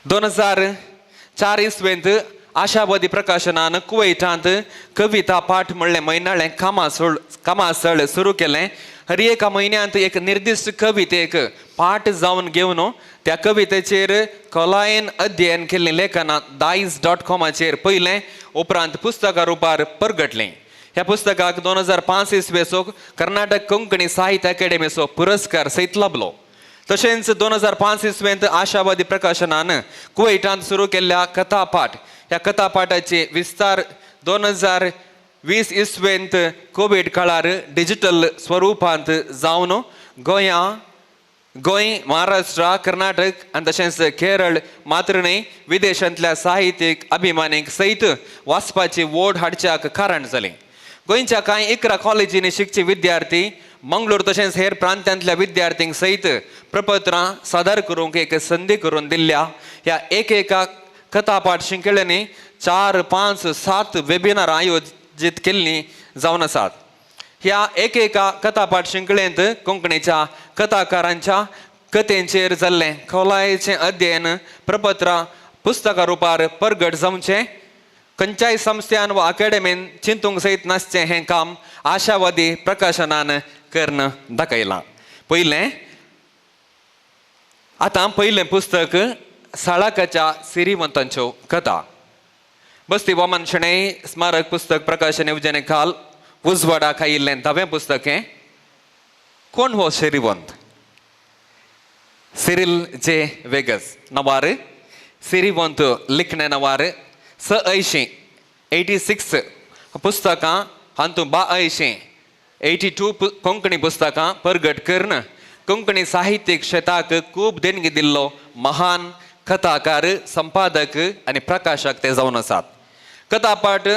2004 इसवेंत आशावादी प्रकाशनान कुवेटांत कविता पाठ म्हणलें म्हयनाळें कामासळ सुरू केलें. हर एका म्हयन्यांत एक निर्दिश्ट कवितेक पाठ जावन घेवन त्या कवितेचेर खोलायेन अध्ययन केल्लीं लेखनां dice.com पयलें उपरांत पुस्तका रुपार परगटलीं. ह्या पुस्तकाक 2005 इसवेचो कर्नाटक कोंकणी साहित्य अकादेमीचो पुरस्कार सयत लाभलो. तशेंच 2005 इसवेंत आशावादी प्रकाशनान कुवेटांत सुरू केल्ल्या कथापाठ ह्या कथापाठाचे विस्तार 2020 इसवेंत कोविड काळार डिजिटल स्वरुपांत जावन गोंय महाराष्ट्र कर्नाटक आनी तशेंच केरळ मात्र न्हय विदेशांतल्या साहित्यीक अभिमानीक सयत वाचपाची वोड हाडच्याक कारण जालें. गोंयच्या कांय 11 कॉलेजींनी शिकचे विद्यार्थी मंगळूर तशेंच हेर प्रांतांतल्या विद्यार्थ्यांक सयत प्रपत्रां सादर करूंक एक संदी करून दिल्ल्या ह्या एका कथापाठ शिंकेळ्यांनी 4, 5, 7 वेबिनार आयोजीत केल्लीं जावन आसात. ह्या एका कथापाठ शिंकेळेंत कोंकणीच्या कथाकारांच्या कथेंचेर जाल्लें खोलायेचें अध्ययन प्रपत्रां पुस्तका रुपार परगट जावचें खंयच्याय संस्थान वा अकॅडमीन चिंतूंक सयत नासचें हें काम आशावादी प्रकाशनान करून दाखयलां. पयलें पुस्तक साळाकाच्या सिरिवंतांच्यो कथा. बस्ती वामन शेणै स्मारक पुस्तक प्रकाशन येवजणे खाल उजवाडाक आयिल्लें 10वें पुस्तक हें. कोण हो सिरिवंत? सिरिल जे वेगस नवार सिरिवंत लिखणे नवार 86 पुस्तकां हातूंत 82 कोंकणी पुस्तकां परगट करून कोंकणी साहित्यीक क्षेत्राक खूब देणगी दिल्लो महान कथाकार, संपादक आनी प्रकाशक ते जावन आसात. कथापाठ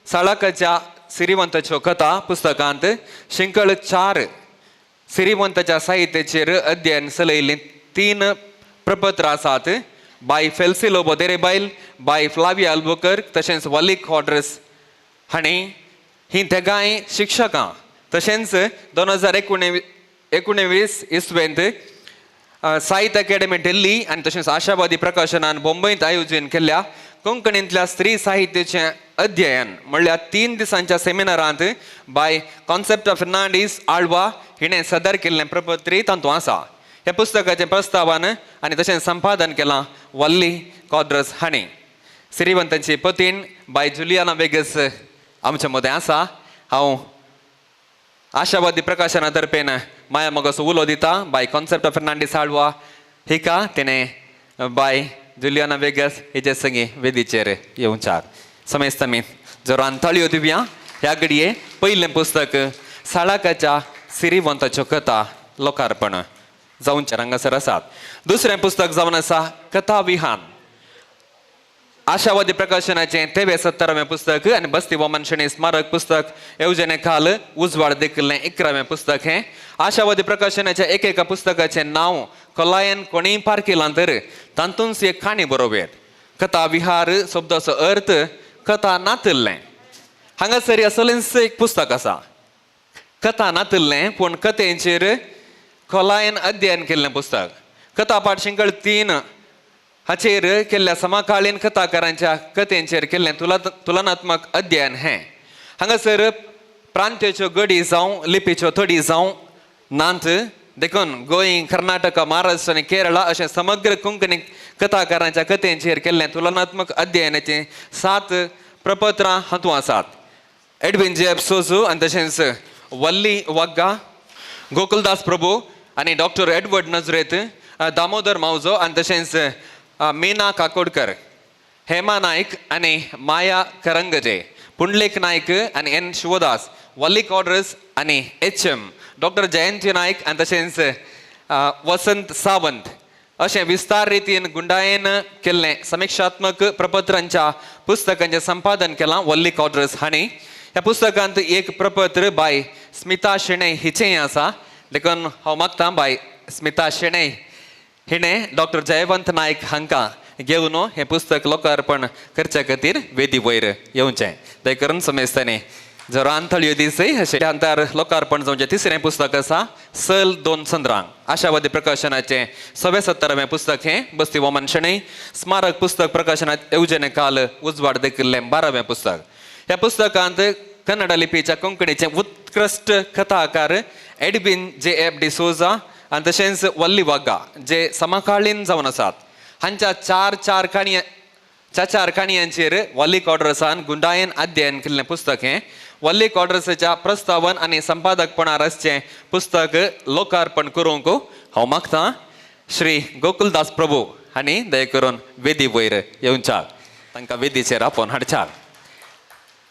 साळाकाच्या सिरिवंताच्यो कथा पुस्तकांत शिंकळ 4 सिरिवंताच्या साहित्याचेर अध्ययन चलयल्लीं 3 प्रपत्रां आसात. बाय फेल्सिलो बोदेरेबायल, बाय फ्लाविया अल्बुकर्क तशेंच वल्ली कॉड्रस हांणी हीं तेगाय शिक्षकां तशेंच 2019 इसवेंत साहित्य अकॅडमी दिल्ली आनी तशेंच आशावादी प्रकाशनान मुंबयंत आयोजन केल्ल्या कोंकणींतल्या स्त्री साहित्याचें अध्ययन म्हणल्यार 3 दिसांच्या सेमिनारांत बाय कॉन्सेप्ट फर्नांडीस आळवा हिणें सदर केल्लें प्रपत्री तातूंत आसा. ह्या पुस्तकाचें प्रस्तावन आनी तशेंच संपादन केलां वल्ली कॉड्रस हांणी. सिरिवंतांची पतीन बाय जुलियाना वेगस आमचे मदें आसा. हांव आशावादी प्रकाशना तर्फेन माया मोगाचो उलो दिता. बाय कॉन्सेप्ट फर्नांडीस आळवा हिका तिणें बाय जुलियाना वेगस हेजे संगी वेदीचेर येवचार. समेस्त आमी जोरान ताळयो दिवया. ह्या घडये पयलें पुस्तक साळाकाच्या सिरिवंताच्यो कथा लोकार्पण जावचे हांगासर आसात. दुसरें पुस्तक जावन आसा कथा विहान. आशावादी प्रकाशनाचें 70वें पुस्तक आनी बस्ती वामन शेणै स्मारक पुस्तक येवजणे खाल उजवाड देखिल्लें 11वें पुस्तक हें. आशावादी प्रकाशनाच्या एका पुस्तकाचें नांव खोलायेन कोणीय पारकिलां तर तातूंत एक काणी बरोबर. कथा विहार शब्दाचो अर्थ कथा नातल्लें. हांगासर असलेंच एक पुस्तक आसा. कथा नातल्लें पूण कथेंचेर खोलायेन अध्ययन केल्लें पुस्तक. कथापाठ शिंकळ 3 हाचेर केल्ल्या समकालीन कथाकारांच्या कथेंचेर केल्लें तुलनात्मक अध्ययन हें. हांगासर प्रांत्याच्यो गडी जावं लिपीच्यो थडी जावं नांत देखून गोंय, कर्नाटका, महाराष्ट्र आनी केरळा अशें समग्र कोंकणी कथाकारांच्या कथेंचेर केल्लें तुलनात्मक अध्ययनाचें 7 प्रपत्रां हातूंत आसात. एडविन जे सोजू आनी तशेंच वल्ली वाग्गा, गोकुलदास प्रभू आनी डॉक्टर एडवर्ड नजरेत, दामोदर मावजो आनी तशेंच मीना काकोडकर, हेमा नायक आनी माया करंगजे, पुंडलेक नायक आनी एन शिवदास, वल्ली कॉड्रस आनी HM, डॉक्टर जयंती नायक आनी तशेंच वसंत सावंत अशें विस्तार रितीन गुंडायेन केल्लें समीक्षात्मक प्रपत्रांच्या पुस्तकांचें संपादन केलां वल्ली कॉड्रस हांणी. ह्या पुस्तकांत एक प्रपत्र बाय स्मिता शेणै हिचेंय आसा. देखून हांव मागतां बाय स्मिता शेणै हिणें डॉक्टर जयवंत नायक हांकां घेवन हें पुस्तक लोकार्पण करचे खातीर वेदी वयर येवचें. ते करून समेस्तांनी जोरान थळयो दिसय अशें अंतर लोकार्पण जावचें. तिसरें पुस्तक आसा सल 2 चंद्रांक. आशावादी प्रकाशनाचें 77वें पुस्तक हें. बस्ती वामन शेणै स्मारक पुस्तक प्रकाशनात येवजणे काल उजवाड देखिल्लें 12वें पुस्तक. ह्या पुस्तकांत कन्नड लिपीच्या कोंकणीचे उत्कृश्ट कथाकार एडविन JF डिसोजा आनी तशेंच वल्ली वाग्गा जे समकालीन जावन आसात. हांच्या 4 काणयांचेर वल्ली कॉड्रसान गुंडायेन अध्ययन केल्लें पुस्तक हें. वल्ली कॉड्रसाच्या प्रस्तावन आनी संपादकपणार आसचें पुस्तक लोकार्पण करूंक हांव मागतां. श्री गोकुलदास प्रभू हांणी दया करून वेदी वयर येवच्याक तांकां वेदीचेर आपोवन हाडच्याक.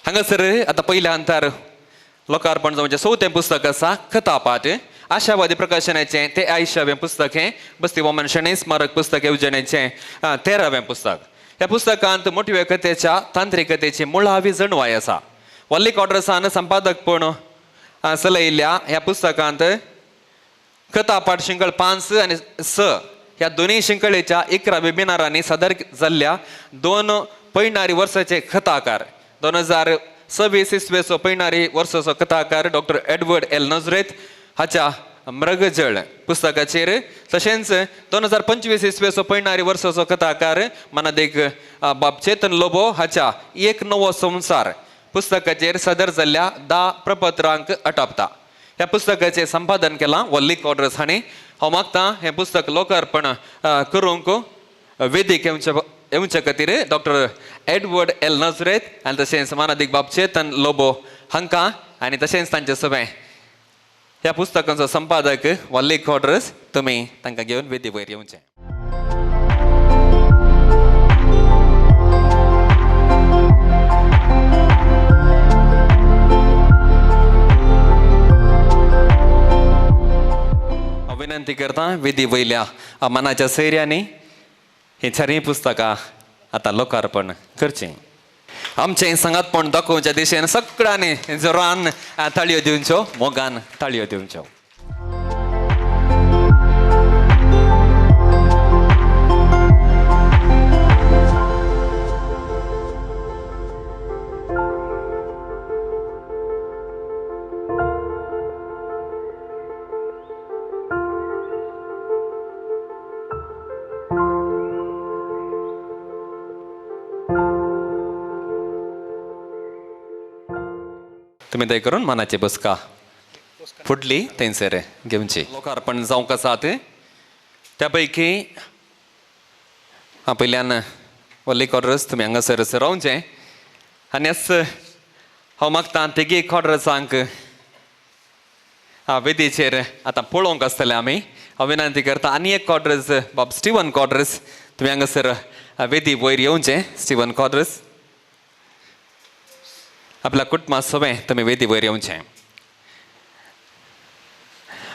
हांगासर आतां पयल्या अंतर लोकार्पण जावचें 4थें पुस्तक आसा कथा पाठ. आशावादी प्रकाशनाचें तें 80वें पुस्तक हें. बस्ती वामन शेणै स्मारक पुस्तक येवजणेचें 13वें पुस्तक. ह्या पुस्तकांत मोठव्या कथेच्या तांत्रिकतेची मुळावी जणवाय आसा. वल्ली कॉड्रसान संपादकपण चलयिल्ल्या ह्या पुस्तकांत कथा पाठ शिंकळ 5 आनी 6 ह्या दोनूय शिंकळेच्या 11 वेबिनारांनी सादर जाल्ल्या 2 पैणारी वर्साचे कथाकार 2026 इस्वेचो पैणारी वर्साचो कथाकार डॉक्टर एडवर्ड एल नजरेत हाच्या मृगजळ पुस्तकाचेर, तशेंच 2025 इस्वेचो पैणारी वर्साचो कथाकार मानादेक बाब चेतन लोबो हाच्या एक नवो संवसार पुस्तकाचेर सादर जाल्ल्या 10 प्रपत्रांक आटापता. ह्या पुस्तकाचें संपादन केलां वल्ली कॉड्रस हांणी. हांव मागतां हें पुस्तक लोकार्पण करूंक वेदीक येवचे खातीर डॉक्टर एडवर्ड एल नजरेत आनी तशेंच मानादिक बाब चेतन लोबो हांकां आनी तशेंच तांचे सगळे ह्या पुस्तकाचो संपादक वल्ली कॉड्रस तुमी तांकां घेवन वेदी वयर येवचें. विनंती करता वेदी वयल्या मनाच्या सैर्यांनी ही 4 पुस्तकां आतां लोकार्पण करचीं. आमचें संगातपण दाखोवच्या दिशेन सगळ्यांनी जोरान ताळयो दिवच्यो, मोगान ताळयो दिवच्यो. तुमी दय करून मनाची बसका फुडली थंयसर घेवची. लोकार्पण जावंक आसात त्या पैकी पयल्यान वल्ली कॉड्रस तुमी हांगासर रावचें. आनी हांव मागतां तिगी कॉड्रसांक वेदीचेर आतां पळोवंक आसतलें आमी. हांव विनंती करता आनी एक कॉड्रस बाब स्टीवन कॉड्रस तुमी हांगासर वेदी वयर येवचें. स्टीवन कॉड्रस आपल्या कुटुंबा सगळें तुमी वेदी वयर येवचें.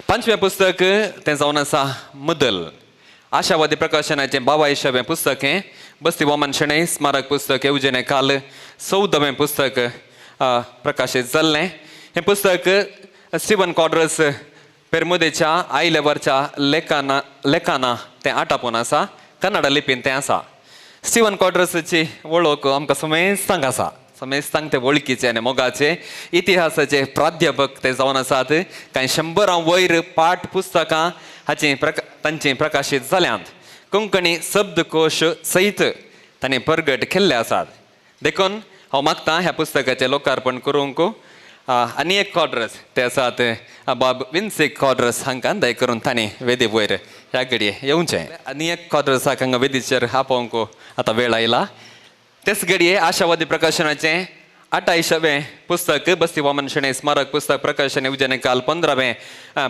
5वें पुस्तक तें जावन आसा मुदल. आशावादी प्रकाशनाचें 22वें पुस्तक हें. बस्ती वामन शेणै स्मारक पुस्तक येवजणे काल 14वें पुस्तक प्रकाशीत जाल्लें. हें पुस्तक स्टीवन कॉड्रस पेरमुदेच्या आयल्या वरच्या लेखाना तें आटापून आसा. कन्नड लिपीन तें आसा. स्टीवन कॉड्रसाची वळख आमकां समेस्तांक आसा. समेस्तांक ते वळखीचे आनी मोगाचे इतिहासाचे प्राध्यापक ते जावन आसात. कांय 100 वयर पाठ पुस्तकां तांची प्रकाशीत जाल्यांत. कोंकणी शब्दकोश सयत तांणी प्रगट केल्ले आसात. देखून हांव मागतां ह्या पुस्तकाचें लोकार्पण करूंक आनी एक कॉड्रस ते आसात बाब विन्सिक कॉड्रस हांकां दय करून तांणी वेदी वयर ह्या घडये येवचें. आनी एक कॉड्रसाक हांगा वेदीचेर आपोवंक आतां वेळ आयला. तेच घडये आशावादी प्रकाशनाचें 28वें पुस्तक बस्ती वामन शेणै स्मारक पुस्तक प्रकाशन येवजणे काल 15वें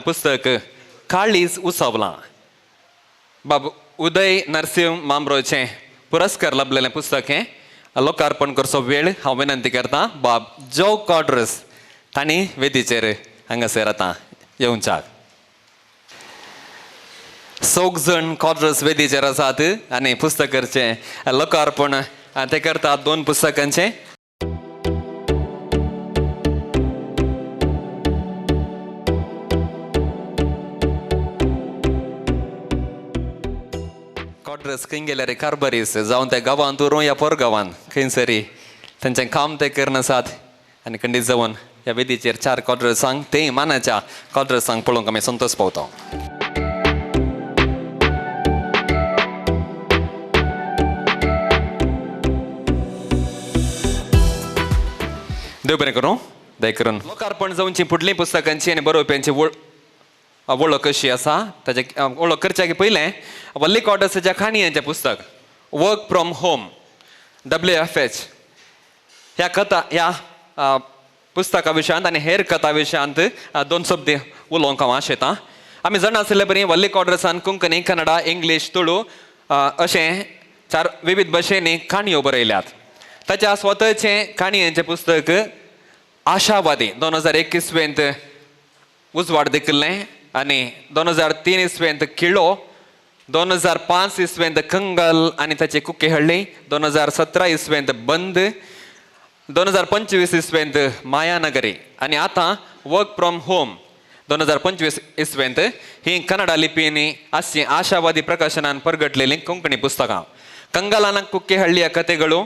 पुस्तक काळीज उसवलां. बाब उदय नरसिंह मामरोचें पुरस्कार लाभलेलें पुस्तक हें. लोकार्पण करचो वेळ हांव विनंती करतां बाब जो कॉड्रस तांणी वेदीचेर हांगासर आतां येवच्याक. 6 जाण कॉड्रस वेदीचेर आसात आनी पुस्तकाचें लोकार्पण ते करतात 2 पुस्तकांचें. कॉड्रस खंय गेल्यार कारबारीस जावं त्या गांवांत उरूं या परगांवांत खंयसरी तांचें काम ते करून आसात. आनी खंडीत जावन ह्या वेदीचेर 4 कॉड्रसांक तेय मानाच्या कॉड्रसांक पळोवंक आमी संतोश पावता. देव बरें करूं. दय करून लोकार्पण जावची फुडलीं पुस्तकांची आनी बरोवप्यांची वळख कशी आसा ताचे वळख करच्या पयलें वल्ली कॉड्रसाच्या खाणयांचें पुस्तक वर्क फ्रॉम होम WFH ह्या पुस्तका विशयांत आनी हेर कथा विशयांत 2 शब्द उलोवंक हांव आशेतां. आमी जाणा आसले बरी वल्ली कॉड्रसान कोंकणी कन्नडा इंग्लीश तुळू अशें 4 विविध भाशेंनी काणयो बरयल्यात. ताच्या स्वताचें काणयेचें पुस्तक आशावादी 2021 उजवाड देखिल्लें आनी 2003 इसवेंत किळो 2005 इसवेंत कंगल आनी ताची कुकेहळ्ळी 2017 इसवेंत बंद 2025 इसवेंत मायानगरी आनी आतां वर्क फ्रॉम होम 2025 इसवेंत ही कन्नडा लिपींनी आशी आशावादी प्रकाशनान परगटलेलीं कोंकणी पुस्तकां. कंगल आनी कुकेहळ्ळी ह्या कथेಗಳು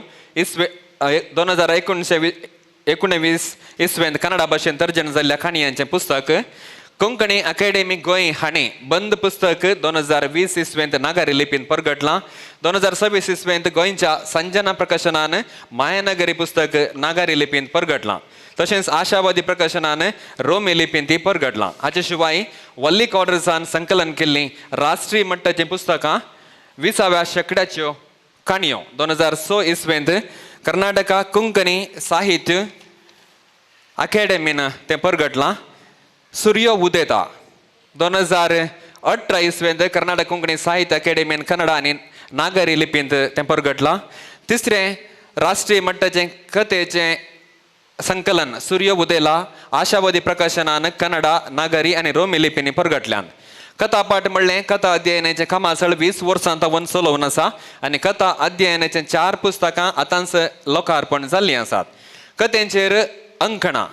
2019 इसवेंत कन्नडा भाशेन तर्जन जाल्ल्या काणयांचें पुस्तक. कोंकणी अकॅडमी गोंय हाणें बंद पुस्तक 2020 इसवेंत नागारी लिपीन परगटलां. 2026 इसवेंत गोंयच्या संजना प्रकाशनान मायानगरी पुस्तक नागारी लिपीन परगटलां. तशेंच आशावादी प्रकाशनान रोमी लिपीन ती परगटलां. हाचे शिवाय वल्ली कॉड्रसान संकलन केल्लीं राष्ट्रीय मट्टाचीं पुस्तकां 20व्या शेंकड्याच्यो काणयो 2006 इसवेंत कर्नाटका कोंकणी साहित्य अकॅडमीन तें परगटलां. सूर्यो उदेता 2018 इसवेंत कर्नाटक कोंकणी साहित्य अकॅडमीन कन्नडा आनी नागरी लिपींत तें परगटलां. तिसरें राष्ट्रीय मट्टाचें कथेचें संकलन सूर्यो उदेला आशावादी प्रकाशनान कन्नडा नागरी आनी रोमी लिपींनी परगटल्यान. कथा पाठ म्हणलें कथा अध्ययनाचें कामासळ 20 वर्सां तावन चलोवन आसा आनी कथा अध्ययनाचें 4 पुस्तकां आतांच लोकार्पण जाल्लीं आसात. कथेंचेर अंकणां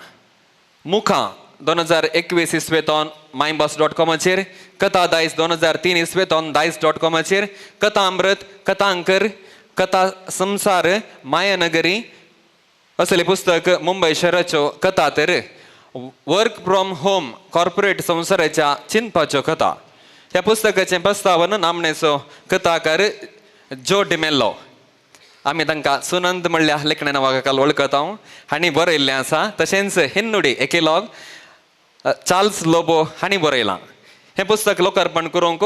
मुखां 2021 इसवेतोन मायबॉस.कॉमाचेर, कथा दायज 2003 इसवेतोन दायज.कॉमाचेर, कथा अमृत, कथा अंकर, कथा संसार, मायानगरी असले पुस्तक मुंबय शहराच्यो कथा तर वर्क फ्रॉम होम कॉर्पोरेट संवसाराच्या चिंतपाच्यो कथा. ह्या पुस्तकाचें प्रस्तावन नामनेचो कथाकार जो डिमेल्लो. आमी तांकां सुनंद म्हणल्या लेखण्या नांवाखाल वळखता. हांणी बरयल्लें आसा. तशेंच हिन्नुडी एकिलॉग चार्ल्स लोबो हांणी बरयलां. हें पुस्तक लोकार्पण करूंक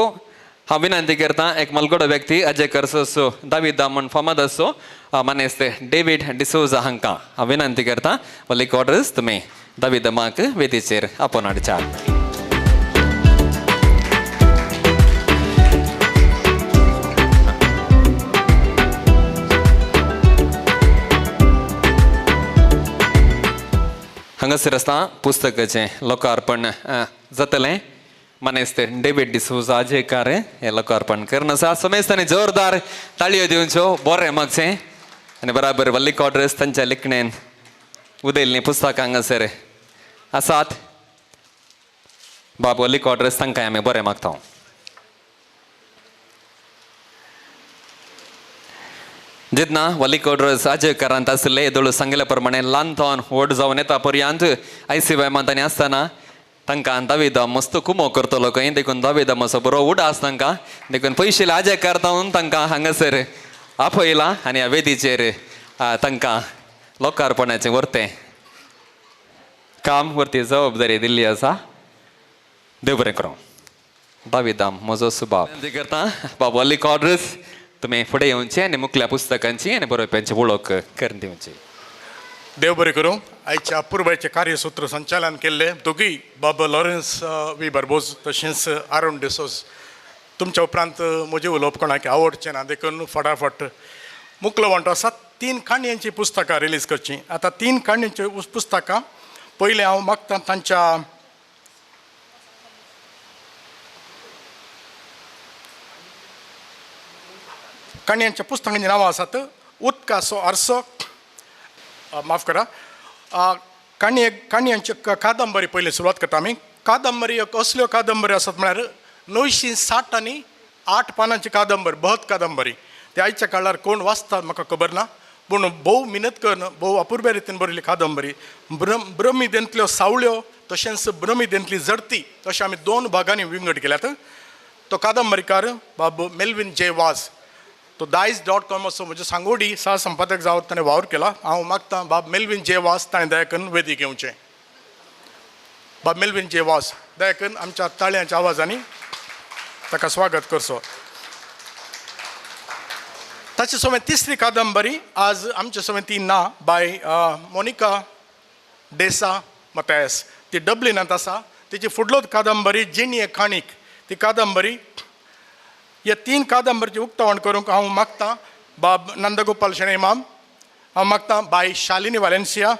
हांव विनंती करतां एक मलगडो व्यक्ती अजय करसो दाविदा म्हण फामाद असो मानेस्ते डेविड डिसोजा हांकां हांव विनंती करतां वल्ली कॉड्रस तुमी दाविदमाक वेदीचेर आपोवन हाडच्यात. हांगासर आसता पुस्तकाचें लोकार्पण जातलें. मनेस्ते डेविड डिसोजा अजयकार हें लोकार्पण करन आसा. समेस्तांनी जोरदार ताळयो दिवच्यो बरें मागचें आनी बराबर वल्ली कॉड्रस तांच्या लेखणेन उदेल्लीं पुस्तकां हांगासर आसात. बाब वल्ली कॉड्रस तांकांय आमी बरें मागता. जेन्ना वल्ली कॉड्रस अजयकारांत आसले येदोळ सांगिल्ल्या प्रमाणे ल्हानथावन व्हड जावन येता पर्यंत ICY मातांनी आसतना तांकां दाविदा मस्त कुमो करतलो खंय देखून दाविदा मातसो बरो उडास तांकां देखून पयशे अजयकार तावन तांकां हांगासर आपयलां आनी ह्या वेदीचेर तांकां लोकार्पणाचें वर्तें काम वर्ती जबाबदारी दिल्ली आसा. देव बरें करूं. दाविदाम म्हजो सुभाव विनंती करता बाब वल्ली कॉड्रस तुमी फुडें येवचें आनी मुखल्या पुस्तकांची आनी बरोवप्यांची वळख करून दिवची. देव बरें करूं. आयच्या पुरबायचें कार्यसूत्र संचालन केल्लें दोगूय बाब लॉरेन्स वी बर्बोज तशेंच आरोन डिसोज तुमच्या उपरांत म्हजें उलोवप कोणाक आवडचें ना देखून फटाफट मुखलो वांटो आसा. 3 काणयांची पुस्तकां रिलीज करचीं. आतां 3 काणयांची पुस्तकां पयलें हांव मागतां तांच्या काणयांच्या पुस्तकांची नांवां आसात. उदकाचो आरसो माफ करा काणयांची कादंबरी पयली सुरवात करता आमी. कादंबरी कसल्यो कादंबरी आसात म्हळ्यार 960 आनी 8 पानांची कादंबरी बहत कादंबरी. ते आयच्या काळार कोण वाचतात म्हाका खबर ना पूण भोव मिनत करून भोव अपुर्ब्या रितीन बरयल्ली कादंबरी. ब्रह्मिदेंतल्यो सावळ्यो तशेंच ब्रह्मिदेंतली जडती तशें आमी 2 भागांनी विंगड केल्यात. तो कादंबरीकार बाब मेल्विन जे वाज तो दायज.com असो म्हजो सांगोडी सहसंपादक जावन ताणें वावर केला. हांव मागतां बाब मेल्विन जे वास ताणें दया करून वेदी घेवचें. बाब मेल्विन जे वास दया करून आमच्या ताळयांच्या आवाजांनी ताका स्वागत करचो. ताचे समेत 3री कादंबरी आज आमचे समेत ती ना बाय मोनिका डेसा मतायस. ती डब्लिनांत आसा. तिची फुडलोच कादंबरी जिणी एक खाणीक ती कादंबरी ह्या 3 कादंबरीची उक्तावण करूंक हांव मागतां बाब नंदगोपाल शेणे इमाम, हांव मागतां बाय शालिनी वालेन्सिया,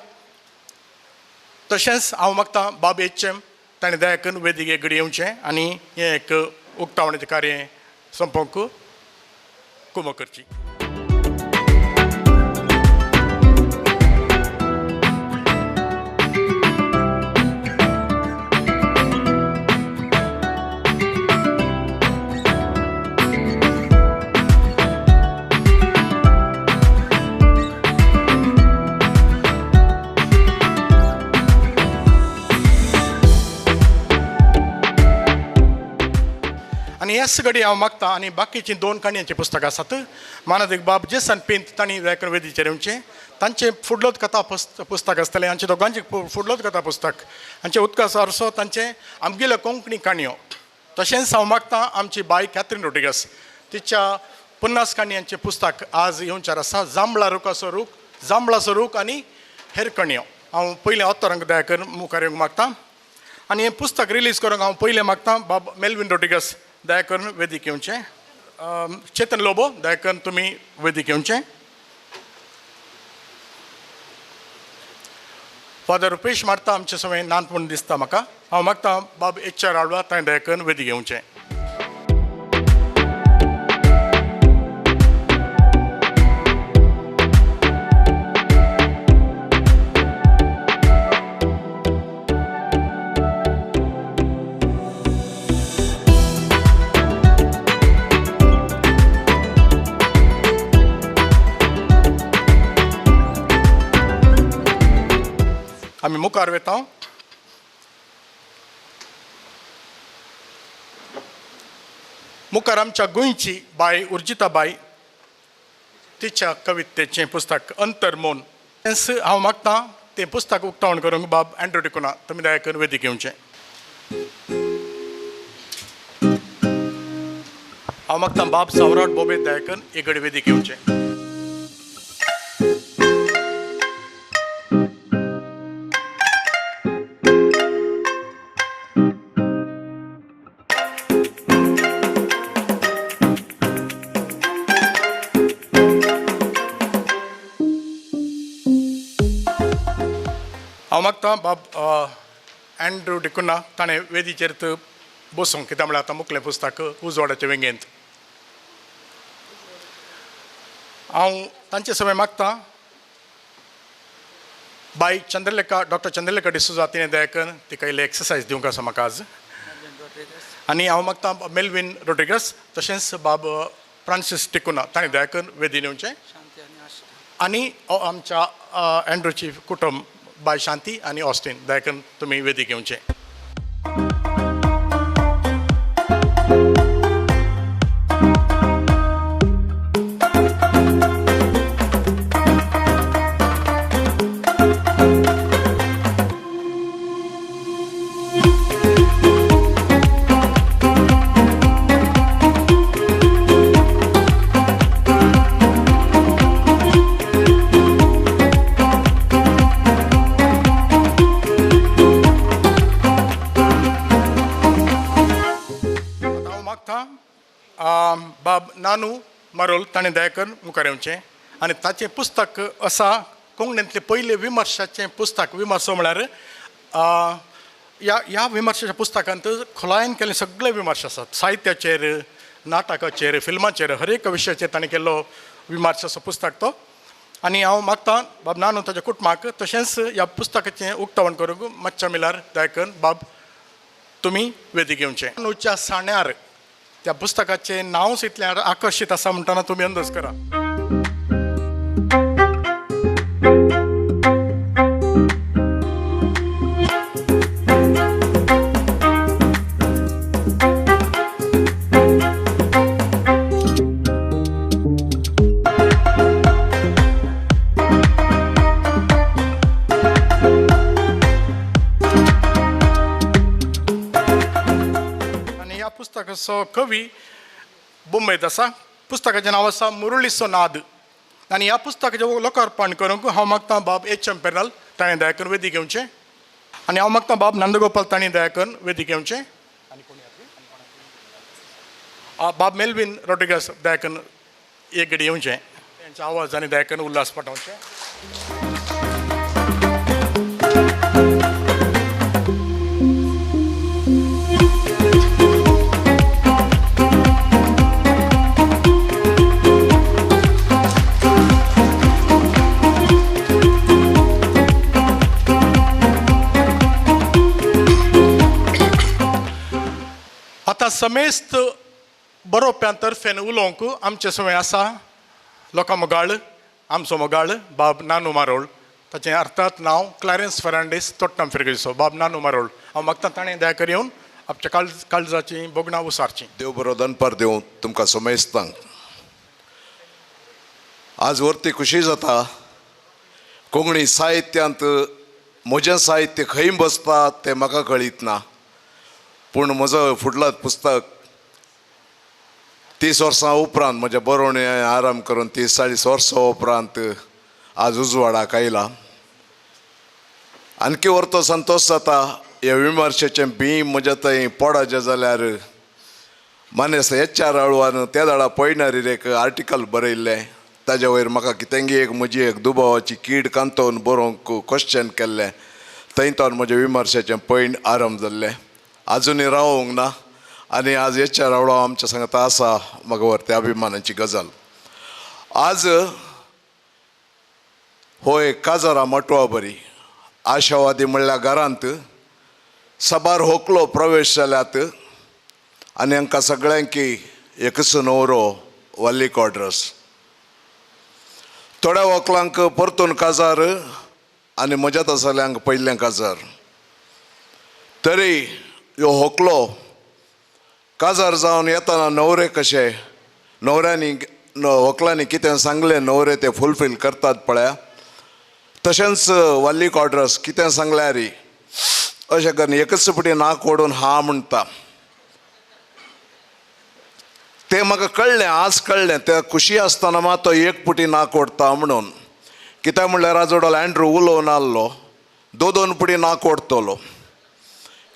तशेंच हांव मागतां बाब एच.एम. ताणें दया करून वेदिके घडी येवचें आनी हें एक उक्तावणेचें कार्य संपोवंक कुमो करची. आणि ह्याच घडी हांव मागतां आनी बाकीचीं 2 काणयांचीं पुस्तकां आसात. मानद एक बाब जेसन पेंत तांणी दयाकरून वेदीचेर येवचें. तांचें फुडलोच कथा पुस्तक आसतलें. हांचे दोगांचें फुडलोच कथा पुस्तक. हांचे उदकाचो अर्सो तांचें आमगेल्यो कोंकणी काणयो. तशेंच हांव मागतां आमची बाय कॅथरीन रोड्रिगस तिच्या 50 काणयांचें पुस्तक आज येवचार आसा. जांबळाचो रूख आनी हेर काणयो. हांव पयलें ऑथरांक दया करून मुखार येवंक मागतां. आनी हें पुस्तक रिलीज करूंक हांव पयलें मागतां बाब मेल्विन रोड्रिगस दया करून वेदीक येवचें. चेतन लोबो दया करून तुमी वेदीक येवचें. फादर रुपेश मारता आमचे सवय नानपण दिसता म्हाका. हांव मागतां बाब एच.आर. आळवा ताणें दया करून वेदीक येवचें. आमी मुखार वेता. मुखार आमच्या गोंयची बाय उर्जिताबाई तिच्या कवितेचें पुस्तक अंतर्मोन. हांव मागतां तें पुस्तक उक्तावण करूंक बाब एंड्रू डिकोना तुमी दया करून वेदीक येवचें. हांव मागतां बाब सम्राट बोबे दया करून एक घडी वेदीक येवचें. हांव मागतां बाब एंड्रू डिकुना ताणें वेदीचेर बसूंक कित्याक म्हळ्यार आतां मुखलें पुस्तक उजवाडाचे वेंगेंत. हांव तांचे सवय मागतां बाय चंद्रलेखा डॉक्टर चंद्रलेखा डिसोजा तिणें दया करून तिका इल्लें एक्सरसायज दिवंक आसा म्हाका आज. आनी हांव मागतां मेल्विन रोड्रिगस तशेंच बाब फ्रांसीस टिकुना ताणें दया करून वेदीन येवचें. आनी आमच्या एंड्रूची कुटुंब बाय शांती आनी ऑस्टीन दया करून तुमी वेदीक येवचें. बाब नानू मारोल ताणें दया करून मुखार येवचें. आनी ताचें पुस्तक आसा कोंकणींतलें पयलें विमर्शाचें पुस्तक. विमर्श म्हळ्यार ह्या विमर्शाच्या पुस्तकांत खोलायेन केल्ले सगळे विमर्श आसात. साहित्याचेर, नाटकाचेर, फिल्माचेर हर एक विशयाचेर ताणें केल्लो विमर्शाचो पुस्तक तो. आनी हांव मागतां बाब नानू ताच्या कुटुंबाक तशेंच ह्या पुस्तकाचें उक्तावण करूंक मातशा मिलार दया करून बाब तुमी वेदीक येवचें. नानूच्या साण्यार त्या पुस्तकाचें नांवच इतलें आकर्शीत आसा म्हणटना तुमी अंदाज करा. पुस्तकाचो कवी बुंबयत आसा. पुस्तकाचें नांव आसा मुरळीचो नाद. आनी ह्या पुस्तकाचें लोकार्पण करूंक हांव मागतां बाब एच.एम. पेर्नाल ताणें दया करून वेदीक येवचें. आनी हांव मागता बाब नंदगोपाल ताणी दया करून वेदिके येवचें बाब मेल्विन रॉड्रिगस दया करून एक घडी येवचें तांचो आवाज आनी दया करून उल्हास पाठोवचें. आतां समेस्त बरोवप्यां उलोवंक आमचे सवय आसा लोकां मोगाळ आमचो मोगाळ बाब नानू मारोळ ताचें अर्थात नांव क्लॅरन्स फर्नांडीस तोट्टम फिरगेचो बाब नानू मारोळ. हांव मागता ताणें दया करून येवन आपच्या काळजाची बोगणां उसारचीं. देव बरो दनपार दिवं तुमकां समेस्तांक. आज व्हरती खुशी जाता कोंकणी साहित्यांत म्हजें साहित्य खंय बसता तें म्हाका कळीत ना, पूण म्हजो फुडलो पुस्तक 30 वर्सां उपरांत म्हज्या बरोवणे आराम करून 30-40 वर्सां उपरांत आज उजवाडाक आयला. आनकी व्हरतो संतोश जाता ह्या विमर्शेचें बीं म्हज्या थंय पडचें जाल्यार मानेस HR आळवान त्या दाडा पळयणारी एक आर्टिकल बरयल्लें ताजे वयर म्हाका कितेंगी एक म्हजी एक दुबावाची कीड कांतोवन बरोवंक क्वेश्चन केल्लें थंयतोन म्हजें विमर्शेचें पयण आरंभ जाल्लें. आजुनूय रावूंक ना आनी आज HR आळवा आमच्या सांगता आसा म्हाका व्हरते अभिमानाची गजाल. आज हो एक काजारा मटवा बरी आशावादी म्हणल्यार घरांत सबार होकलो प्रवेश जाल्यात आनी हांकां सगळ्यांक एकच न्हवरो वल्ली क्वाड्रस. थोड्या व्हंकलांक परतून काजार आनी म्हज्या तसल्यांक पयलें काजार. तरी ह्यो होकलो काजार जावन येतना न्हवरे कशे न्हवऱ्यांनी व्हंकलांनी कितें सांगलें न्हवरे तें फुलफील करतात पळया, तशेंच वल्ली क्वाड्रस कितें सांगल्यार अशें करून एकच फुटी नाक ओडून हा म्हणटा. तें म्हाका कळ्ळें, आज कळ्ळें तें खुशी आसतना मात तो एक फुटी नाक ओडटा म्हणून. कित्याक म्हणल्यार राजवडो एंड्रू उलोवन आसलो 2 फुटी नाक ओडटलो.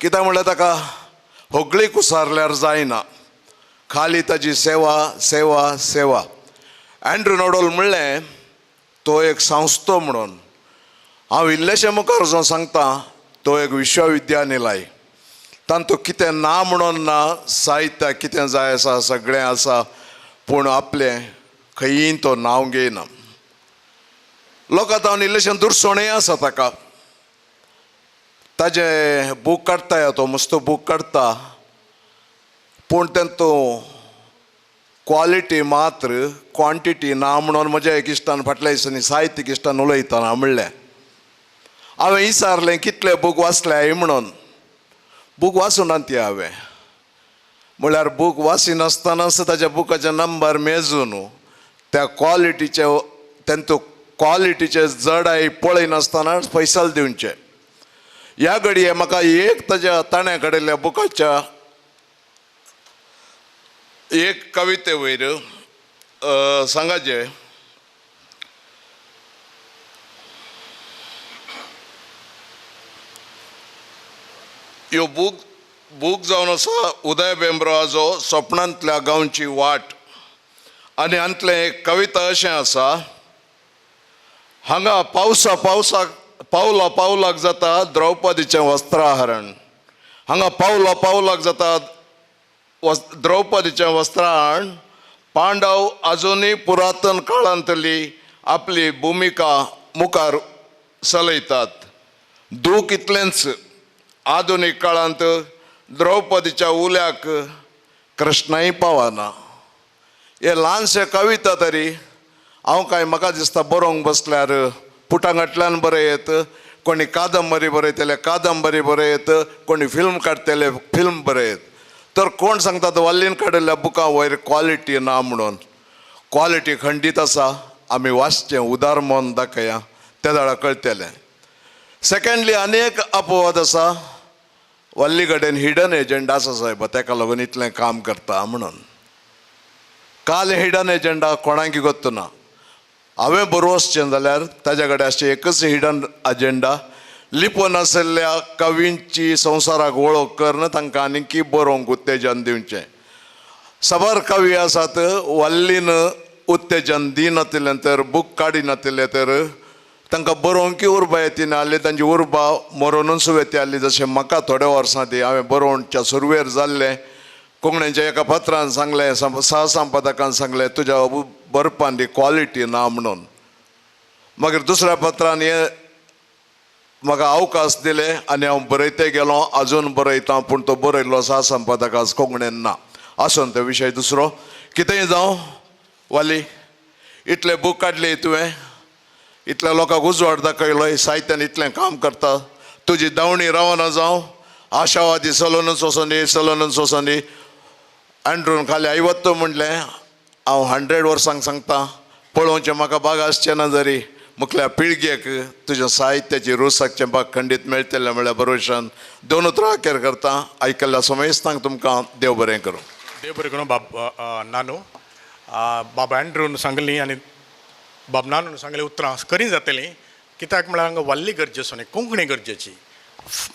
कित्याक म्हणल्यार ताका होगळी कुसारल्यार जायना, खाली ताजी सेवा सेवा सेवा. एंड्रू नोडोल म्हणलें तो एक संस्थो म्हणून. हांव इल्लेशें मुखार वचून सांगता तो एक विश्वविद्यानिलय. तांतूं कितें ना म्हणून ना, साहित्य कितें जाय आसा सगळें आसा, पूण आपलें खंयीय तो नांव घेयना. लोक आतां इल्लेशें दुरसोणें आसा ताका. ताजें बूक काडटा तो मस्त बूक काडटा, पूण तातूं क्वॉलिटी मात्र क्वॉन्टिटी ना म्हणून म्हज्या एक इश्टान फाटल्या दिसांनी साहित्यीक इश्टान उलयतना म्हणलें. हांवें विचारलें कितले बूक वाचले म्हणून. बूक वाचूना ती हांवें म्हळ्यार बूक वाचिनासतनाच ताच्या बुकाचे नंबर मेजून त्या क्वॉलिटीचे तांतूं क्वॉलिटीचे जडाय पळयनासतनाच पयसाल दिवचे. ह्या घडये म्हाका एक ताच्या ताणें काडिल्ल्या बुकाच्या एक कविते वयर सांगाचे ह्यो बूक जावन आसा उदय भेंब्रोवाचो स्वप्नांतल्या गांवची वाट. आनी हांतलें एक कविता अशें आसा, हांगा पावला पावलाक जाता द्रौपदीचें वस्त्रहरण. हांगा पावलाक जाता द्रौपदीचें वस्त्रहरण. पांडव आजुनूय पुरातन काळांतली आपली भुमिका मुखार चलयतात. दूख इतलेंच आधुनीक काळांत द्रौपदीच्या उल्याक कृष्णय पावना. हे ल्हानशें कविता तरी हांव म्हाका दिसता बरोवंक बसल्यार पुटांगांतल्यान बरयत, कोणी कादंबरी बरयतले कादंबरी बरयत, कोणी फिल्म काडटले फिल्म बरयत. तर कोण सांगतात वल्लीन काडिल्ल्या बुकां वयर क्वॉलिटी ना म्हणून. क्वॉलिटी खंडीत आसा, आमी वाचचें उदार मन दाखया त्या दाडा कळटलें. सेकंडली आनीक अपवाद आसा, वल्ली कडेन हिडन एजंडा आसा सायब, ताका लागून इतलें काम करता म्हणून. काल हिडन एजंडा कोणाक गोत्त ना. हांवें बरोवचें जाल्यार ताज्या कडेन अशें एकच हिडन अजेंडा, लिपून आशिल्ल्या कवींची संवसाराक वळख करन तांकां आनीकी बरोवंक उत्तेजन दिवचें. साबार कवी आसात वाल्लीन उत्तेजन दिनातिल्लें तर बूक काडिनातिल्लें तर तांकां बरोवंकी उर्बा येतिना जाली तांची उर्बा मरोनूच वेती आसली. जशें म्हाका थोड्या वर्सां ती हांवें बरोवणच्या सुरवेर जाल्लें कोंकणीच्या एका पत्रान सांगलें, सहसंपादकान सांगलें तुज्या बरपान ती क्वॉलिटी ना म्हणून. मागीर दुसऱ्या पत्रान हे म्हाका अवकाश दिले आनी हांव बरयते गेलो, आजून बरयतां, पूण तो बरयल्लो सहसंपादक आज कोंकणीन ना. आसून तो विशय दुसरो. कितेंय जावं वाली, इतले बूक काडले तुवें, इतल्या लोकांक उजवाड दाखयलो, साहित्यान इतलें काम करता, तुजी दावणी रावना जावं. आशावादी सलोनूच वचोन दी एंड्रून खाली 50 म्हणलें. हांव 100 वर्सांक सांगता, पळोवचें म्हाका बाग आसचें ना जरी मुखल्या पिळगेक तुज्या साहित्याची रूसाकचें बाग खंडीत मेळटलें म्हणल्यार भरोशान दोन उतरां अखेर करता. आयकल्ल्या समेस्तांक तुमकां देव बरें करूं. देव बरें करूं. बाब नानू, बाब एंड्रून सांगली आनी बाब नानून सांगली उतरां करी जातलीं. कित्याक म्हळ्यार हांगा व्हडली गरजेचो न्ही, कोंकणी गरजेची.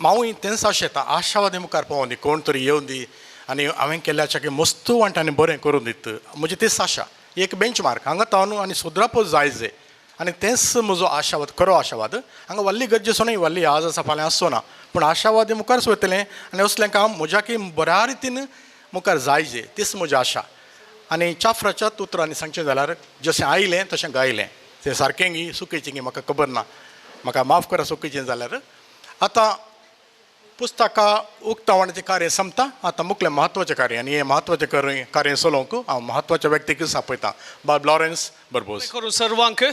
हांवूय तेंच आशेता, आशावादी मुखार पावोन दी, कोण तरी येवन दी आनी हांवें केल्ल्याच्या की मस्तू वांट्यांनी बरें करून दित. म्हजी तीच आशा, एक बेंचमार्क हांगा तावन आनी सुद्रापूर जायजे. आनी तेंच म्हजो आशावाद, खरो आशावाद. हांगा व्हडली गरजेचो न्ही, व्हडली आज आसा फाल्यां आसचो ना, पूण आशावादी मुखारच वयतलें आनी असलें काम म्हज्या की बऱ्या रितीन मुखार जायजे, तीच म्हजी आशा. आनी चाफ्राच्याच उतरांनी सांगचें जाल्यार जशें आयलें तशें गायलें. तें सारकें गी चुकीचें गी म्हाका खबर ना, म्हाका माफ करा चुकीचें जाल्यार. आतां पुस्तकां उक्तावणाचें कार्य संपता. आतां मुखलें म्हत्वाचें कार्य, आनी हें म्हत्वाचें कार्य चलोवंक हांव म्हत्वाच्या व्यक्तीक आपयतां. बाब लॉरेन्स बरबोस. करून सर्वांक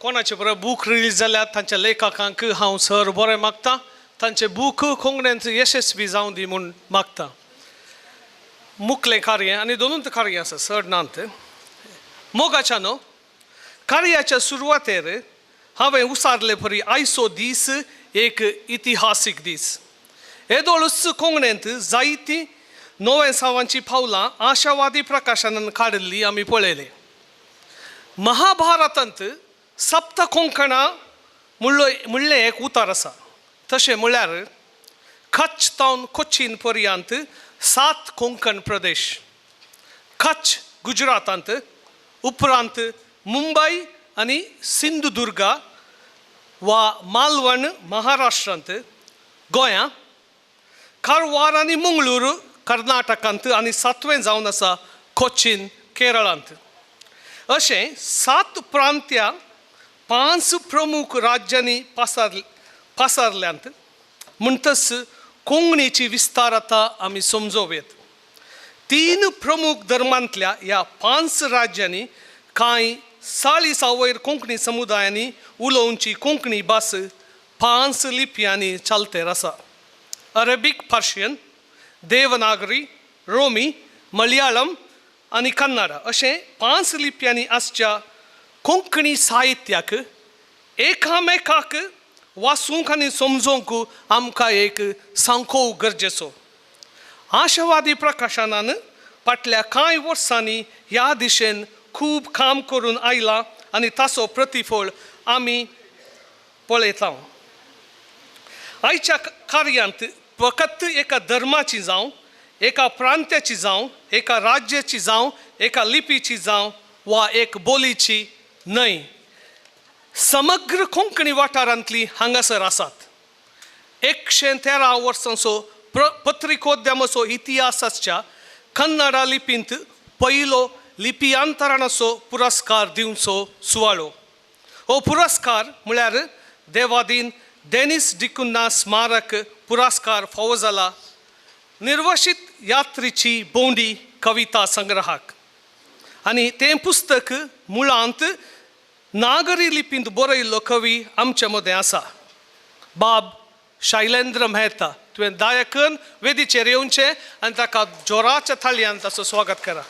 कोणाचे बरें बूक रिलीज जाल्यात तांच्या लेखकांक हांव सर बरें मागता. तांचे बूक कोंकणींत यशस्वी जावं दी म्हूण मागता. मुखलें कार्य आनी दोनूच कार्य आसा, चड नात. मोगाच्या न्हू, कार्याच्या सुरवातेर हांवें उसारले परी आयचो दीस एक इतिहासीक दीस. येदोळूच कोंकणींत जायतीं नोवेसांवांची पावलां आशावादी प्रकाशनान काडिल्लीं आमी पळयले. महाभारतांत सप्त कोंकणां म्हणलें एक उतार आसा. तशें म्हळ्यार कच्छ तावन कोचीन पर्यंत 7 कोंकण प्रदेश. कच्छ गुजरातांत, उपरांत मुंबय आनी सिंधुदुर्गा वा मालवण महाराष्ट्रांत, गोंया, कारवार आनी मंगळूर कर्नाटकांत आनी 7वें जावन आसा कोचीन केरळांत. अशें 7 प्रांत्यां 5 प्रमुख राज्यांनी पासारल्यांत. म्हणटच कोंकणीची विस्तारता आमी समजोवेत. 3 प्रमुख धर्मांतल्या ह्या 5 राज्यांनी कांय 40 कोंकणी समुदायांनी उलोवची कोंकणी भास 5 लिपयांनी चालतेर आसा. अरेबीक, पर्शियन, देवनागरी, रोमी, मलयाळम आनी कन्नडा अशें 5 लिपयांनी आसच्या कोंकणी साहित्याक एकामेकाक वाचूंक आनी समजोवंक आमकां एक सांखो गरजेचो. आशावादी प्रकाशनान फाटल्या कांय वर्सांनी ह्या दिशेन खूब काम करून आयलां आनी ताचो प्रतिफळ आमी पळयता. आयच्या कार्यांत फकत एका धर्माची जावं, एका प्रांत्याची जावं, एका राज्याची जावं, एका लिपीची जावं वा एक बोलीची न्हय, समग्र कोंकणी वाठारांतली हांगासर आसात. 113 वर्सांचो पत्रिकोद्यमाचो इतिहास आसच्या कन्नडा लिपींत पयलो लिपयांतरणाचो पुरस्कार दिवचो सुवाळो. हो पुरस्कार म्हळ्यार देवादीन डेनिस डिकुन्ना स्मारक पुरस्कार फावो जाला निर्वशीत यात्रेची बोंडी कविता संग्रहाक. आनी तें पुस्तक मुळांत नागरी लिपींत बरयल्लो कवी आमचे मदें आसा, बाब शैलेंद्र मेहता. तुवें दया करून वेदीचेर येवचें आनी ताका जोराच्या थाळयांत ताचो स्वागत करा.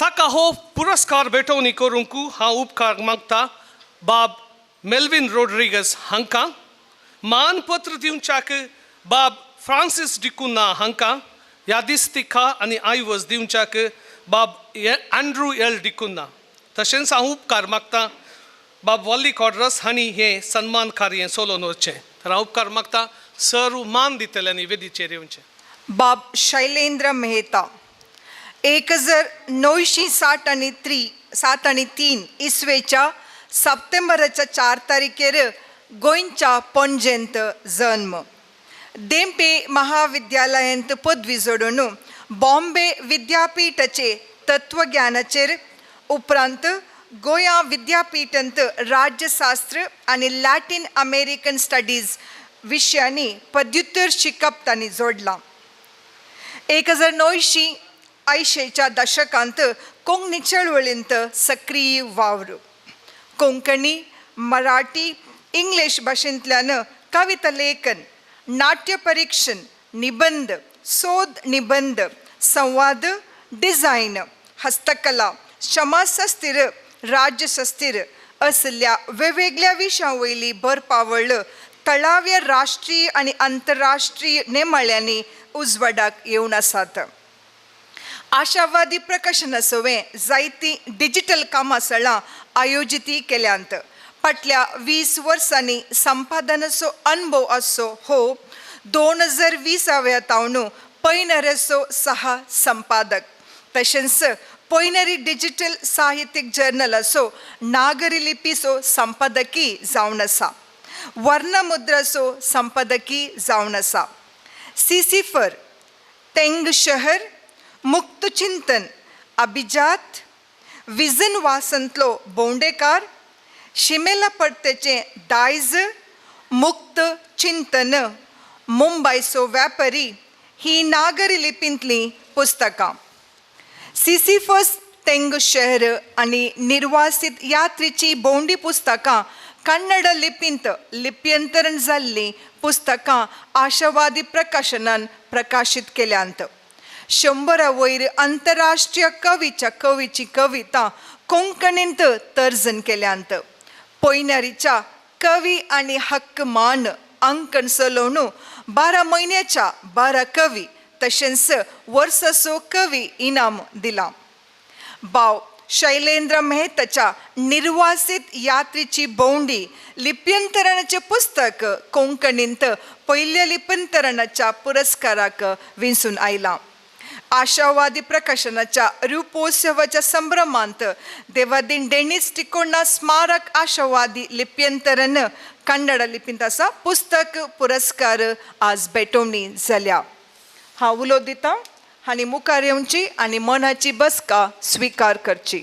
ताका हो पुरस्कार भेटोवणी करूंक हांव उपकार मागता बाब मेल्विन रोड्रिगस हांकां, मानपत्र दिवच्याक बाब फ्रांसीस डिकुन्ना हांकां, यादिस्तिका आनी आयवज दिवच्याक बाब एंड्रू एल डिकुन्ना. तशेंच हांव उपकार मागतां बाब वल्ली कॉड्रस हांणी हें सन्मान कार्य चलोवन वचचें. तर हांव उपकार मागतां सर्व मान दितले आनी वेदीचेर येवचें. बाब शैलेंद्र मेहता 1907 इसवेच्या सप्टेंबराच्या 4 तारखेर गोंयच्या पणजेंत जल्म. देंपे महाविद्यालयांत पदवी जोडून बॉम्बे विद्यापीठाचे तत्वज्ञानाचेर उपरांत गोंया विद्यापीठांत राज्यशास्त्र आनी लॅटीन अमेरिकन स्टडीज विशयांनी पदव्युत्तर शिकप तांणी जोडलां. 1980च्या दशकांत कोंकणी चळवळींत सक्रीय वावर. कोंकणी, मराठी, इंग्लीश भाशेंतल्यान कविता लेखन, नाट्य परीक्षण, निबंध, सोद निबंध, संवाद, डिझायन, हस्तकला, समाजशास्त्र, राज्यशास्त्र असल्या वेगवेगळ्या विशयां वयली भर पावळ थळाव्या राष्ट्रीय आनी आंतरराष्ट्रीय नेमाळ्यांनी उजवाडाक येवन आसात. आशावादी प्रकाशनासोवें जायतीं डिजिटल कामासळां आयोजीत केल्यांत. फाटल्या 20 वर्सांनी संपादनाचो अनुभव आसो हो 2020व्या तावन पैनरेचो संपादक. तशेंच पैनरी डिजिटल साहित्यीक जर्नलाचो नागरी लिपीचो संपादकी जावन आसा. वर्णमुद्राचो संपादकी जावन आसा. सिसिफर, तेंग शहर, मुक्त चिंतन, अभिजात, विजन वासंतलो बोंडेकार, शिमेला पडतेचें दायज, मुक्त चिंतन, मुंबयचो व्यापारी ही नागरी लिपींतलीं पुस्तकां. सिसिफस, तेंग शहर आनी निर्वासित यात्रेची भोंवडी पुस्तकां कन्नड लिपींत लिप्यंतरण जाल्लीं पुस्तकां आशावादी प्रकाशनान प्रकाशीत केल्यांत. 100 वयर आंतरराष्ट्रीय कवीची कविता कोंकणींत तर्जन केल्यांत. पैनरीच्या कवी आनी हक्क मान अंकन चलोवन 12 म्हयन्याच्या 12 कवी तशेंच वर्साचो कवी इनाम दिलां. बाव शैलेंद्र मेहताच्या निर्वासित यात्रेची भोंवडी लिप्यंतरणाचें पुस्तक कोंकणींत पयल्या लिप्यंतरणाच्या पुरस्काराक विंचून आयलां. आशावादी प्रकाशनाच्या रुपोत्सवाच्या संभ्रमांत देवादीन डेनिस टिकोणा स्मारक आशावादी लिप्यंतरण कन्नड लिपींत आसा पुस्तक पुरस्कार आज भेटोवणी जाल्या. हांव उलो दितां आनी मुखार येवची आनी मनाची बसका स्विकार करची.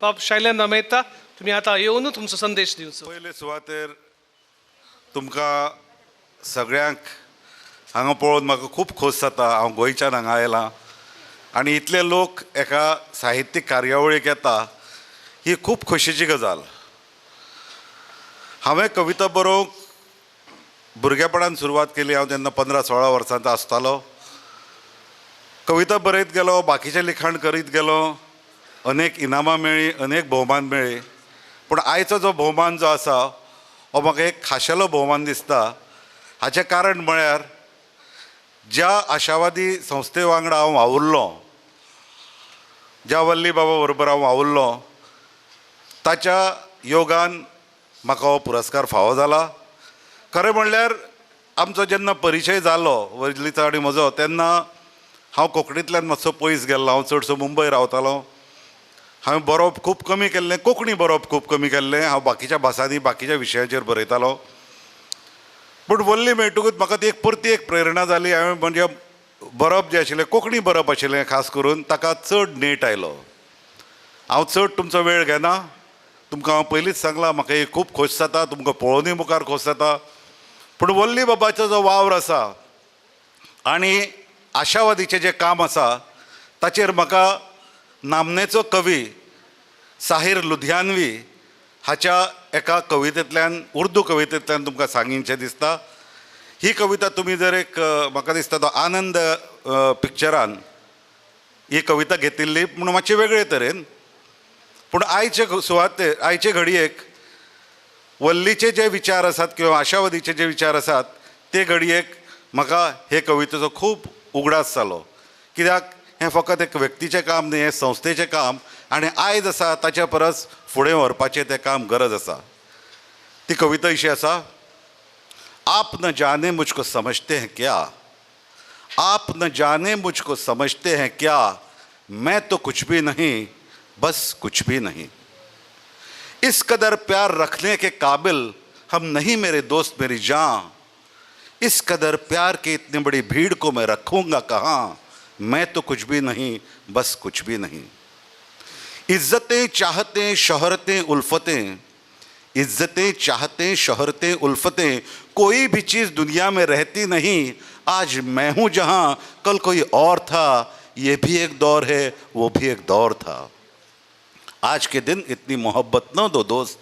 बाब शैलेंद्र मेहता, तुम्ही आता येवन तुमचो संदेश दिवचो. पयले सुवातेर तुमकां सगळ्यांक हांगा पळोवन म्हाका खूब खोस जाता. हांव गोंयच्यान हांगा आयलां आनी इतले लोक एका साहित्यीक कार्यावळीक येता ही खूब खोशेची गजाल. हांवें कविता बरोवंक भुरगेपणान सुरवात केली. हांव तेन्ना 15-16 वर्सांचो आसतालो. कविता बरयत गेलो, बाकीचें लिखाण करीत गेलो. अनेक इनामां मेळ्ळीं, अनेक भोवमान मेळ्ळे. पूण आयचो जो भोवमान जो आसा हो म्हाका एक खाशेलो भोवमान दिसता. हाचें कारण म्हळ्यार ज्या आशावादी संस्थे वांगडा हांव वावुरलो, ज्या वल्ली बाबा बरोबर हांव वावुरलो, ताच्या योगान म्हाका हो पुरस्कार फावो जाला. खरें म्हणल्यार आमचो जेन्ना परिचय जालो वल्लीचो आनी म्हजो, तेन्ना हांव कोंकणींतल्यान मातसो पयस गेल्लो. हांव चडसो मुंबय रावतालो. हांवें बरोवप खूब कमी केल्लें, कोंकणी बरोवप खूब कमी केल्लें. हांव बाकीच्या भासांनी बाकीच्या विशयांचेर बरयतालो. पूण वल्ली मेळटकूच म्हाका ती परती एक प्रेरणा जाली. हांवें म्हणजे बरप जें आशिल्लें कोंकणी बरप आशिल्लें खास करून ताका चड नेट आयलो. हांव चड तुमचो वेळ घेना. तुमकां हांव पयलींच सांगलां म्हाका ही खूब खोस जाता, तुमकां पळोवनूय मुखार खोस जाता. पूण वल्ली बाबाचो जो वावर आसा आनी आशावादीचें जें काम आसा ताचेर म्हाका नामनेचो कवी साहीर लुधियानवी हाच्या एका कवितेंतल्यान उर्दू कवितेंतल्यान तुमकां सांगिनचें दिसता. ही कविता तुमी जर एक म्हाका दिसता तो आनंद पिक्चरान ही कविता घेतिल्ली पूण मातशे वेगळे तरेन. पूण आयचे सुवातेर आयचे घडयेक वल्लीचे जे विचार आसात किंवा आशावादीचे जे विचार आसात ते घडयेक म्हाका हे कवितेचो खूब उगडास जालो. कित्याक हें फकत एक व्यक्तीचें काम न्ही, हें संस्थेचें काम आनी आयज आसा ताच्या परस फुडें व्हरपाचें तें काम गरज आसा. ती कविता अशी आसा. आप न जाने मुझको समझते हैं क्या, आप न जाने मुझको समझते हैं क्या, मैं तो कुछ भी नहीं बस कुछ भी नहीं. इस कदर प्यार रखने के काबिल हम नहीं मेरे दोस्त मेरी जान, इस कदर प्यार की इतनी बड़ी भीड़ को मैं रखूँगा कहाँ, मैं तो कुछ भी नहीं बस कुछ भी नहीं. इज्जतें चाहतें शोहरतें उल्फतें, इज्जतें चाहतें शोहरतें उल्फतें, कोई भी चीज़ दुनिया में रहती नहीं. आज मैं हूँ जहाँ कल कोई और था, ये भी एक दौर है वो भी एक दौर था. आज के दिन इतनी मोहब्बत न दो दोस्त,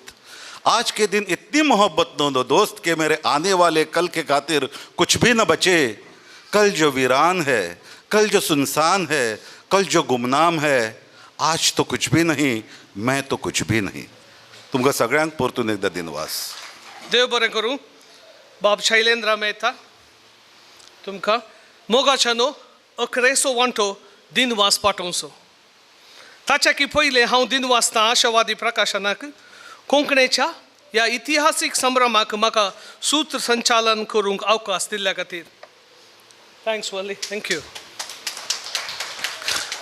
आज के दिन इतनी मोहब्बत न दो दोस्त कि मेरे आने वाले कल के खातिर कुछ भी न बचे. कल जो वीरान है, कल जो सुनसान है, कल जो गुमनाम है, आज तो कुछ भी नहीं मैं तो कुछ भी नहीं. तुमकां सगळ्यांक परतून एकदा दिनवास. देव बरें करूं. बाब शैलेंद्र मेहता तुमकां मोगाच्या न्हू अकरेसो वांटो दिनवास पाठोवचो. ताच्या की पयलें हांव दिनवासता आशावादी प्रकाशनाक कोंकणीच्या ह्या इतिहासीक संभ्रमाक म्हाका सूत्रसंचालन करूंक अवकाश दिल्ल्या खातीर थँक्स वल्ली. थँक्यू.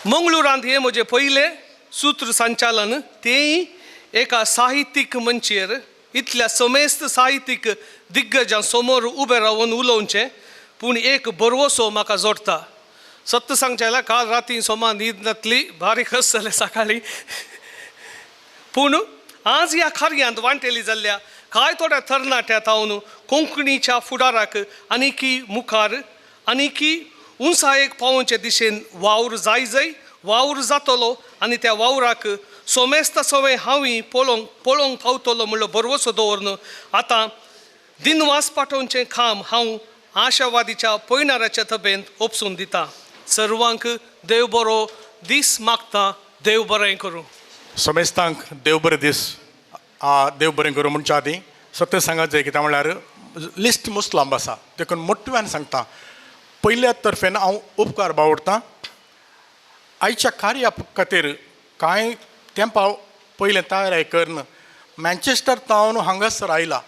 मंगळुरांत हे म्हजें पयलें सूत्रसंचालन तेंय एका साहित्यीक मंचेर इतल्या समेस्त साहित्यीक दिग्गजां समोर उबें रावन उलोवचें. पूण एक बरवसो म्हाका जोडटा. सत्य सांगचें जाल्यार काल राती सोमा न्हीद नातली, भारी खस जालें सकाळीं. पूण आज ह्या कार्यांत वांटेली जाल्ल्या कांय थोड्या तरणाट्यात हांव कोंकणीच्या फुडाराक आनीकी मुखार आनीकी उंचायेक पावोवचे दिशेन वावर जाय वावर जातलो आनी त्या वावराक सोमेस्त सवय हांवूय पळोवंक पावतलो म्हणलो बरवसो दवरून आतां दिनवास पाठोवचें काम हांव आशावादीच्या पयणाऱ्याच्या तबेंत ओपसून दिता. सर्वांक देव बरो दीस मागता. देव बरें करूं. समेस्तांक देव बरें दीस. देव बरें करूं म्हणच्या आदीं सत्य सांगत जाय कित्याक म्हणल्यार लिस्ट मस्त लांब आसा देखून मोठ्यान सांगता. पयल्या तर्फेन हांव उपकार बावडटां. आयच्या कार्या खातीर कांय तेंपा पयलें तयारी करन मँचेस्टर तावन हांगासर आयला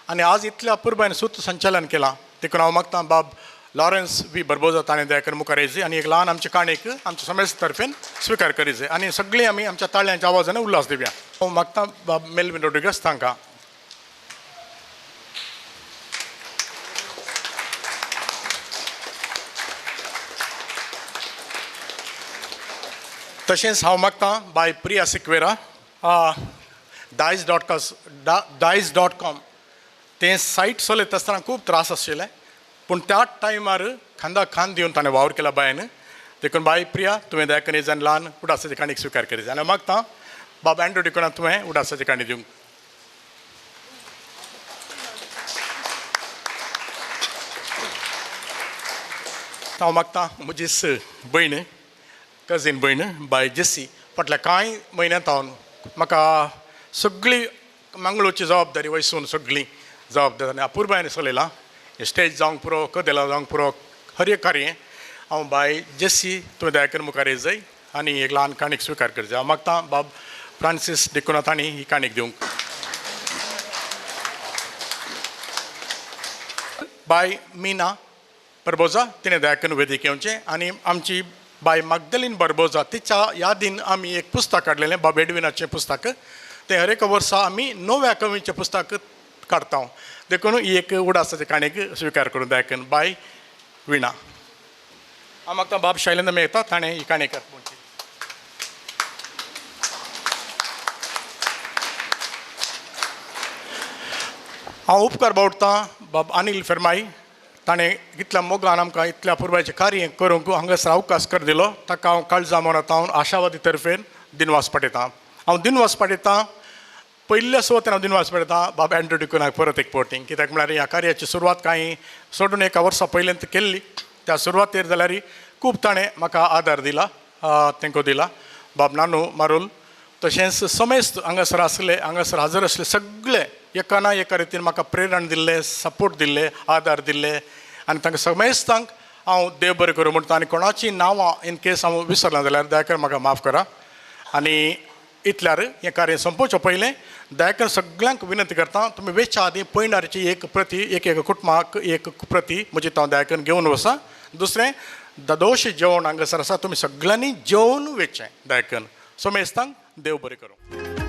आनी आज इतल्या पुरबायन सूत्र संचालन केलां. देखून हांव मागतां बाब लॉरेन्स वी बरबोजा ताणें दया करून मुखार येयचें आनी एक ल्हान आमचे काणयेक आमच्या समेस्त तर्फेन स्विकार करीचे आनी सगळीं आमी आमच्या ताळयांच्या आवाजान उल्हास दिवया. हांव मागतां बाब मेल्विन रोड्रिगस तांकां. तशेंच हांव मागतां बाय प्रिया सिक्वेरा dice.com तें सायट चलयता आसतना खूब त्रास आशिल्ले पूण त्या टायमार खांदा खांद दिवन ताणें वावर केला बायन. देखून बाय प्रिया तुवें दया करून जावन ल्हान उडासाची काणीक स्विकार करीत आनी मागतां बाब एंड्रो डिकोना तुवें उडासाची काणी दिवंक. हांव मागतां म्हजी भयण कजीन भयण बाय जेसी फाटल्या कांय म्हयन्यांत म्हाका सगळी मंगळूरची जबाबदारी वयसून सगळी जबाबदारी अपुर्बायेन चलयलां. स्टेज जावंक पुरो कदेला जावंक पुरो हर एक कार्य हांव बाय जेसी तुवें दया करून मुखार येत जाय आनी एक ल्हान काणीक स्विकार करचें. हांव मागतां बाब फ्रांसीस डिकोना तांणी ही काणीक दिवंक. बाय मिना बरबोजा तिणें दया करून वेदिक येवचें आनी आमची बाय मागदलीन बरबोजा तिच्या यादीन आमी एक पुस्तक काडलेलें बाब एडविनाचें पुस्तक. तें हर एक वर्सा आमी नव्या कवीचें पुस्तक काडटा. देखून ही एक उडासाची काणीक स्विकार करून दया करून बाय विणा. हांव मागता बाब शैलेंद्र मेहता ताणें ही काणयेकार म्हणची. हांव उपकार बावडटां बाब अनिल फर्माई ताणें इतल्या मोगान आमकां इतल्या पुरबायचें कार्य करूंक हांगासर अवकाश कर दिलो ताका हांव काळजा मनात हांव आशावादी तर्फेन दिनवास पाठयतां. हांव दिनवास पाठयतां पयल्या सुवातेर हांव दिनवास पाठयतां बाब एंड्रू डिकुनाक परत एक पोटींग. कित्याक म्हळ्यार ह्या कार्याची सुरवात कांय सोडून एका वर्सा पयलेंत केल्ली. त्या सुरवातेर जाल्यार खूब ताणें म्हाका आदार दिला तेंको दिला. बाब नानू मारूल तशेंच समेस्त हांगासर आसले हांगासर हजर आसले सगळे एका ना एका रितीन म्हाका प्रेरण दिल्ले सपोर्ट दिल्ले आदार दिल्ले आनी तांकां समेस्तांक हांव देव बरें करूं म्हणटा. आनी कोणाचीं नांवां इन केस हांव विसरलां जाल्यार दया करून म्हाका माफ करा. आनी इतल्यार हें कार्य संपोवचे पयलें दया करून सगळ्यांक विनंती करता तुमी वेच्या आदीं पयणारची एक प्रती एक कुटुंबाक एक प्रती म्हजी हांव दया करून घेवन वचा. दुसरें ददोशी जेवण हांगासर आसा तुमी सगळ्यांनी जेवन वेचें दया करून. समेस्तांक देव बरें करूं.